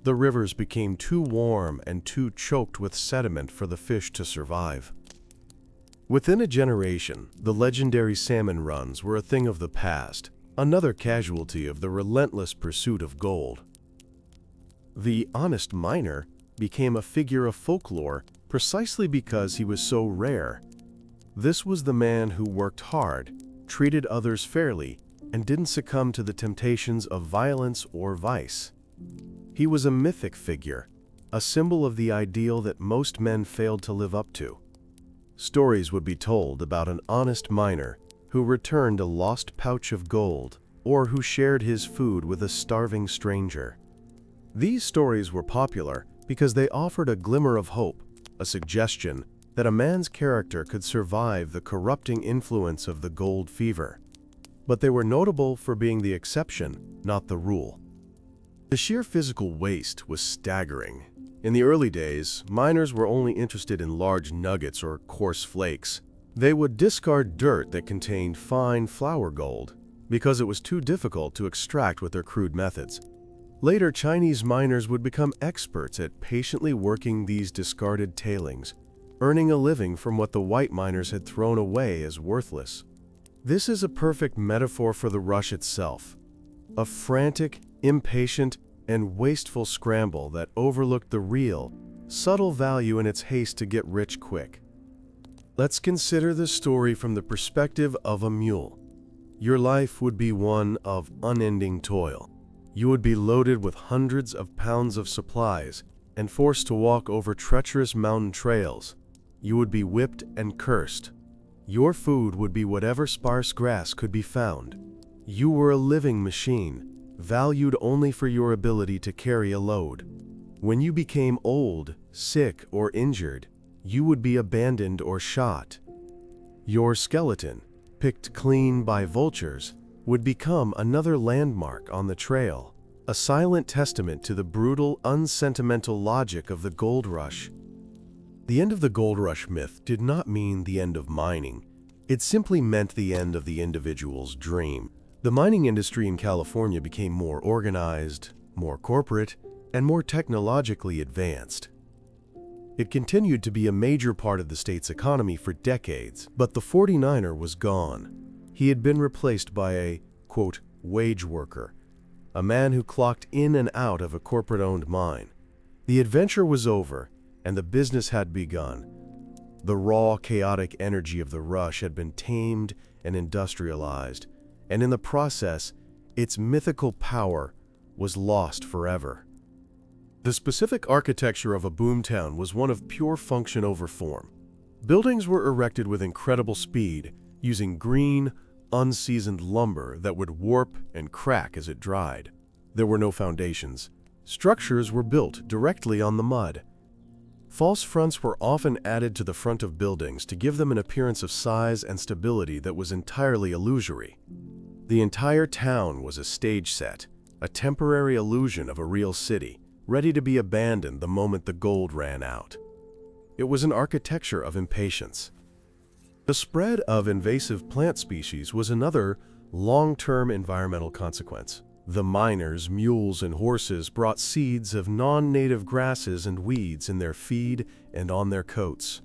The rivers became too warm and too choked with sediment for the fish to survive. Within a generation, the legendary salmon runs were a thing of the past, another casualty of the relentless pursuit of gold. The honest miner became a figure of folklore precisely because he was so rare. This was the man who worked hard, treated others fairly, and didn't succumb to the temptations of violence or vice. He was a mythic figure, a symbol of the ideal that most men failed to live up to. Stories would be told about an honest miner who returned a lost pouch of gold, or who shared his food with a starving stranger. These stories were popular because they offered a glimmer of hope, a suggestion that a man's character could survive the corrupting influence of the gold fever. But they were notable for being the exception, not the rule. The sheer physical waste was staggering. In the early days, miners were only interested in large nuggets or coarse flakes. They would discard dirt that contained fine flour gold because it was too difficult to extract with their crude methods. Later, Chinese miners would become experts at patiently working these discarded tailings, earning a living from what the white miners had thrown away as worthless. This is a perfect metaphor for the rush itself, a frantic, impatient, and wasteful scramble that overlooked the real, subtle value in its haste to get rich quick. Let's consider the story from the perspective of a mule. Your life would be one of unending toil. You would be loaded with hundreds of pounds of supplies and forced to walk over treacherous mountain trails. You would be whipped and cursed. Your food would be whatever sparse grass could be found. You were a living machine, valued only for your ability to carry a load. When you became old, sick, or injured, you would be abandoned or shot. Your skeleton, picked clean by vultures, would become another landmark on the trail, a silent testament to the brutal, unsentimental logic of the gold rush. The end of the gold rush myth did not mean the end of mining. It simply meant the end of the individual's dream. The mining industry in California became more organized, more corporate, and more technologically advanced. It continued to be a major part of the state's economy for decades, but the 49er was gone. He had been replaced by a, quote, wage worker, a man who clocked in and out of a corporate-owned mine. The adventure was over, and the business had begun. The raw, chaotic energy of the rush had been tamed and industrialized, and in the process, its mythical power was lost forever. The specific architecture of a boomtown was one of pure function over form. Buildings were erected with incredible speed, using green, unseasoned lumber that would warp and crack as it dried. There were no foundations. Structures were built directly on the mud. False fronts were often added to the front of buildings to give them an appearance of size and stability that was entirely illusory. The entire town was a stage set, a temporary illusion of a real city, ready to be abandoned the moment the gold ran out. It was an architecture of impatience. The spread of invasive plant species was another long-term environmental consequence. The miners, mules, and horses brought seeds of non-native grasses and weeds in their feed and on their coats.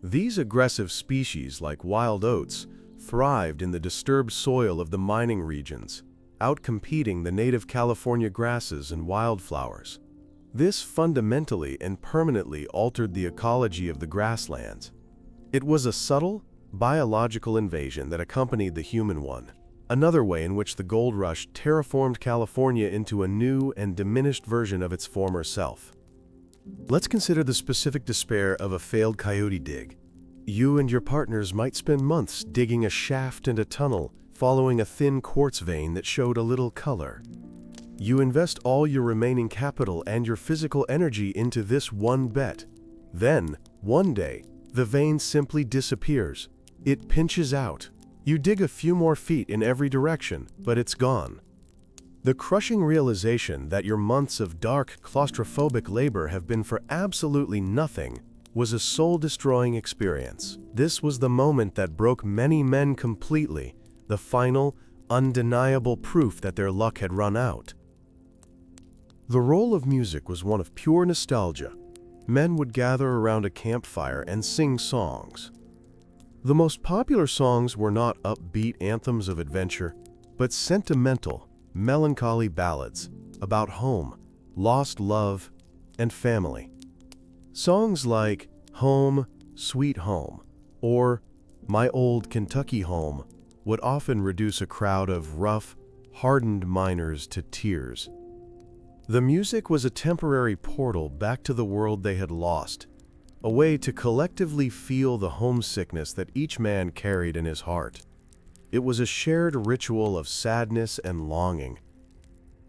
These aggressive species, like wild oats, thrived in the disturbed soil of the mining regions, outcompeting the native California grasses and wildflowers. This fundamentally and permanently altered the ecology of the grasslands. It was a subtle, biological invasion that accompanied the human one, another way in which the gold rush terraformed California into a new and diminished version of its former self. Let's consider the specific despair of a failed coyote dig. You and your partners might spend months digging a shaft and a tunnel, following a thin quartz vein that showed a little color. You invest all your remaining capital and your physical energy into this one bet. Then, one day, the vein simply disappears. It pinches out. You dig a few more feet in every direction, but it's gone. The crushing realization that your months of dark, claustrophobic labor have been for absolutely nothing was a soul-destroying experience. This was the moment that broke many men completely, the final, undeniable proof that their luck had run out. The role of music was one of pure nostalgia. Men would gather around a campfire and sing songs. The most popular songs were not upbeat anthems of adventure, but sentimental, melancholy ballads about home, lost love, and family. Songs like Home, Sweet Home, or My Old Kentucky Home would often reduce a crowd of rough, hardened miners to tears. The music was a temporary portal back to the world they had lost, a way to collectively feel the homesickness that each man carried in his heart. It was a shared ritual of sadness and longing.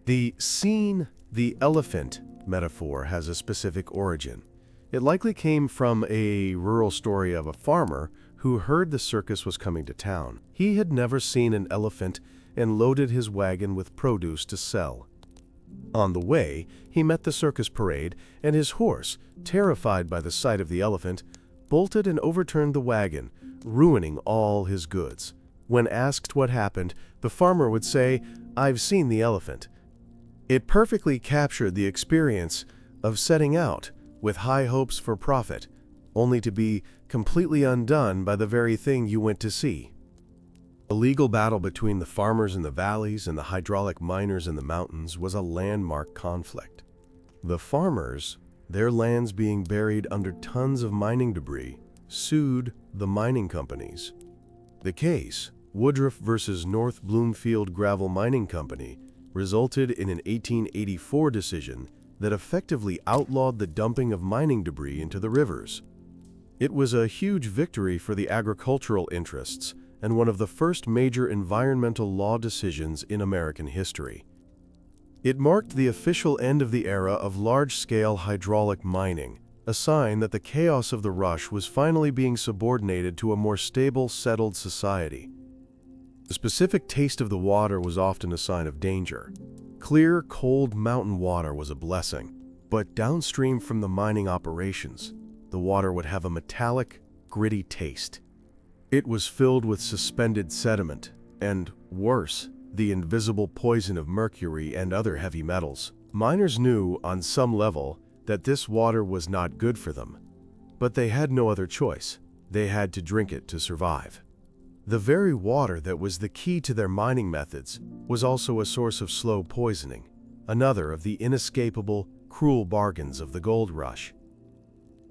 The "seen the elephant" metaphor has a specific origin. It likely came from a rural story of a farmer who heard the circus was coming to town. He had never seen an elephant and loaded his wagon with produce to sell. On the way, he met the circus parade, and his horse, terrified by the sight of the elephant, bolted and overturned the wagon, ruining all his goods. When asked what happened, the farmer would say, "I've seen the elephant." It perfectly captured the experience of setting out with high hopes for profit, only to be completely undone by the very thing you went to see. The legal battle between the farmers in the valleys and the hydraulic miners in the mountains was a landmark conflict. The farmers, their lands being buried under tons of mining debris, sued the mining companies. The case, Woodruff versus North Bloomfield Gravel Mining Company, resulted in an 1884 decision that effectively outlawed the dumping of mining debris into the rivers. It was a huge victory for the agricultural interests and one of the first major environmental law decisions in American history. It marked the official end of the era of large-scale hydraulic mining, a sign that the chaos of the rush was finally being subordinated to a more stable, settled society. The specific taste of the water was often a sign of danger. Clear, cold mountain water was a blessing, but downstream from the mining operations, the water would have a metallic, gritty taste. It was filled with suspended sediment, and, worse, the invisible poison of mercury and other heavy metals. Miners knew, on some level, that this water was not good for them, but they had no other choice. They had to drink it to survive. The very water that was the key to their mining methods was also a source of slow poisoning, another of the inescapable, cruel bargains of the gold rush.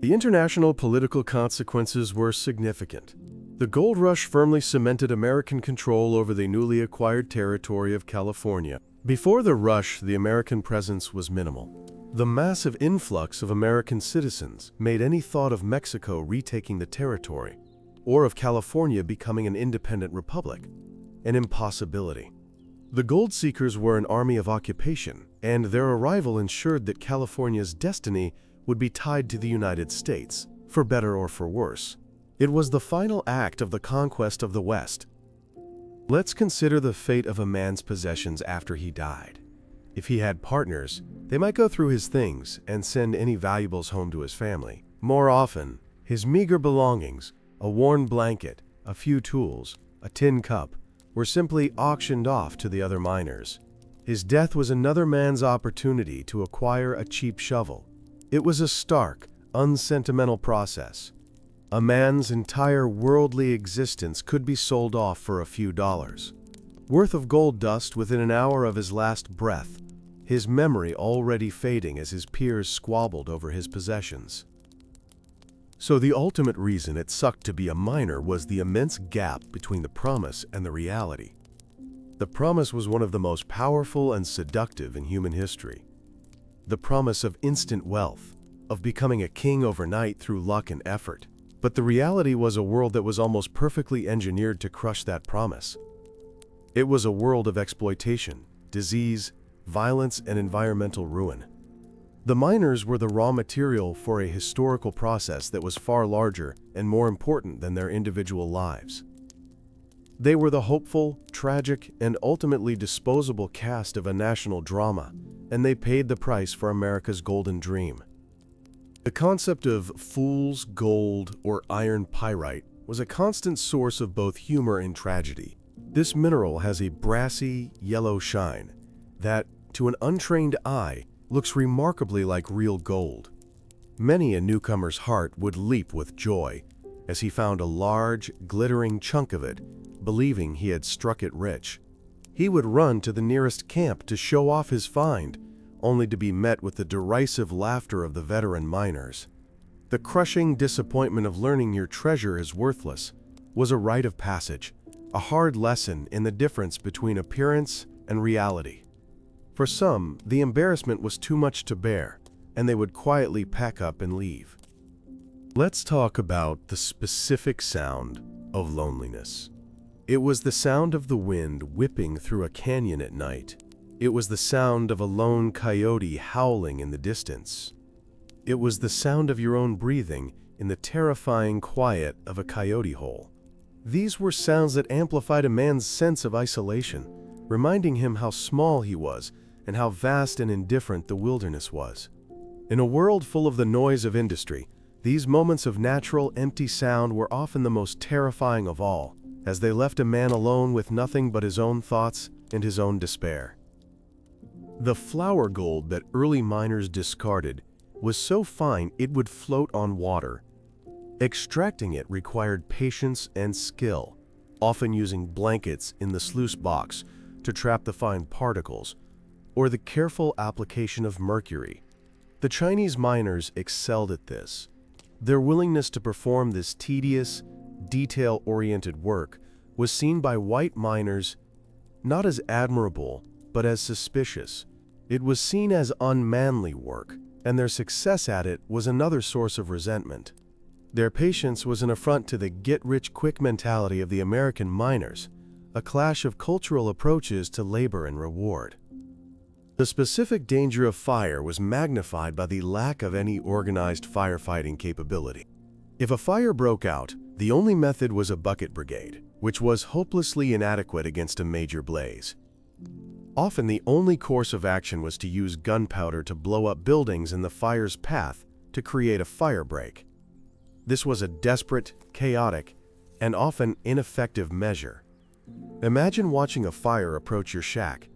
The international political consequences were significant. The gold rush firmly cemented American control over the newly acquired territory of California. Before the rush, the American presence was minimal. The massive influx of American citizens made any thought of Mexico retaking the territory, or of California becoming an independent republic, an impossibility. The gold seekers were an army of occupation, and their arrival ensured that California's destiny would be tied to the United States, for better or for worse. It was the final act of the conquest of the West. Let's consider the fate of a man's possessions after he died. If he had partners, they might go through his things and send any valuables home to his family. More often, his meager belongings, a worn blanket, a few tools, a tin cup, were simply auctioned off to the other miners. His death was another man's opportunity to acquire a cheap shovel. It was a stark, unsentimental process. A man's entire worldly existence could be sold off for a few dollars. Worth of gold dust within an hour of his last breath, his memory already fading as his peers squabbled over his possessions. So the ultimate reason it sucked to be a miner was the immense gap between the promise and the reality. The promise was one of the most powerful and seductive in human history. The promise of instant wealth, of becoming a king overnight through luck and effort. But the reality was a world that was almost perfectly engineered to crush that promise. It was a world of exploitation, disease, violence, and environmental ruin. The miners were the raw material for a historical process that was far larger and more important than their individual lives. They were the hopeful, tragic, and ultimately disposable cast of a national drama, and they paid the price for America's golden dream. The concept of fool's gold or iron pyrite was a constant source of both humor and tragedy. This mineral has a brassy, yellow shine that, to an untrained eye, looks remarkably like real gold. Many a newcomer's heart would leap with joy as he found a large, glittering chunk of it, believing he had struck it rich. He would run to the nearest camp to show off his find, only to be met with the derisive laughter of the veteran miners. The crushing disappointment of learning your treasure is worthless was a rite of passage, a hard lesson in the difference between appearance and reality. For some, the embarrassment was too much to bear, and they would quietly pack up and leave. Let's talk about the specific sound of loneliness. It was the sound of the wind whipping through a canyon at night. It was the sound of a lone coyote howling in the distance. It was the sound of your own breathing in the terrifying quiet of a coyote hole. These were sounds that amplified a man's sense of isolation, reminding him how small he was and how vast and indifferent the wilderness was. In a world full of the noise of industry, these moments of natural, empty sound were often the most terrifying of all, as they left a man alone with nothing but his own thoughts and his own despair. The flour gold that early miners discarded was so fine it would float on water. Extracting it required patience and skill, often using blankets in the sluice box to trap the fine particles, or the careful application of mercury. The Chinese miners excelled at this. Their willingness to perform this tedious, detail-oriented work was seen by white miners not as admirable, but as suspicious. It was seen as unmanly work, and their success at it was another source of resentment. Their patience was an affront to the get-rich-quick mentality of the American miners, a clash of cultural approaches to labor and reward. The specific danger of fire was magnified by the lack of any organized firefighting capability. If a fire broke out, the only method was a bucket brigade, which was hopelessly inadequate against a major blaze. Often the only course of action was to use gunpowder to blow up buildings in the fire's path to create a fire break. This was a desperate, chaotic, and often ineffective measure. Imagine watching a fire approach your shack,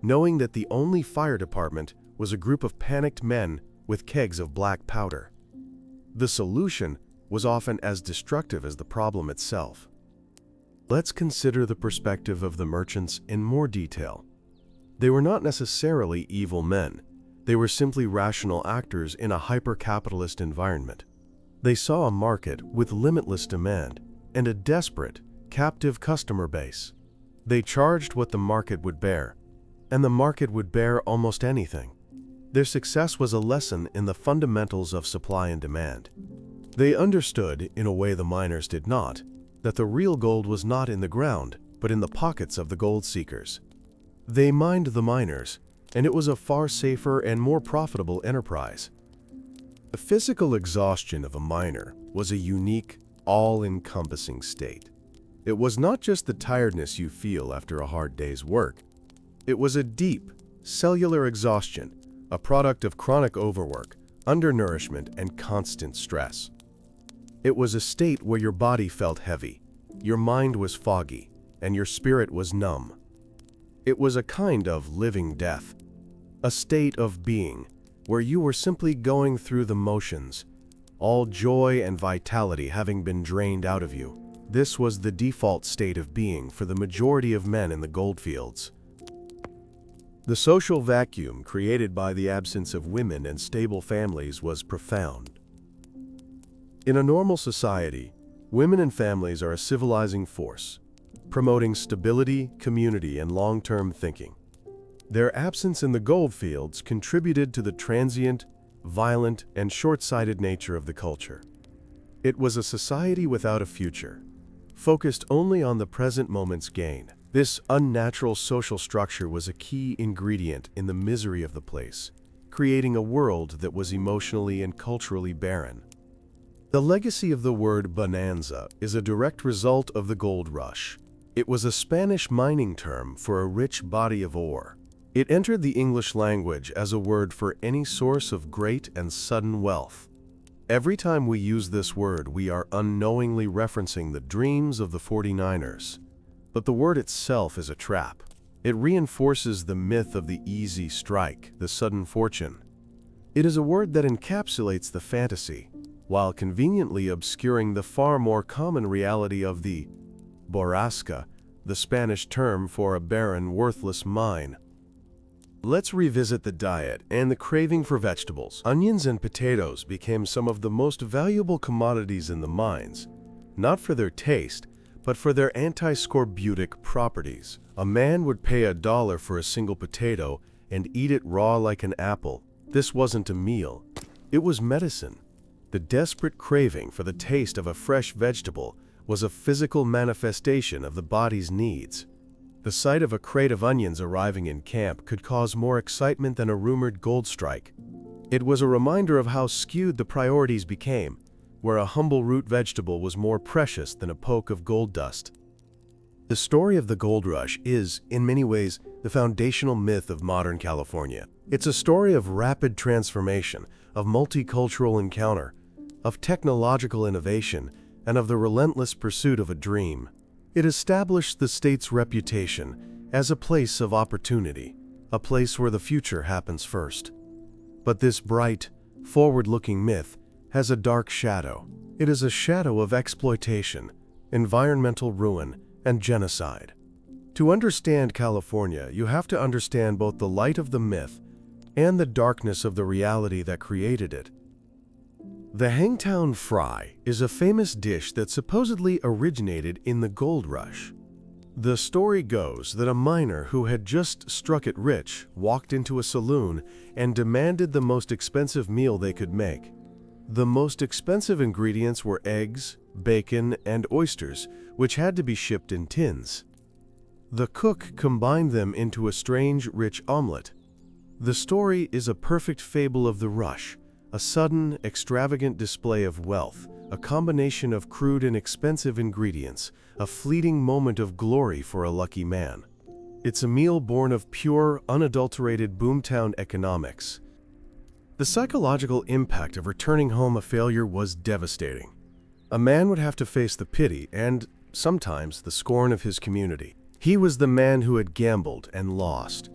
knowing that the only fire department was a group of panicked men with kegs of black powder. The solution was often as destructive as the problem itself. Let's consider the perspective of the merchants in more detail. They were not necessarily evil men. They were simply rational actors in a hyper-capitalist environment. They saw a market with limitless demand and a desperate, captive customer base. They charged what the market would bear, and the market would bear almost anything. Their success was a lesson in the fundamentals of supply and demand. They understood, in a way the miners did not, that the real gold was not in the ground, but in the pockets of the gold seekers. They mined the miners, and it was a far safer and more profitable enterprise. The physical exhaustion of a miner was a unique, all-encompassing state. It was not just the tiredness you feel after a hard day's work. It was a deep, cellular exhaustion, a product of chronic overwork, undernourishment, and constant stress. It was a state where your body felt heavy, your mind was foggy, and your spirit was numb. It was a kind of living death, a state of being where you were simply going through the motions, all joy and vitality having been drained out of you. This was the default state of being for the majority of men in the goldfields. The social vacuum created by the absence of women and stable families was profound. In a normal society, women and families are a civilizing force, promoting stability, community, and long-term thinking. Their absence in the goldfields contributed to the transient, violent, and short-sighted nature of the culture. It was a society without a future, focused only on the present moment's gain. This unnatural social structure was a key ingredient in the misery of the place, creating a world that was emotionally and culturally barren. The legacy of the word bonanza is a direct result of the gold rush. It was a Spanish mining term for a rich body of ore. It entered the English language as a word for any source of great and sudden wealth. Every time we use this word, we are unknowingly referencing the dreams of the 49ers. But the word itself is a trap. It reinforces the myth of the easy strike, the sudden fortune. It is a word that encapsulates the fantasy, while conveniently obscuring the far more common reality of the borrasca, the Spanish term for a barren, worthless mine. Let's revisit the diet and the craving for vegetables. Onions and potatoes became some of the most valuable commodities in the mines, not for their taste, but for their anti-scorbutic properties. A man would pay $1 for a single potato and eat it raw like an apple. This wasn't a meal. It was medicine. The desperate craving for the taste of a fresh vegetable was a physical manifestation of the body's needs. The sight of a crate of onions arriving in camp could cause more excitement than a rumored gold strike. It was a reminder of how skewed the priorities became, where a humble root vegetable was more precious than a poke of gold dust. The story of the gold rush is, in many ways, the foundational myth of modern California. It's a story of rapid transformation, of multicultural encounter, of technological innovation, and of the relentless pursuit of a dream. It established the state's reputation as a place of opportunity, a place where the future happens first. But this bright, forward-looking myth has a dark shadow. It is a shadow of exploitation, environmental ruin, and genocide. To understand California, you have to understand both the light of the myth and the darkness of the reality that created it. The Hangtown Fry is a famous dish that supposedly originated in the gold rush. The story goes that a miner who had just struck it rich walked into a saloon and demanded the most expensive meal they could make. The most expensive ingredients were eggs, bacon, and oysters, which had to be shipped in tins. The cook combined them into a strange, rich omelet. The story is a perfect fable of the rush, a sudden, extravagant display of wealth, a combination of crude and expensive ingredients, a fleeting moment of glory for a lucky man. It's a meal born of pure, unadulterated boomtown economics. The psychological impact of returning home a failure was devastating. A man would have to face the pity and, sometimes, the scorn of his community. He was the man who had gambled and lost.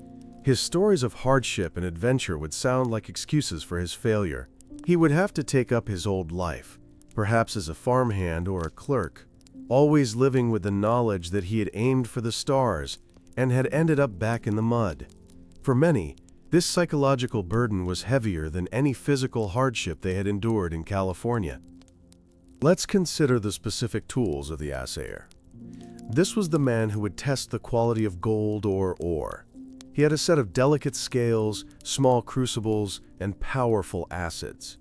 His stories of hardship and adventure would sound like excuses for his failure. He would have to take up his old life, perhaps as a farmhand or a clerk, always living with the knowledge that he had aimed for the stars and had ended up back in the mud. For many, this psychological burden was heavier than any physical hardship they had endured in California. Let's consider the specific tools of the assayer. This was the man who would test the quality of gold or ore. He had a set of delicate scales, small crucibles, and powerful acids.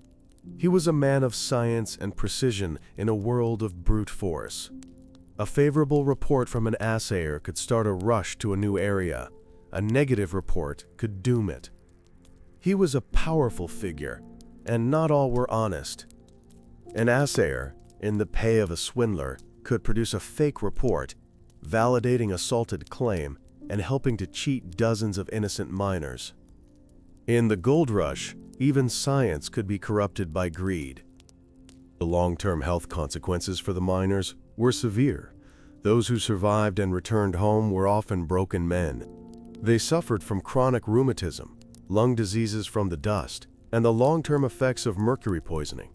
He was a man of science and precision in a world of brute force. A favorable report from an assayer could start a rush to a new area. A negative report could doom it. He was a powerful figure, and not all were honest. An assayer, in the pay of a swindler, could produce a fake report, validating a salted claim and helping to cheat dozens of innocent miners. In the gold rush, even science could be corrupted by greed. The long-term health consequences for the miners were severe. Those who survived and returned home were often broken men. They suffered from chronic rheumatism, lung diseases from the dust, and the long-term effects of mercury poisoning.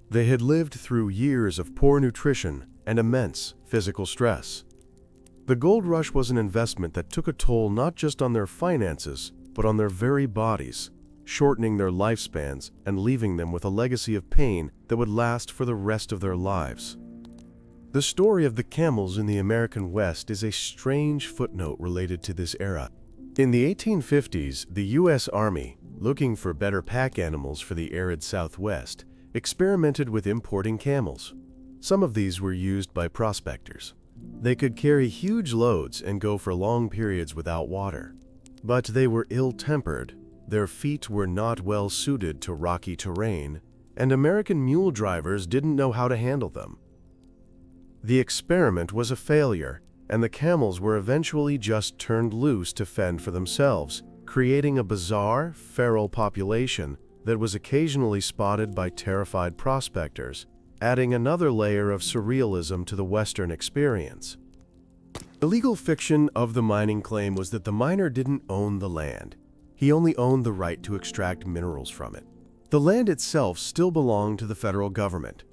They had lived through years of poor nutrition and immense physical stress. The gold rush was an investment that took a toll not just on their finances, but on their very bodies, shortening their lifespans and leaving them with a legacy of pain that would last for the rest of their lives. The story of the camels in the American West is a strange footnote related to this era. In the 1850s, the U.S. Army, looking for better pack animals for the arid Southwest, experimented with importing camels. Some of these were used by prospectors. They could carry huge loads and go for long periods without water. But they were ill-tempered, their feet were not well suited to rocky terrain, and American mule drivers didn't know how to handle them. The experiment was a failure, and the camels were eventually just turned loose to fend for themselves, creating a bizarre, feral population that was occasionally spotted by terrified prospectors, adding another layer of surrealism to the Western experience. The legal fiction of the mining claim was that the miner didn't own the land. He only owned the right to extract minerals from it. The land itself still belonged to the federal government.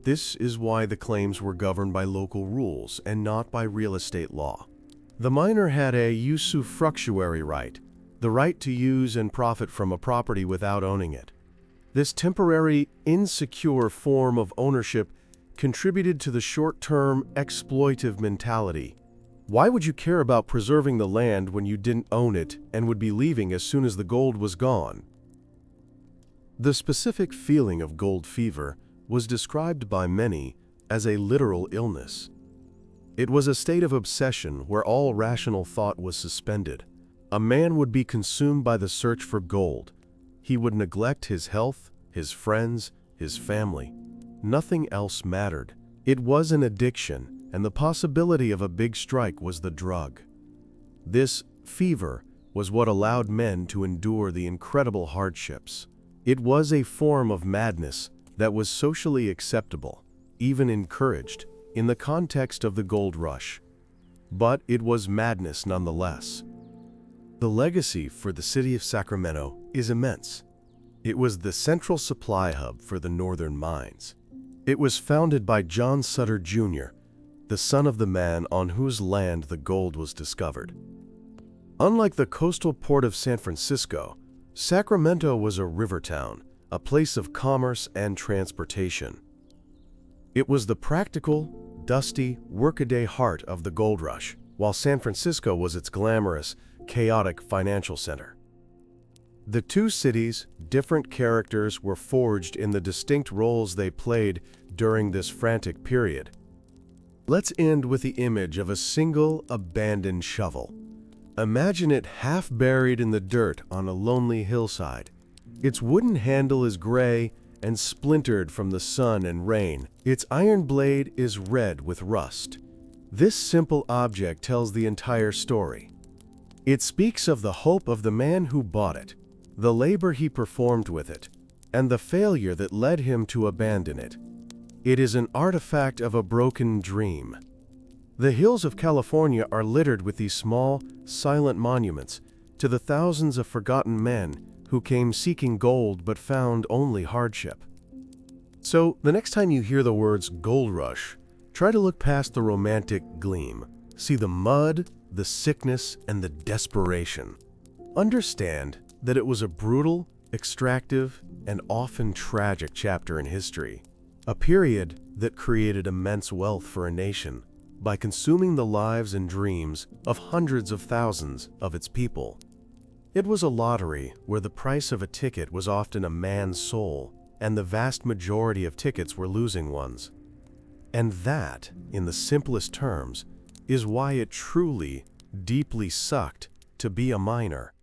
This is why the claims were governed by local rules and not by real estate law. The miner had a usufructuary right, the right to use and profit from a property without owning it. This temporary, insecure form of ownership contributed to the short-term, exploitive mentality. Why would you care about preserving the land when you didn't own it and would be leaving as soon as the gold was gone? The specific feeling of gold fever was described by many as a literal illness. It was a state of obsession where all rational thought was suspended. A man would be consumed by the search for gold. He would neglect his health, his friends, his family. Nothing else mattered. It was an addiction, and the possibility of a big strike was the drug. This fever was what allowed men to endure the incredible hardships. It was a form of madness that was socially acceptable, even encouraged, in the context of the gold rush. But it was madness nonetheless. The legacy for the city of Sacramento is immense. It was the central supply hub for the northern mines. It was founded by John Sutter Jr., the son of the man on whose land the gold was discovered. Unlike the coastal port of San Francisco, Sacramento was a river town, a place of commerce and transportation. It was the practical, dusty, workaday heart of the gold rush, while San Francisco was its glamorous, chaotic financial center. The two cities' different characters were forged in the distinct roles they played during this frantic period. Let's end with the image of a single, abandoned shovel. Imagine it half buried in the dirt on a lonely hillside. Its wooden handle is gray and splintered from the sun and rain. Its iron blade is red with rust. This simple object tells the entire story. It speaks of the hope of the man who bought it, the labor he performed with it, and the failure that led him to abandon it. It is an artifact of a broken dream. The hills of California are littered with these small, silent monuments to the thousands of forgotten men who came seeking gold but found only hardship. So, the next time you hear the words gold rush, try to look past the romantic gleam. See the mud, the sickness, and the desperation. Understand that it was a brutal, extractive, and often tragic chapter in history, a period that created immense wealth for a nation by consuming the lives and dreams of hundreds of thousands of its people. It was a lottery where the price of a ticket was often a man's soul, and the vast majority of tickets were losing ones. And that, in the simplest terms, is why it truly, deeply sucked to be a miner.